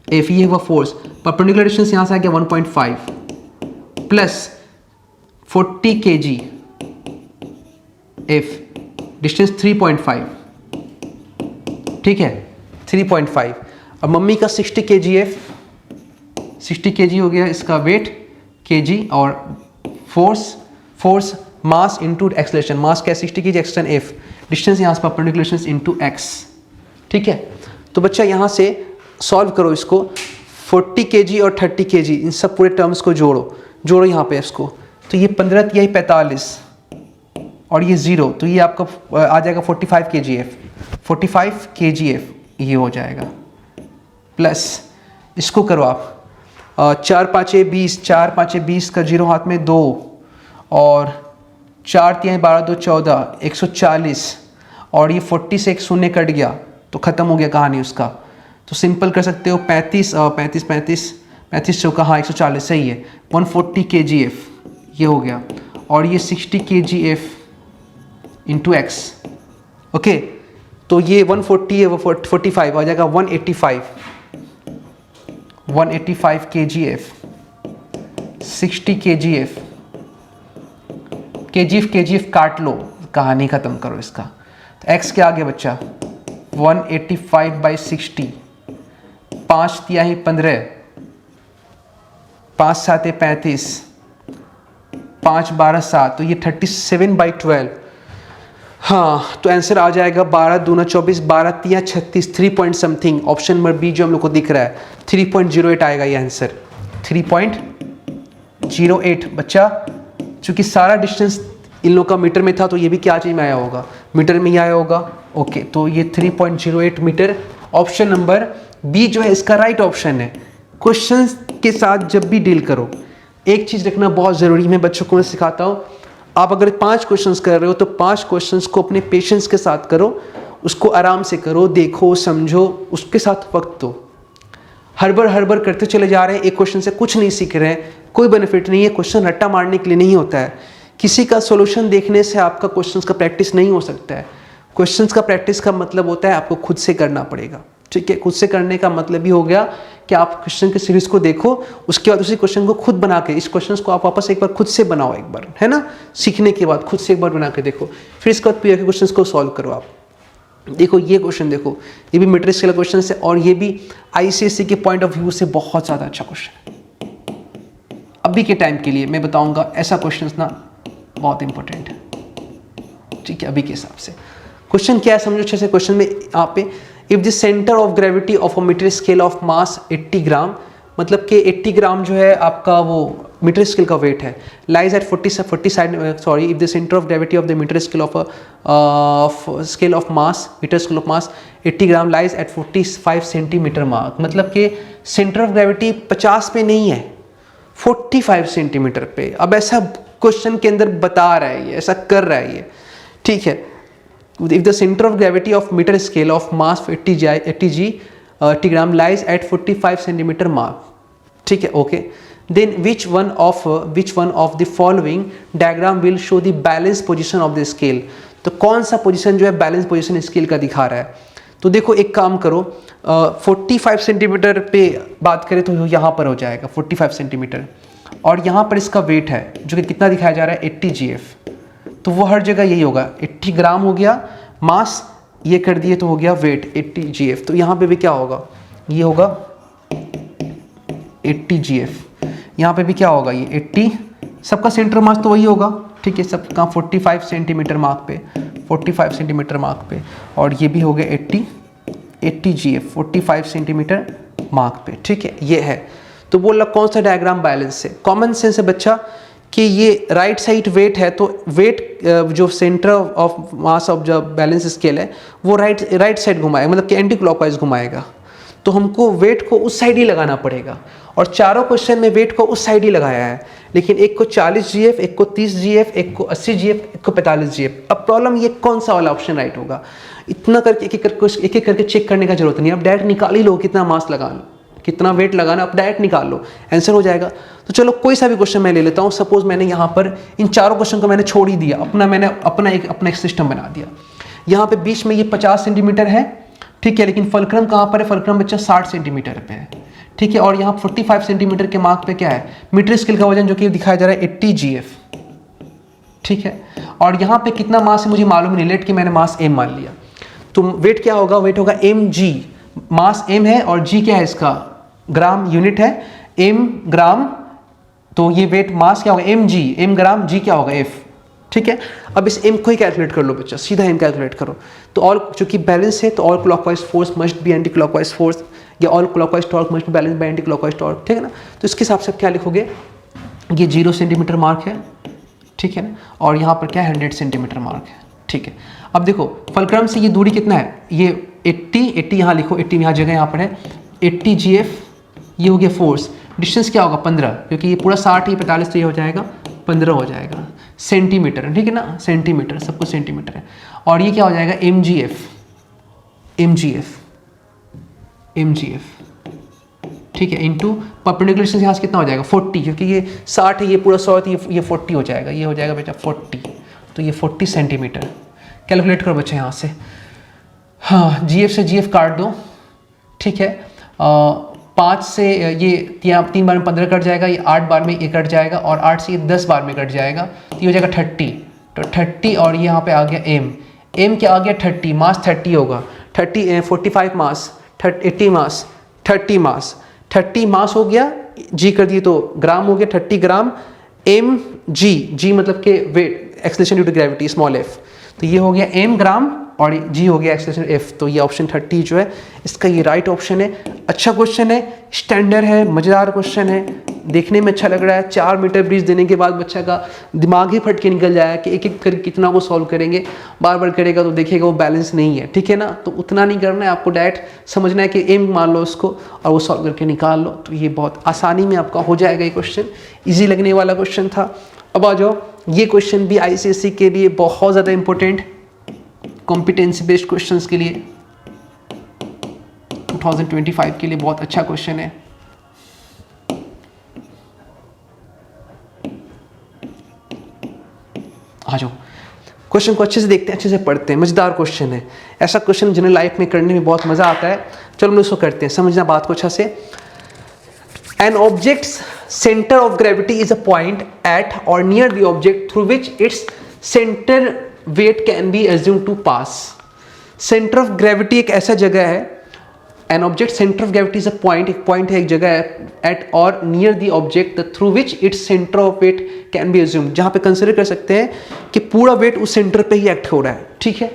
F, ये हुआ फोर्स। परपेंडिकुलर डिस्टेंस यहाँ से आ गया 1.5 प्लस 40 kg F, डिस्टेंस 3.5। ठीक है 3.5। अब मम्मी का 60 kg F, 60 kg हो गया इसका वेट kg, और फोर्स मास इनटू एक्सेलरेशन, मास क्या है 60 kg, एक्सेलरेशन F, डिस्टेंस यहाँ से परपेंडिकुलर डिस्टेंस इनटू x। ठीक है, तो बच्चा यहाँ से सॉल्व करो इसको, 40 kg और 30 kg इन सब पूरे टर्म्स को जोड़ो यहाँ पे इसको, तो ये 15 तिहाई 45 और ये 0, तो ये आपका आ जाएगा 45 kg F, 45 kg F ये हो जाएगा। प्लस इसको करो आप 4 5 20, 4 5 20 का 0 हाथ में 2, और 4 तिहाई 12 2 14, 140, और ये 40 से एक शून्य कट गया तो ख़त्म हो गया कहानी उसका। तो सिंपल कर सकते हो 35 चौका हाँ 140 सही है, 140 kg F ये हो गया, और ये 60 kg F into x. Okay, तो ये 140 है वो 45 आ जाएगा 185 kg F, 60 kg F, kg F काट लो, कहानी ख़त्म करो इसका। तो x क्या आ गया बच्चा 185/60, 5 तिहाई 15, 5 7 35, 5 12 7, तो ये 37/12। हाँ, तो आंसर आ जाएगा 12 दूना 24, 12 तिया 36, 3 point something. Option number B जो हम लोग को दिख रहा है 3.08 आएगा ये आंसर, 3.08। बच्चा चूंकि सारा डिस्टेंस इन लोग का मीटर में था तो ये भी क्या चीज में आया होगा, मीटर में ही आया होगा। ओके, तो ये 3.08 मीटर। ऑप्शन नंबर बी जो है इसका राइट ऑप्शन है। क्वेश्चन के साथ जब भी डील करो एक चीज रखना बहुत जरूरी है, मैं बच्चों को मैं सिखाता हूँ। आप अगर 5 क्वेश्चंस कर रहे हो तो 5 क्वेश्चंस को अपने पेशेंस के साथ करो, उसको आराम से करो, देखो समझो, उसके साथ वक्त दो। हड़बड़ करते चले जा रहे हैं, एक क्वेश्चन से कुछ नहीं सीख रहे हैं, कोई बेनिफिट नहीं है। क्वेश्चन रट्टा मारने के लिए नहीं होता है, किसी का सॉल्यूशन देखने से आपका क्वेश्चंस का प्रैक्टिस नहीं हो सकता है। क्वेश्चंस का प्रैक्टिस का मतलब होता है आपको खुद से करना पड़ेगा। ठीक है, खुद से करने का मतलब भी हो गया कि आप क्वेश्चन के सीरीज को देखो, उसके बाद उसी क्वेश्चन को खुद बना के, इस क्वेश्चन को आप वापस एक बार खुद से बनाओ, एक बार है ना, सीखने के बाद खुद से एक बार बना के देखो, फिर इसके बाद पीआर के क्वेश्चन को सॉल्व करो। आप देखो ये क्वेश्चन देखो, ये भी मीट्रिक स्केल क्वेश्चन है और ये भी आईसीएसई के पॉइंट ऑफ व्यू से बहुत ज़्यादा अच्छा क्वेश्चन है। अभी के टाइम के लिए मैं बताऊंगा ऐसा क्वेश्चन ना बहुत इंपॉर्टेंट है। ठीक है, अभी के हिसाब से क्वेश्चन क्या है समझो अच्छे से। क्वेश्चन में यहाँ पे if the centre of gravity of a metre scale of mass 80 gram, मतलब कि 80 ग्राम जो है आपका वो मीटर स्केल का वेट है, lies at 40 side sorry if the centre of gravity of the metre scale of scale of mass metre scale of mass 80 gram lies at 45 centimetre mark, मतलब कि सेंटर ऑफ ग्रेविटी 50 पे नहीं है 45 centimetre पे। अब ऐसा question के अंदर बता रहा है ये, ऐसा कर रहा है ये। ठीक है, if the center of gravity of meter scale of mass 80 gram lies at 45 centimeter mark, ठीक है, okay, then which one of the following diagram will show the balance position of the scale? तो कौन सा position जो है balance position scale का दिखा रहा है। तो देखो एक काम करो, 45 सेंटीमीटर पे बात करें तो यहाँ पर हो जाएगा 45 सेंटीमीटर, और यहाँ पर इसका वेट है जो कि कितना दिखाया जा रहा है 80 GF, तो वो हर जगह यही होगा। 80 ग्राम हो गया मास, ये कर दिए तो हो गया वेट 80 GF, तो यहाँ पे भी क्या होगा ये होगा 80 GF। यहाँ पे भी क्या होगा, ये 80, सबका सेंटर मास तो वही होगा, ठीक है, सबका 45 सेंटीमीटर मार्क पे, 45 सेंटीमीटर मार्क पे, और ये भी हो गया 80 GF 45 सेंटीमीटर मार्क पे, ठीक है, ये है। तो बोला कौन सा डायग्राम बैलेंस है, कॉमन सेंस है बच्चा कि ये राइट साइड वेट है, तो वेट जो सेंटर ऑफ मास ऑफ जो बैलेंस स्केल है वो राइट साइड घुमाएगा, मतलब कि एंटी क्लॉकवाइज घुमाएगा, तो हमको वेट को उस साइड ही लगाना पड़ेगा। और चारों क्वेश्चन में वेट को उस साइड ही लगाया है, लेकिन एक को 40 GF, एक को 30 GF, एक को 80 GF, एक को 45 GF। अब प्रॉब्लम ये कौन सा वाला ऑप्शन राइट होगा, इतना करके एक एक करके चेक करने का जरूरत नहीं, अब डायरेक्ट निकाल ही लो कितना मास लगाना, कितना वेट लगाना, अब डायरेक्ट निकाल लो, आंसर हो जाएगा। तो चलो कोई सा भी क्वेश्चन मैं ले लेता हूँ। सपोज मैंने यहाँ पर इन चारों क्वेश्चन को मैंने छोड़ ही दिया, मैंने अपना एक सिस्टम बना दिया। यहाँ पे बीच में ये 50 सेंटीमीटर है, ठीक है, लेकिन फलक्रम कहाँ पर है, फलक्रम बच्चा 60 सेंटीमीटर पे है, ठीक है, और यहाँ 45 सेंटीमीटर के मार्क पे क्या है, मीटर स्केल का वजन जो कि दिखाया जा रहा है 80 GF, ठीक है, और यहाँ पे कितना मास है मुझे मालूम नहीं, लेट कि मैंने मास m मान लिया। तो वेट क्या होगा, वेट होगा mg, मास m है और g क्या है इसका, ग्राम यूनिट है, m ग्राम, तो ये वेट मास क्या होगा mg, m ग्राम, g क्या होगा f, ठीक है। अब इस m को ही कैलकुलेट कर लो बच्चा, सीधा m कैलकुलेट करो। तो ऑल चूंकि बैलेंस है तो all clockwise force must be anti clockwise force, या all clockwise torque must be balance by anti clockwise torque, ठीक है ना। तो इसके हिसाब से क्या लिखोगे, ये 0 सेंटीमीटर मार्क है, ठीक है ना, और यहाँ पर क्या है 100 सेंटीमीटर मार्क है, ठीक है। अब देखो फलक्रम से ये दूरी कितना है, ये 80 यहाँ लिखो, 80 यहाँ जगह यहाँ पर है, 80 GF, ये हो गया फोर्स, डिस्टेंस क्या होगा 15, क्योंकि ये पूरा 60 ही 45 तो ये हो जाएगा 15 हो जाएगा सेंटीमीटर, ठीक है ना, सेंटीमीटर, सब कुछ सेंटीमीटर है। और ये क्या हो जाएगा mgf, ठीक है, इंटू परपेंडिकुलर डिस्टेंस यहाँ से कितना हो जाएगा 40, क्योंकि ये 60 है, ये पूरा 100 है, ये 40 हो जाएगा, ये हो जाएगा बेटा 40, तो ये 40 सेंटीमीटर। कैलकुलेट करो बच्चे यहाँ से, हाँ GF से GF काट दो, ठीक है, 5 से ये 3 बार में 15 कट जाएगा, ये 8 बार में ये कट जाएगा, और 8 से ये 10 बार में कट जाएगा, तो ये हो जाएगा 30, तो 30, और ये यहाँ पे आ गया m क्या आ गया 30, मास 30 होगा, 45 मास, 80 मास, 30 मास हो गया, g कर दिए तो ग्राम हो गया, 30 ग्राम, g मतलब के weight, acceleration due to gravity small f, तो ये हो गया m ग्राम और g हो गया एक्सेलरेशन f, तो ये ऑप्शन 30 जो है इसका ये राइट ऑप्शन है। अच्छा क्वेश्चन है, स्टैंडर्ड है, मज़ेदार क्वेश्चन है, देखने में अच्छा लग रहा है। 4 मीटर ब्रिज देने के बाद बच्चा का दिमाग ही फट के निकल जाएगा कि एक एक करके कितना वो सॉल्व करेंगे, बार बार करेगा तो देखेगा वो बैलेंस नहीं है, ठीक है ना। तो उतना नहीं करना है आपको, डायरेक्ट समझना है कि एम मान लो उसको और वो सॉल्व करके निकाल लो, तो ये बहुत आसानी में आपका हो जाएगा। ये क्वेश्चन ईजी लगने वाला क्वेश्चन था। अब आ जाओ, ये क्वेश्चन भी ICSE के लिए बहुत ज़्यादा इंपॉर्टेंट, कॉम्पिटेंसी बेस्ड क्वेश्चंस के लिए 2025 के लिए बहुत अच्छा क्वेश्चन है। आ जाओ, क्वेश्चन को अच्छे से देखते हैं, अच्छे से पढ़ते हैं, मजेदार क्वेश्चन है। ऐसा क्वेश्चन जनरल लाइफ में करने में बहुत मजा आता है। चलो हम इसको करते हैं, समझना बात को अच्छा से। An object's center of gravity is a point at or near the object through which its center weight can be assumed to pass. Center of gravity एक ऐसा जगह है, an object center of gravity is a point, एक point है, एक जगह है, at or near the object through which its center of weight can be assumed, जहाँ पे कंसिडर कर सकते हैं कि पूरा वेट उस सेंटर पे ही एक्ट हो रहा है, ठीक है,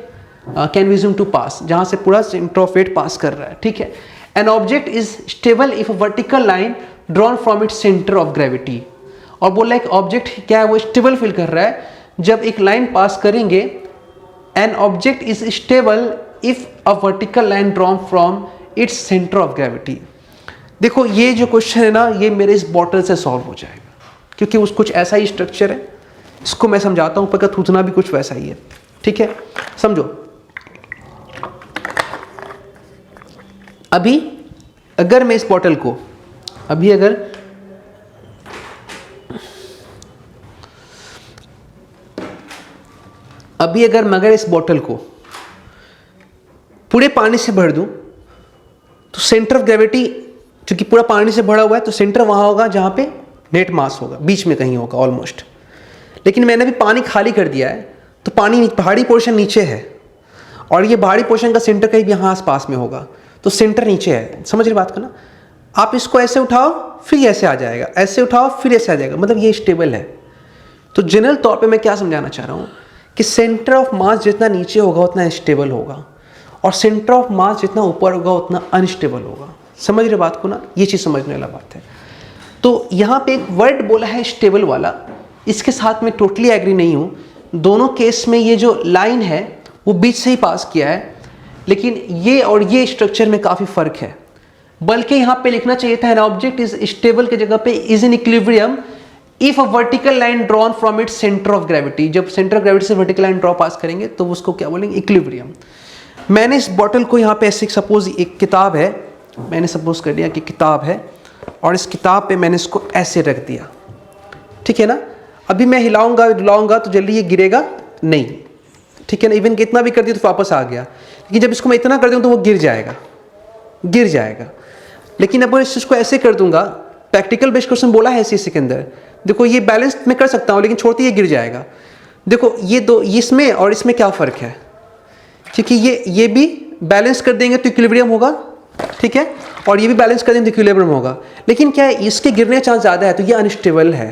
can be assumed to pass, जहाँ से पूरा center of weight पास कर रहा है, ठीक है। An object is stable if a vertical line drawn from its center of gravity, और बोला एक ऑब्जेक्ट क्या है, वो स्टेबल फील कर रहा है जब एक लाइन पास करेंगे। An object is stable if a vertical line drawn from its center of gravity। देखो ये जो क्वेश्चन है ना, ये मेरे इस बॉटल से सॉल्व हो जाएगा, क्योंकि उस कुछ ऐसा ही स्ट्रक्चर है, इसको मैं समझाता हूँ, पर थूथना भी कुछ वैसा ही है, ठीक है। समझो, अभी अगर मैं इस बॉटल को अगर मैं इस बॉटल को पूरे पानी से भर दूं, तो सेंटर ऑफ ग्रेविटी क्योंकि पूरा पानी से भरा हुआ है, तो सेंटर वहां होगा जहां पे नेट मास होगा, बीच में कहीं होगा ऑलमोस्ट। लेकिन मैंने भी पानी खाली कर दिया है, तो पानी भारी पोर्शन नीचे है और ये भारी पोर्शन का सेंटर कहीं भी यहाँ आस पास में होगा, तो सेंटर नीचे है, समझ रहे बात को ना। आप इसको ऐसे उठाओ फिर ऐसे आ जाएगा, ऐसे उठाओ फिर ऐसे आ जाएगा, मतलब ये स्टेबल है। तो जनरल तौर पे मैं क्या समझाना चाह रहा हूँ कि सेंटर ऑफ मास जितना नीचे होगा उतना स्टेबल होगा, और सेंटर ऑफ मास जितना ऊपर होगा उतना अनस्टेबल होगा। समझ रहे बात को ना, ये चीज़ समझने वाला बात है। तो यहाँ पे एक वर्ड बोला है स्टेबल वाला, इसके साथ मैं टोटली एग्री नहीं हूँ। दोनों केस में ये जो लाइन है वो बीच से ही पास किया है, लेकिन ये और ये स्ट्रक्चर में काफ़ी फर्क है। बल्कि यहाँ पे लिखना चाहिए था एन ऑब्जेक्ट इज स्टेबल के जगह पे is in equilibrium if a vertical line drawn from its centre of gravity. जब सेंटर ऑफ ग्रेविटी से वर्टिकल लाइन ड्रॉ पास करेंगे तो उसको क्या बोलेंगे, इक्विलिब्रियम। मैंने इस बॉटल को यहाँ पे ऐसे, सपोज एक किताब है, मैंने सपोज कर लिया कि किताब है, और इस किताब पे मैंने इसको ऐसे रख दिया, ठीक है ना। अभी मैं हिलाऊंगा डुलाऊंगा तो जल्दी ये गिरेगा नहीं, ठीक है ना। इवन कितना भी कर दिया तो वापस आ गया, लेकिन जब इसको मैं इतना कर दूँ तो वो गिर जाएगा, गिर जाएगा। लेकिन अब इस चीज़ को ऐसे कर दूंगा, प्रैक्टिकल बेस्ड क्वेश्चन बोला है इसी के अंदर, देखो ये बैलेंस मैं कर सकता हूँ लेकिन छोड़ते ये गिर जाएगा। देखो ये दो, इसमें और इसमें क्या फ़र्क है, क्योंकि ये भी बैलेंस कर देंगे तो इक्विलिब्रियम होगा, ठीक है, और ये भी बैलेंस कर देंगे तो इक्विलिब्रियम होगा। लेकिन क्या है, इसके गिरने का चांस ज़्यादा है, तो ये अनस्टेबल है,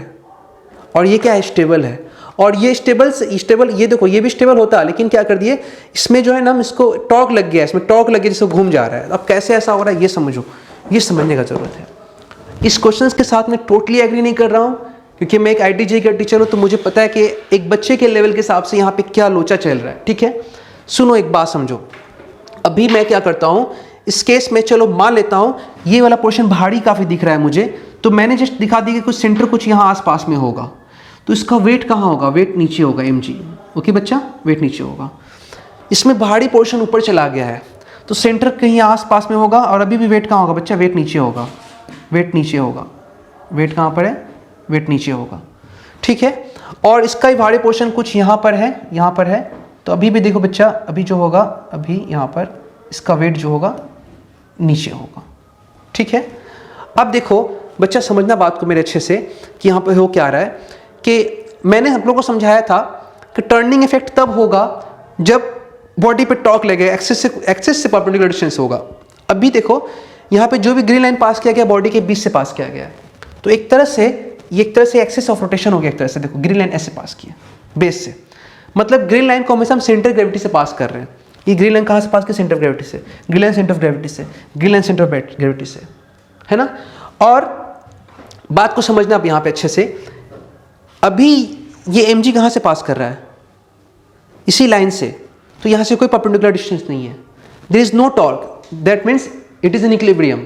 और ये क्या है, स्टेबल है। और ये स्टेबल ये देखो ये भी स्टेबल होता है, लेकिन क्या कर दिए इसमें जो है ना, इसको टॉर्क लग गया, इसमें टॉर्क लग गया जिसको घूम जा रहा है। अब कैसे ऐसा हो रहा है ये समझो, ये समझने का ज़रूरत है। इस क्वेश्चन के साथ मैं टोटली एग्री नहीं कर रहा हूँ, क्योंकि मैं एक IIT का टीचर हूँ, तो मुझे पता है कि एक बच्चे के लेवल के हिसाब से यहाँ पे क्या लोचा चल रहा है, ठीक है। सुनो एक बात समझो, अभी मैं क्या करता हूँ इस केस में, चलो मान लेता हूँ ये वाला पोर्शन भारी काफ़ी दिख रहा है मुझे, तो मैंने जस्ट दिखा दी कि कुछ सेंटर कुछ यहाँ आसपास में होगा, तो इसका वेट कहाँ होगा, वेट नीचे होगा, mg। ओके बच्चा, वेट नीचे होगा। इसमें भारी पोर्शन ऊपर चला गया है, तो सेंटर कहीं आसपास में होगा, और अभी भी वेट कहाँ होगा बच्चा, वेट नीचे होगा, वेट नीचे होगा। वेट कहाँ पर है, वेट नीचे होगा, ठीक है। और इसका ही भारी पोर्शन कुछ यहाँ पर है, यहाँ पर है, तो अभी भी देखो बच्चा, अभी जो होगा, अभी यहाँ पर इसका वेट जो होगा नीचे होगा, ठीक है। अब देखो बच्चा, समझना बात को मेरे अच्छे से कि यहाँ पर हो क्या रहा है, कि मैंने हम लोगों को समझाया था कि टर्निंग इफेक्ट तब होगा जब बॉडी पे टॉर्क लगे, एक्सेस से परपेंडिकुलर डिस्टेंस होगा। अभी देखो यहाँ पे जो भी ग्रीन लाइन पास किया गया बॉडी के बीच से पास किया गया है, तो एक तरह से एक्सेस ऑफ रोटेशन हो गया। एक तरह से देखो ग्रीन लाइन ऐसे पास किया बेस से, मतलब ग्रीन लाइन को हमेशा हम सेंटर ग्रेविटी से पास कर रहे हैं। ये ग्रीन लाइन कहाँ से पास किया, सेंटर ऑफ ग्रेविटी से, green line centre of gravity से, green line centre of gravity से, है ना। और बात को समझना आप यहाँ पे अच्छे से, अभी ये mg कहाँ से पास कर रहा है, इसी लाइन से, तो यहाँ से कोई परपेंडिकुलर डिस्टेंस नहीं है, there is no torque, that means it is in equilibrium.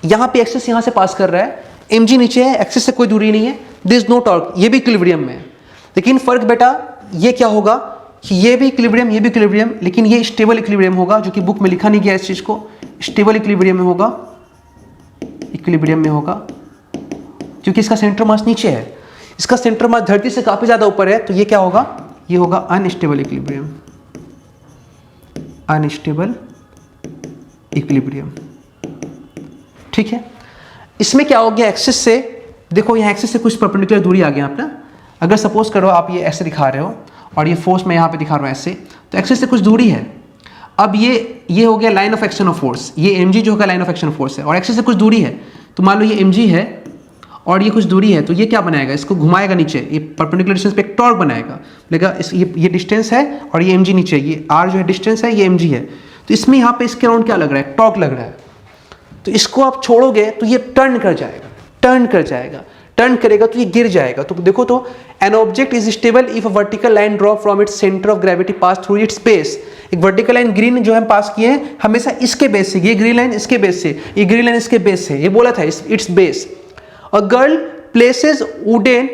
यहाँ पे एक्सेस यहाँ से पास कर रहा है, mg नीचे है, एक्सेस से कोई दूरी नहीं है, देयर इज नो टॉर्क, ये भी इक्विलिब्रियम में है। लेकिन फर्क बेटा ये क्या होगा कि ये भी इक्विलिब्रियम, ये भी इक्विलिब्रियम, लेकिन ये स्टेबल इक्विलिब्रियम होगा, जो कि बुक में लिखा नहीं गया इस चीज़ को। स्टेबल इक्विलिब्रियम में होगा, इक्विलिब्रियम में होगा, क्योंकि इसका सेंटर मास नीचे है, इसका सेंटर मास धरती से काफ़ी ज़्यादा ऊपर है, तो ये क्या होगा, ये होगा अनस्टेबल इक्विलिब्रियम, अनस्टेबल इक्विलिब्रियम, ठीक है। इसमें क्या हो गया, एक्सिस से देखो, यहाँ एक्सिस से कुछ परपेंडिकुलर दूरी आ गया अपना। अगर सपोज करो आप ये ऐसे दिखा रहे हो और ये फोर्स मैं यहाँ पे दिखा रहा हूँ ऐसे, तो एक्सिस से कुछ दूरी है। अब ये हो गया line of action of force, ये mg जो होगा line of action of force है, और एक्सिस से कुछ दूरी है, तो मान लो ये mg है और ये कुछ दूरी है, तो ये क्या बनाएगा, इसको घुमाएगा नीचे, ये परपेंडिकुलर डिस्टेंस पे एक टॉर्क बनाएगा, बोलेगा ये डिस्टेंस है और ये mg नीचे, ये r जो है डिस्टेंस है, ये mg है, तो इसमें यहाँ पे इसके अराउंड क्या लग रहा है, टॉर्क लग रहा है। तो इसको आप छोड़ोगे तो ये टर्न कर जाएगा, टर्न करेगा तो ये गिर जाएगा। तो देखो, तो an object is stable if a vertical line drop from its centre of gravity pass through it's base. एक वर्टिकल लाइन ग्रीन जो हम पास किए हैं हमेशा इसके बेस से, ये ग्रीन लाइन इसके बेस से, ये ग्रीन लाइन इसके बेस से, ये बोला था it's base. A girl places wooden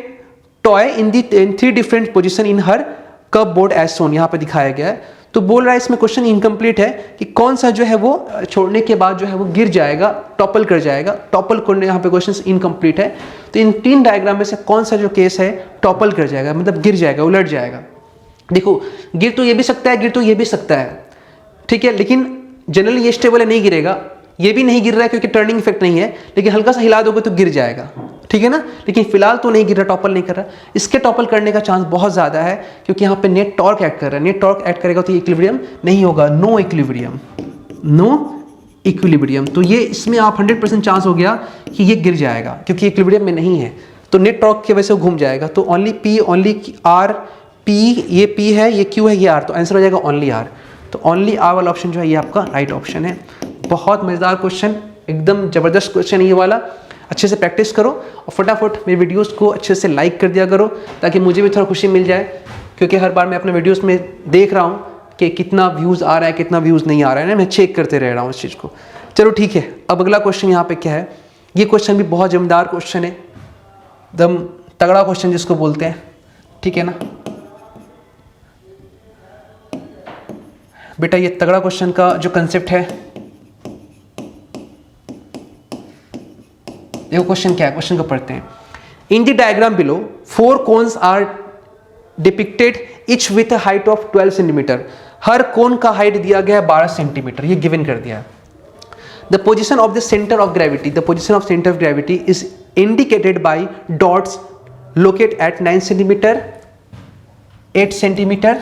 toy in 3 different position in her cupboard as shown, यहाँ पे दिखाया गया है। तो बोल रहा है इसमें क्वेश्चन इनकम्प्लीट है कि कौन सा जो है वो छोड़ने के बाद जो है वो गिर जाएगा, टॉपल कर जाएगा। टॉपल करने यहाँ पे क्वेश्चन इनकम्प्लीट है, तो इन 3 डायग्राम में से कौन सा जो केस है टॉपल कर जाएगा, मतलब गिर जाएगा, उलट जाएगा। देखो गिर तो ये भी सकता है, गिर तो ये भी सकता है, ठीक है, लेकिन जनरली ये स्टेबल है, नहीं गिरेगा। ये भी नहीं गिर रहा है क्योंकि टर्निंग इफेक्ट नहीं है, लेकिन हल्का सा हिला दोगे तो गिर जाएगा, ठीक है ना। लेकिन फिलहाल तो नहीं गिर रहा, टॉपल नहीं कर रहा। इसके टॉपल करने का चांस बहुत ज़्यादा है क्योंकि यहाँ पे नेट टॉर्क ऐड कर रहा है। नेट टॉर्क ऐड करेगा तो इक्विलिब्रियम नहीं होगा, नो इक्विलिब्रियम, नो इक्विलिब्रियम। तो ये इसमें आप 100% चांस हो गया कि ये गिर जाएगा क्योंकि इक्विलिब्रियम में नहीं है, तो नेट टॉर्क की वजह से वो घूम जाएगा। तो only P, only R, P, ये पी है, ये क्यू है, ये आर, तो आंसर हो जाएगा ओनली आर। तो ओनली आर वाला ऑप्शन जो है ये आपका राइट ऑप्शन है। बहुत मज़ेदार क्वेश्चन, एकदम ज़बरदस्त क्वेश्चन ये वाला। अच्छे से प्रैक्टिस करो और फटाफट मेरे वीडियोस को अच्छे से लाइक कर दिया करो ताकि मुझे भी थोड़ा खुशी मिल जाए, क्योंकि हर बार मैं अपने वीडियोस में देख रहा हूँ कि कितना व्यूज़ आ रहा है, कितना व्यूज़ नहीं आ रहा है ना, मैं चेक करते रह रहा हूँ इस चीज़ को। चलो ठीक है, अब अगला क्वेश्चन यहाँ पे क्या है। ये क्वेश्चन भी बहुत जमदार क्वेश्चन है, एकदम तगड़ा क्वेश्चन जिसको बोलते हैं, ठीक है ना बेटा। ये तगड़ा क्वेश्चन का जो कंसेप्ट है, देखो क्वेश्चन क्या है, क्वेश्चन को पढ़ते हैं। In the diagram below 4 cones are depicted each with height of 12 centimetre. हर कोन का हाइट दिया गया है 12 सेंटीमीटर, ये गिवन कर दिया है। The position of the centre of gravity, the position of centre of gravity is indicated by dots locate at 9 centimetre, 8 centimetre,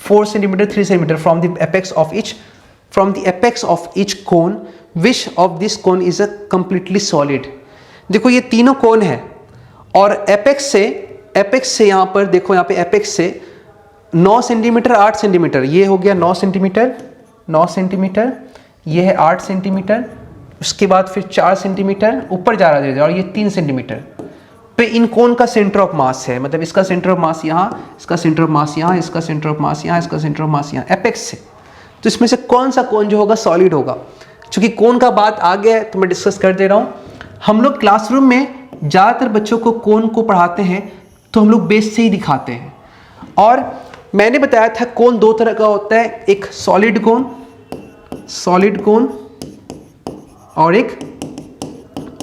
4 centimetre, 3 centimetre from the apex of each cone, which of this cone is a completely solid. देखो ये तीनों कोन है और apex से यहाँ पर देखो, यहाँ पे एपेक्स से 9 सेंटीमीटर, 8 सेंटीमीटर, ये हो गया 9 सेंटीमीटर, 9 सेंटीमीटर, ये है 8 सेंटीमीटर, उसके बाद फिर 4 सेंटीमीटर ऊपर जा रहा है और ये 3 सेंटीमीटर पे इन कोन का सेंटर ऑफ मास है। मतलब इसका सेंटर ऑफ मास यहाँ, इसका सेंटर ऑफ मास यहाँ, इसका सेंटर ऑफ मास यहाँ, इसका सेंटर ऑफ मास यहाँ, एपेक्स से। तो इसमें से कौन सा कोन जो होगा सॉलिड होगा। चूंकि कोन का बात आ गया है तो मैं डिस्कस कर दे रहा हूँ। हम लोग क्लासरूम में ज़्यादातर बच्चों को कोन को पढ़ाते हैं तो हम लोग बेस से ही दिखाते हैं, और मैंने बताया था कोन 2 तरह का होता है, एक सॉलिड कोन और एक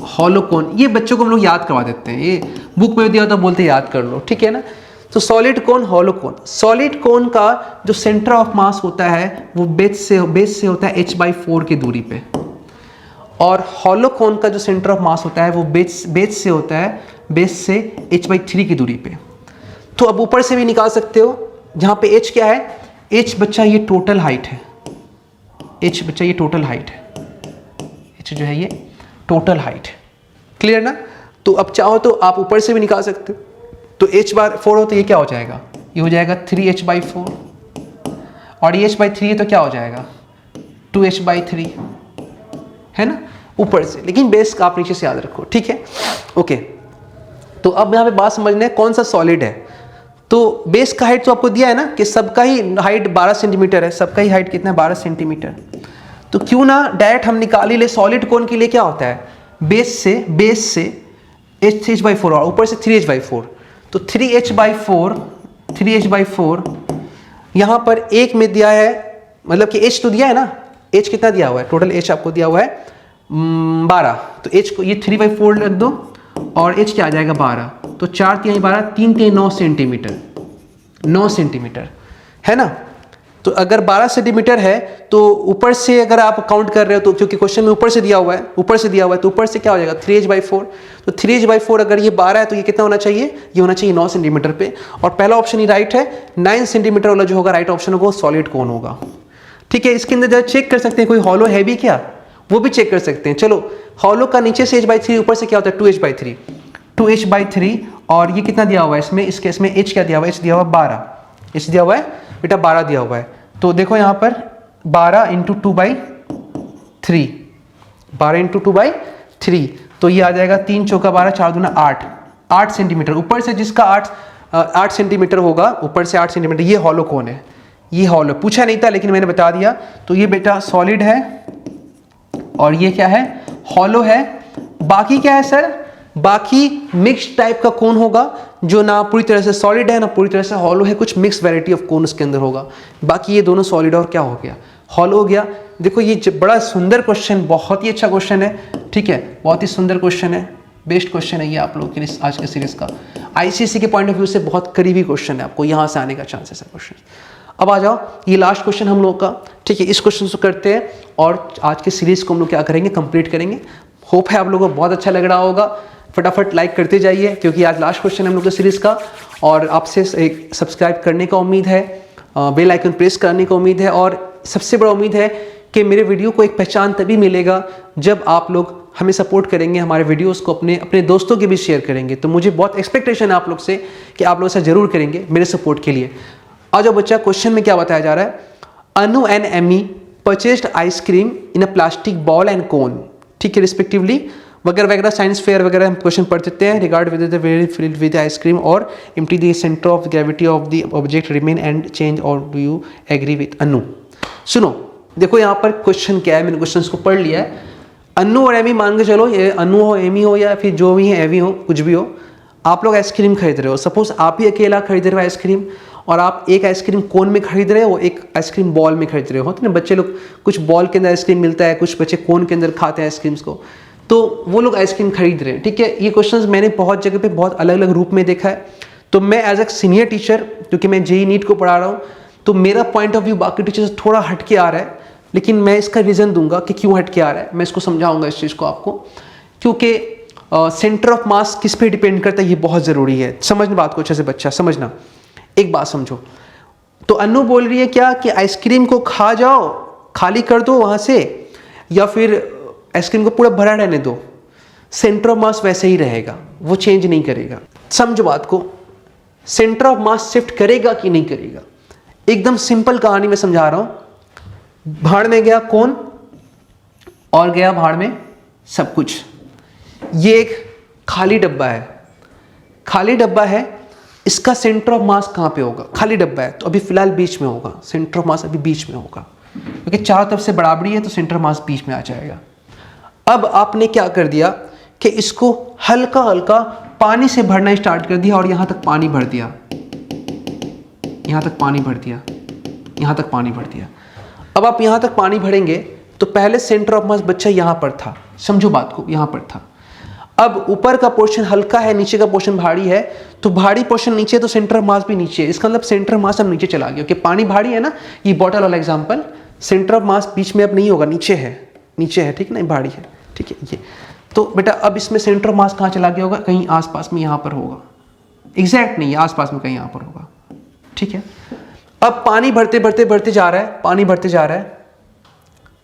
हॉलो कोन। ये बच्चों को हम लोग याद करवा देते हैं, ये बुक में दिया तो बोलते हैं याद कर लो, ठीक है ना। तो सॉलिड कोन, हॉलो कोन। सॉलिड कोन का जो सेंटर ऑफ मास होता है वो बेस से होता है h/4 की दूरी पे, और हॉलो कोन का जो सेंटर ऑफ मास होता है वो बेस से होता है h/3 की दूरी पे। तो अब ऊपर से भी निकाल सकते हो, जहाँ पे h क्या है, h बच्चा ये टोटल हाइट है, h बच्चा ये टोटल हाइट है, h जो है ये टोटल हाइट, क्लियर ना। तो अब चाहो तो आप ऊपर से भी निकाल सकते हो। तो h/4 हो तो ये क्या हो जाएगा, ये हो जाएगा 3h/4, और ये h/3 है तो क्या हो जाएगा 2h/3, है ना ऊपर से, लेकिन बेस का आप नीचे से याद रखो, ठीक है ओके। तो अब यहाँ पे बात समझना है कौन सा सॉलिड है। तो बेस का हाइट तो आपको दिया है ना कि सबका ही हाइट 12 सेंटीमीटर है, सबका ही हाइट कितना है 12 सेंटीमीटर। तो क्यों ना डायरेक्ट हम निकाल ही ले। सॉलिड कोन के लिए क्या होता है, बेस से h/4 और ऊपर से 3h/4। तो 3h/4 यहाँ पर एक में दिया है, मतलब कि h तो दिया है ना, h कितना दिया हुआ है, टोटल h आपको दिया हुआ है 12। तो h को ये 3/4 रख दो और h क्या आ जाएगा 12। तो 4 3 12, 3 3 9 सेंटीमीटर, 9 सेंटीमीटर, है ना। तो अगर 12 सेंटीमीटर है तो ऊपर से अगर आप काउंट कर रहे हो तो, क्योंकि क्वेश्चन में ऊपर से दिया हुआ है तो ऊपर से क्या हो जाएगा 3h/4। तो 3h/4 अगर ये 12 है तो ये कितना होना चाहिए, ये होना चाहिए 9 सेंटीमीटर पे। और पहला ऑप्शन ही राइट है, 9 सेंटीमीटर वाला जो होगा राइट ऑप्शन होगा वो सॉलिड कोन होगा, ठीक है। इसके अंदर जब चेक कर सकते हैं कोई हॉलो है भी क्या, वो भी चेक कर सकते हैं। चलो हॉलो का नीचे से h/3, ऊपर से क्या होता है 2h/3, और ये कितना दिया हुआ है इसमें, इस केस में h क्या दिया हुआ है, h दिया हुआ 12, h दिया हुआ है बेटा 12 दिया हुआ है। तो देखो यहाँ पर 12 × 2/3, 12 × 2/3, तो ये आ जाएगा 3 चौका 12, 4 दूना 8 सेंटीमीटर। ऊपर से जिसका 8 सेंटीमीटर होगा, ऊपर से 8 सेंटीमीटर, ये हॉलो कोन है, ये हॉलो पूछा नहीं था लेकिन मैंने बता दिया। तो ये बेटा सॉलिड है और ये क्या है, हॉलो है। बाकी क्या है सर, बाकी मिक्स टाइप का कोन होगा जो ना पूरी तरह से सॉलिड है ना पूरी तरह से हॉलो है, कुछ मिक्स वैरायटी ऑफ कोन उसके अंदर होगा। बाकी ये दोनों सॉलिड और क्या हो गया, हॉलो हो गया। देखो ये बड़ा सुंदर क्वेश्चन, बहुत ही अच्छा क्वेश्चन है, ठीक है, बहुत ही सुंदर क्वेश्चन है, बेस्ट क्वेश्चन है ये आप लोगों के लिए आज के सीरीज का। आईसीएसई के पॉइंट ऑफ व्यू से बहुत करीबी क्वेश्चन है, आपको यहाँ से आने का चांसेस है क्वेश्चन। अब आ जाओ, ये लास्ट क्वेश्चन हम लोग का, ठीक है, इस क्वेश्चन को करते हैं और आज के सीरीज को हम लोग क्या करेंगे, कंप्लीट करेंगे। होप है आप लोगों को बहुत अच्छा लग रहा होगा। फटाफट लाइक करते जाइए क्योंकि आज लास्ट क्वेश्चन है हम लोग के सीरीज का, और आपसे एक सब्सक्राइब करने का उम्मीद है, बेल आइकन प्रेस करने का उम्मीद है, और सबसे बड़ा उम्मीद है कि मेरे वीडियो को एक पहचान तभी मिलेगा जब आप लोग हमें सपोर्ट करेंगे, हमारे वीडियोस को अपने दोस्तों के भी शेयर करेंगे। तो मुझे बहुत एक्सपेक्टेशन है आप लोग से कि आप लोग ऐसा जरूर करेंगे मेरे सपोर्ट के लिए। आ जाओ बच्चा, क्वेश्चन में क्या बताया जा रहा है, Anu and Amy purchased ice cream in a plastic bowl and cone, ठीक है, रिस्पेक्टिवली, वगैरह वगैरह, साइंस फेयर वगैरह हम क्वेश्चन पढ़ सकते हैं। Regard with the very filled with ice cream और empty the centre of gravity of the object remain and change, और do you agree with Anu. सुनो, देखो यहाँ पर क्वेश्चन क्या है, मैंने क्वेश्चन को पढ़ लिया है। अनु और एमी मान के चलो, ये अनु हो, एमी हो, या फिर जो भी है, एवी हो, कुछ भी हो, आप लोग आइसक्रीम खरीद रहे हो। सपोज आप ही अकेला खरीद रहे हो आइसक्रीम, और आप एक आइसक्रीम कोन में खरीद रहे हो, एक आइसक्रीम बॉल में खरीद रहे हो। तो ना बच्चे लोग, कुछ बॉल के अंदर आइसक्रीम मिलता है, कुछ बच्चे कोन के अंदर खाते हैं आइसक्रीम्स को, तो वो लोग आइसक्रीम खरीद रहे हैं, ठीक है। ये क्वेश्चंस मैंने बहुत जगह पे बहुत अलग अलग रूप में देखा है। तो मैं एज ए सीनियर टीचर, क्योंकि मैं जेईई नीट को पढ़ा रहा हूँ, तो मेरा पॉइंट ऑफ व्यू बाकी टीचर से थोड़ा हटके आ रहा है, लेकिन मैं इसका रीज़न दूंगा कि क्यों हटके आ रहा है। मैं इसको समझाऊंगा इस चीज़ को आपको, क्योंकि सेंटर ऑफ मास किस पे डिपेंड करता है, ये बहुत ज़रूरी है। समझना बात को अच्छे से बच्चा, समझना, एक बात समझो। तो अनु बोल रही है क्या कि आइसक्रीम को खा जाओ, खाली कर दो वहाँ से, या फिर आइसक्रीम को पूरा भरा रहने दो। सेंटर ऑफ मास वैसे ही रहेगा, वो चेंज नहीं करेगा। समझो बात को, सेंटर ऑफ मास शिफ्ट करेगा कि नहीं करेगा। एकदम सिंपल कहानी में समझा रहा हूं। भाड़ में गया कौन, और गया भाड़ में सब कुछ। ये एक खाली डब्बा है, खाली डब्बा है, इसका सेंटर ऑफ मास कहाँ पे होगा? खाली डब्बा है तो अभी फिलहाल बीच में होगा, सेंटर ऑफ मास अभी बीच में होगा, क्योंकि चारों तरफ से बराबरी है तो सेंटर ऑफ मास बीच में आ जाएगा। अब आपने क्या कर दिया कि इसको हल्का हल्का पानी से भरना स्टार्ट कर दिया, और यहां तक पानी भर दिया, यहां तक पानी भर दिया, यहां तक पानी भर दिया। अब आप यहां तक पानी भरेंगे तो पहले सेंटर ऑफ मास बच्चा यहां पर था, समझो बात को, यहां पर था। अब ऊपर का पोर्शन हल्का है, नीचे का पोर्शन भारी है, तो भारी पोर्शन नीचे तो सेंटर ऑफ मास भी नीचे है। इसका मतलब सेंटर ऑफ मास अब नीचे चला गया, क्योंकि पानी भारी है ना, ये बॉटल वाला एग्जांपल, सेंटर ऑफ मास बीच में अब नहीं होगा, नीचे है, नीचे है, ठीक है ना, भारी है, ठीक है। ये तो बेटा अब इसमें सेंटर ऑफ मास कहाँ चला गया होगा? कहीं आसपास में यहाँ पर होगा, एग्जैक्ट नहीं है, आसपास में कहीं यहाँ पर होगा, ठीक है। अब पानी भरते भरते भरते जा रहा है, पानी भरते जा रहा है,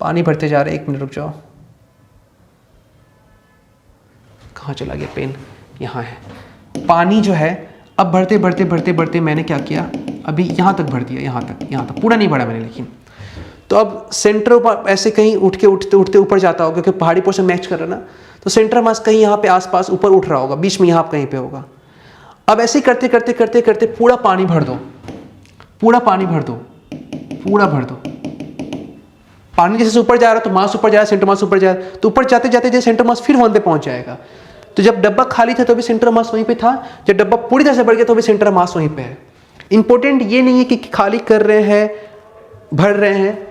पानी भरते जा रहा है। एक मिनट रुक जाओ, कहाँ चला गया पेन? यहाँ है। पानी जो है अब भरते भरते भरते भरते मैंने क्या किया, अभी यहाँ तक भर दिया, यहाँ तक पूरा नहीं भरा मैंने, लेकिन तो अब सेंटर पर ऐसे कहीं उठ के उठते उठते ऊपर जाता होगा, क्योंकि पहाड़ी पोर्शन मैच कर रहा है ना, तो सेंटर मास कहीं यहाँ पे आसपास ऊपर उठ रहा होगा, बीच में यहाँ कहीं पे होगा। अब ऐसे ही करते करते करते करते पूरा पानी भर दो, पूरा पानी भर दो, पूरा भर दो। पानी जैसे ऊपर जा रहा है तो मास ऊपर जा रहा है, सेंटर मास ऊपर जा रहा है, तो ऊपर जाते जाते जैसे सेंटर मास फिर वहां पे पहुंच जाएगा। तो जब डब्बा खाली था तो भी सेंटर मास वहीं पे था, जब डब्बा पूरी तरह से भर गया तो भी सेंटर मास वहीं पे है। इंपॉर्टेंट ये नहीं है कि खाली कर रहे हैं, भर रहे हैं,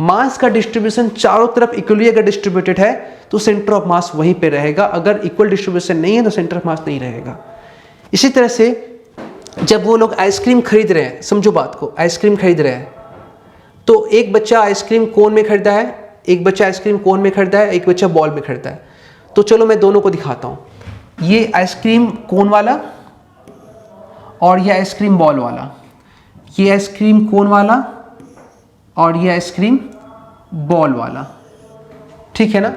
मास का डिस्ट्रीब्यूशन चारों तरफ इक्वली अगर डिस्ट्रीब्यूटेड है तो सेंटर ऑफ मास वहीं पे रहेगा, अगर इक्वल डिस्ट्रीब्यूशन नहीं है तो सेंटर ऑफ मास नहीं रहेगा। इसी तरह से जब वो लोग आइसक्रीम खरीद रहे हैं, समझो बात को, आइसक्रीम खरीद रहे हैं, तो एक बच्चा आइसक्रीम कोन में खरीदा है, एक बच्चा आइसक्रीम कोन में खरीदा है, एक बच्चा बॉल में खरीदा है। तो चलो मैं दोनों को दिखाता हूं, ये आइसक्रीम कोन वाला और ये आइसक्रीम बॉल वाला, ये आइसक्रीम कोन वाला और ये आइसक्रीम बॉल वाला, ठीक है ना।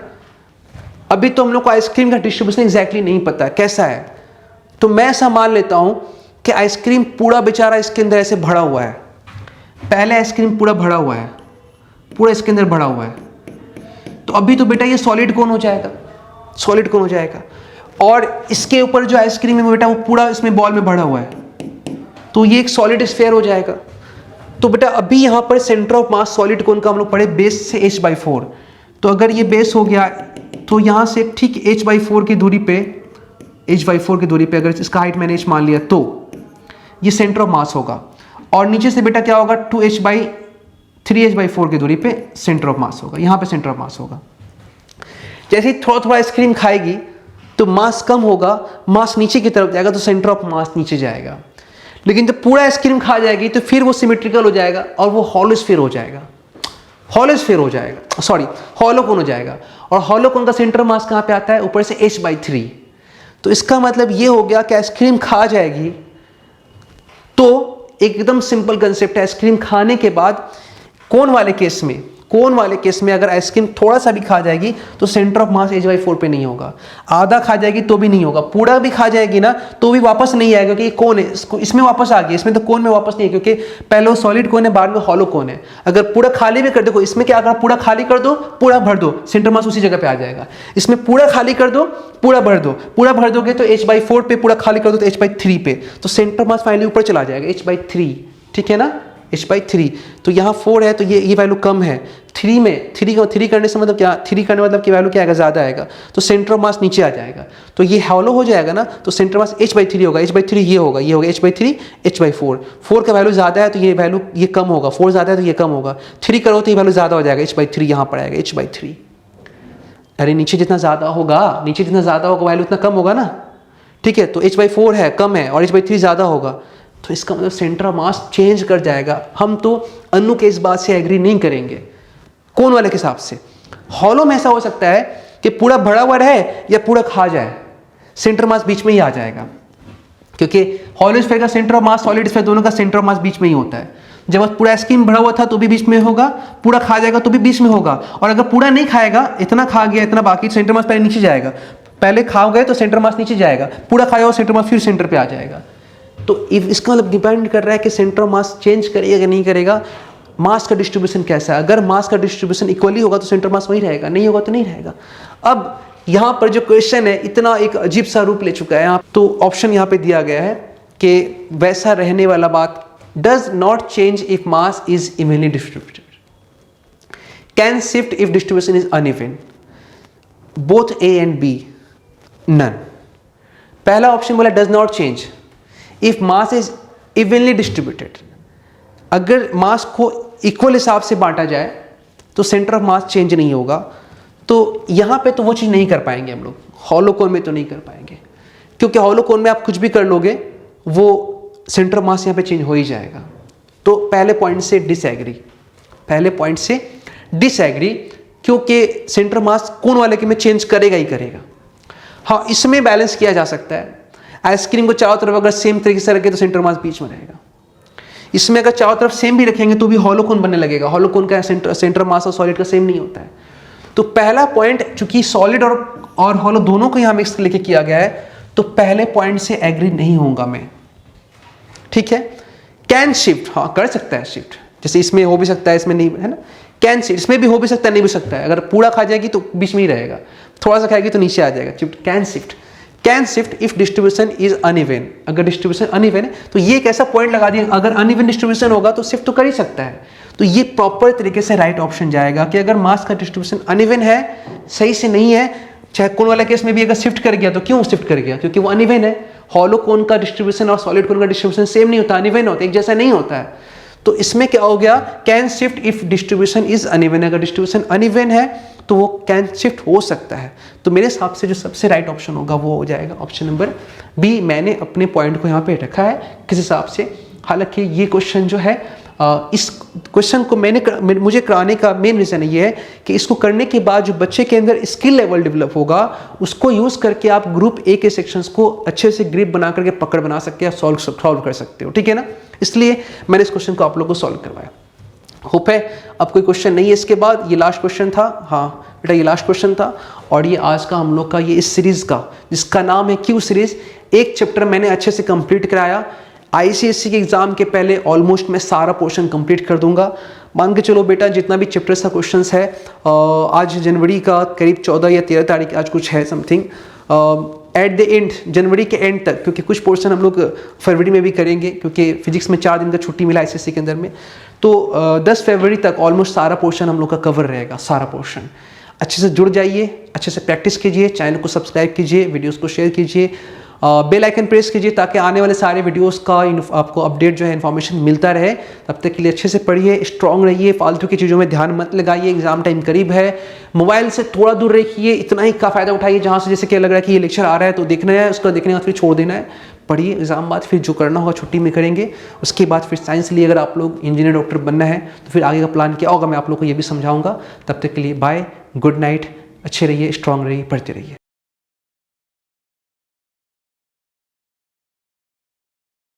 अभी तो हम लोग को आइसक्रीम का डिस्ट्रीब्यूशन एग्जैक्टली नहीं पता है कैसा है, तो मैं ऐसा मान लेता हूं कि आइसक्रीम पूरा बेचारा इसके अंदर ऐसे भरा हुआ है। पहले आइसक्रीम पूरा भरा हुआ है, पूरा इसके अंदर भरा हुआ है, तो अभी तो बेटा ये सॉलिड कौन हो जाएगा, सॉलिड कौन हो जाएगा। और इसके ऊपर जो आइसक्रीम है बेटा वो पूरा इसमें बॉल में भरा हुआ है, तो ये एक सॉलिड स्फीयर हो जाएगा। तो बेटा अभी यहाँ पर सेंटर ऑफ मास सॉलिड कोन का हम लोग पढ़े बेस से h/4, तो अगर ये बेस हो गया तो यहाँ से ठीक h/4 की दूरी पे, h/4 की दूरी पे अगर इसका हाइट मैंने h मान लिया तो ये सेंटर ऑफ मास होगा। और नीचे से बेटा क्या होगा, 3h/4 की दूरी पे सेंटर ऑफ मास होगा, यहाँ पे सेंटर ऑफ मास होगा। जैसे ही थोड़ा थोड़ा आइसक्रीम खाएगी तो मास कम होगा, मास नीचे की तरफ जाएगा तो सेंटर ऑफ मास नीचे जाएगा। लेकिन जब पूरा आइसक्रीम खा जाएगी तो फिर वो सिमेट्रिकल हो जाएगा और वो हॉलो स्फीयर हो जाएगा, हॉलो स्फीयर हो जाएगा, सॉरी हॉलो कोन हो जाएगा। और हॉलो कोन का सेंटर मास कहाँ पे आता है, ऊपर से h/3। तो इसका मतलब ये हो गया कि आइसक्रीम खा जाएगी तो एकदम सिंपल कंसेप्ट है, आइसक्रीम खाने के बाद कोन वाले केस में, कोन वाले केस में अगर आइसक्रीम थोड़ा सा भी खा जाएगी तो सेंटर ऑफ मास h/4 पे नहीं होगा, आधा खा जाएगी तो भी नहीं होगा, पूरा भी खा जाएगी ना तो भी वापस नहीं आएगा, क्योंकि कोन है, इसमें वापस आ गया, इसमें तो कोन में वापस नहीं है, क्योंकि पहले वो सॉलिड कोन है, बाद में हॉलो कोन है। अगर पूरा खाली भी कर दो, इसमें क्या, अगर पूरा खाली कर दो, पूरा भर दो, सेंटर मास उसी जगह पे आ जाएगा। इसमें पूरा खाली कर दो, पूरा भर दो, पूरा भर दोगे तो h/4 पे, पूरा खाली कर दो तो h/3 पे, तो सेंटर मास फाइनली ऊपर चला जाएगा h/3, ठीक है ना, h/3। तो यहाँ 4 है तो ये वैल्यू कम है, 3 में 3 करने से मतलब क्या, 3 करने मतलब की वैल्यू क्या आएगा, ज़्यादा आएगा, तो सेंटर ऑफ मास नीचे आ जाएगा, तो ये हॉलो हो जाएगा ना, तो सेंटर मास h/3 होगा, h/3 ये होगा h/3 h/4, 4 का वैल्यू ज़्यादा है तो ये वैल्यू ये कम होगा, 4 ज़्यादा है तो ये कम होगा, 3 करो तो ये वैल्यू ज़्यादा हो जाएगा, h/3 यहाँ पर आएगा h/3। अरे नीचे जितना ज़्यादा होगा, नीचे जितना ज़्यादा होगा वैल्यू उतना कम होगा ना, ठीक है, तो h/4 है, कम है, और h/3 ज़्यादा होगा, तो इसका मतलब सेंटर ऑफ मास चेंज कर जाएगा। हम तो अनु के इस बात से एग्री नहीं करेंगे कोन वाले के हिसाब से। हॉलो में ऐसा हो सकता है कि पूरा भरा हुआ रहे या पूरा खा जाए, सेंटर मास बीच में ही आ जाएगा, क्योंकि हॉलो स्फीयर का centre of mass, solid sphere दोनों का सेंटर ऑफ मास बीच में ही होता है। जब पूरा आइसक्रीम भरा हुआ था तो भी बीच में होगा, पूरा खा जाएगा तो भी बीच में होगा, और अगर पूरा नहीं खाएगा, इतना खा गया इतना बाकी, सेंटर मास पहले नीचे जाएगा, पहले खा गए तो सेंटर मास नीचे जाएगा, पूरा खाया हुआ सेंटर मास फिर सेंटर पे आ जाएगा। तो इसका मतलब डिपेंड कर रहा है कि सेंटर ऑफ मास चेंज करेगा कि नहीं करेगा, मास का डिस्ट्रीब्यूशन कैसा है। अगर मास का डिस्ट्रीब्यूशन इक्वली होगा तो सेंटर मास वही रहेगा, नहीं होगा तो नहीं रहेगा। अब यहाँ पर जो क्वेश्चन है इतना एक अजीब सा रूप ले चुका है यहाँ, तो ऑप्शन यहाँ पे दिया गया है कि वैसा रहने वाला बात, does not change if mass is evenly distributed, can shift if distribution is uneven, both A and B, none. पहला ऑप्शन बोला does not change if mass is evenly distributed, अगर मास को इक्वल हिसाब से बांटा जाए तो सेंटर ऑफ मास चेंज नहीं होगा। तो यहाँ पे तो वो चीज़ नहीं कर पाएंगे हम लोग, हॉलो कोन में तो नहीं कर पाएंगे, क्योंकि हॉलो कोन में आप कुछ भी कर लोगे वो सेंटर ऑफ मास यहाँ पे चेंज हो ही जाएगा। तो पहले पॉइंट से डिसएग्री, पहले पॉइंट से डिसएग्री, क्योंकि सेंटर मास कोन वाले के में चेंज करेगा ही करेगा। हाँ, इसमें बैलेंस किया जा सकता है, आइसक्रीम को चारों तरफ अगर सेम तरीके से रखे तो सेंटर मास बीच में रहेगा। इसमें अगर चारों तरफ सेम भी रखेंगे तो भी हॉलो कोन बनने लगेगा, हॉलो कोन का सेंटर मास और सॉलिड का सेम नहीं होता है। तो पहला पॉइंट चूंकि सॉलिड और हॉलो दोनों को यहाँ मिक्स लेके किया गया है, तो पहले पॉइंट से एग्री नहीं होऊंगा मैं, ठीक है। कैन शिफ्ट, हाँ कर सकता है शिफ्ट, जैसे इसमें हो भी सकता है, इसमें नहीं है ना, कैन शिफ्ट, इसमें भी हो भी सकता है नहीं भी सकता है, अगर पूरा खा जाएगी तो बीच में ही रहेगा, थोड़ा सा खाएगी तो नीचे आ जाएगा, shift can shift. Can shift if distribution is uneven, अगर डिस्ट्रीब्यूशन अनइवन है तो ये एक ऐसा पॉइंट लगा दिया, अगर अनइवन डिस्ट्रीब्यूशन होगा तो शिफ्ट तो कर ही सकता है। तो ये प्रॉपर तरीके से राइट ऑप्शन जाएगा कि अगर मास का डिस्ट्रीब्यूशन अनइवन है, सही से नहीं है, चाहे कोन वाले केस में भी अगर शिफ्ट कर गया तो क्यों शिफ्ट कर गया, क्योंकि वो अनइवन है। हॉलो कोन का डिस्ट्रीब्यूशन और सॉलिड कोन का डिस्ट्रीब्यूशन सेम नहीं होता, अनइवन होता है, एक जैसा नहीं होता है। तो इसमें क्या हो गया, can shift if distribution is uneven, अगर डिस्ट्रीब्यूशन अनइवन है तो वो कैन शिफ्ट हो सकता है। तो मेरे हिसाब से जो सबसे राइट ऑप्शन होगा वो हो जाएगा ऑप्शन नंबर बी। मैंने अपने पॉइंट को यहाँ पे रखा है किस हिसाब से, हालांकि ये क्वेश्चन जो है इस क्वेश्चन को मुझे कराने का मेन रीज़न ये है कि इसको करने के बाद जो बच्चे के अंदर स्किल लेवल डेवलप होगा उसको यूज़ करके आप ग्रुप ए के सेक्शंस को अच्छे से ग्रिप बना करके पकड़ बना सकते हैं, सॉल्व कर सकते हो, ठीक है ना। इसलिए मैंने इस क्वेश्चन को आप लोगों को सॉल्व करवाया। होप है अब कोई क्वेश्चन नहीं है इसके बाद, ये लास्ट क्वेश्चन था। हाँ बेटा ये लास्ट क्वेश्चन था, और ये आज का हम लोग का ये इस सीरीज़ का जिसका नाम है क्यू सीरीज़, एक चैप्टर मैंने अच्छे से कंप्लीट कराया। आईसीएससी के एग्जाम के पहले ऑलमोस्ट मैं सारा पोर्शन कंप्लीट कर दूंगा। मान के चलो बेटा जितना भी चैप्टर्स का क्वेश्चंस है, आज जनवरी का करीब 14 या 13 तारीख आज कुछ है समथिंग, एट द एंड जनवरी के एंड तक, क्योंकि कुछ पोर्शन हम लोग फरवरी में भी करेंगे क्योंकि फिजिक्स में 4 दिन का छुट्टी मिला आईसीएससी के अंदर में, तो 10 फरवरी तक ऑलमोस्ट सारा पोर्शन हम लोग का कवर रहेगा, सारा पोर्शन। अच्छे से जुड़ जाइए, अच्छे से प्रैक्टिस कीजिए, चैनल को सब्सक्राइब कीजिए, वीडियोस को शेयर कीजिए, बेल आइकन प्रेस कीजिए ताकि आने वाले सारे वीडियोस का आपको अपडेट जो है इन्फॉर्मेशन मिलता रहे। तब तक के लिए अच्छे से पढ़िए, स्ट्रांग रहिए, फालतू की चीज़ों में ध्यान मत लगाइए, एग्जाम टाइम करीब है, मोबाइल से थोड़ा दूर रखिए, इतना ही का फ़ायदा उठाइए जहाँ से जैसे क्या लग रहा है कि ये लेक्चर आ रहा है तो देखना है, उसका देखने के बाद फिर छोड़ देना है। पढ़िए, एग्जाम बाद फिर जो करना होगा छुट्टी में करेंगे, उसके बाद फिर साइंस लिए अगर आप लोग इंजीनियर डॉक्टर बनना है तो फिर आगे का प्लान क्या होगा मैं आप लोग को ये भी समझाऊंगा। तब तक के लिए बाय, गुड नाइट, अच्छे रहिए, स्ट्रांग रहिए, पढ़ते रहिए।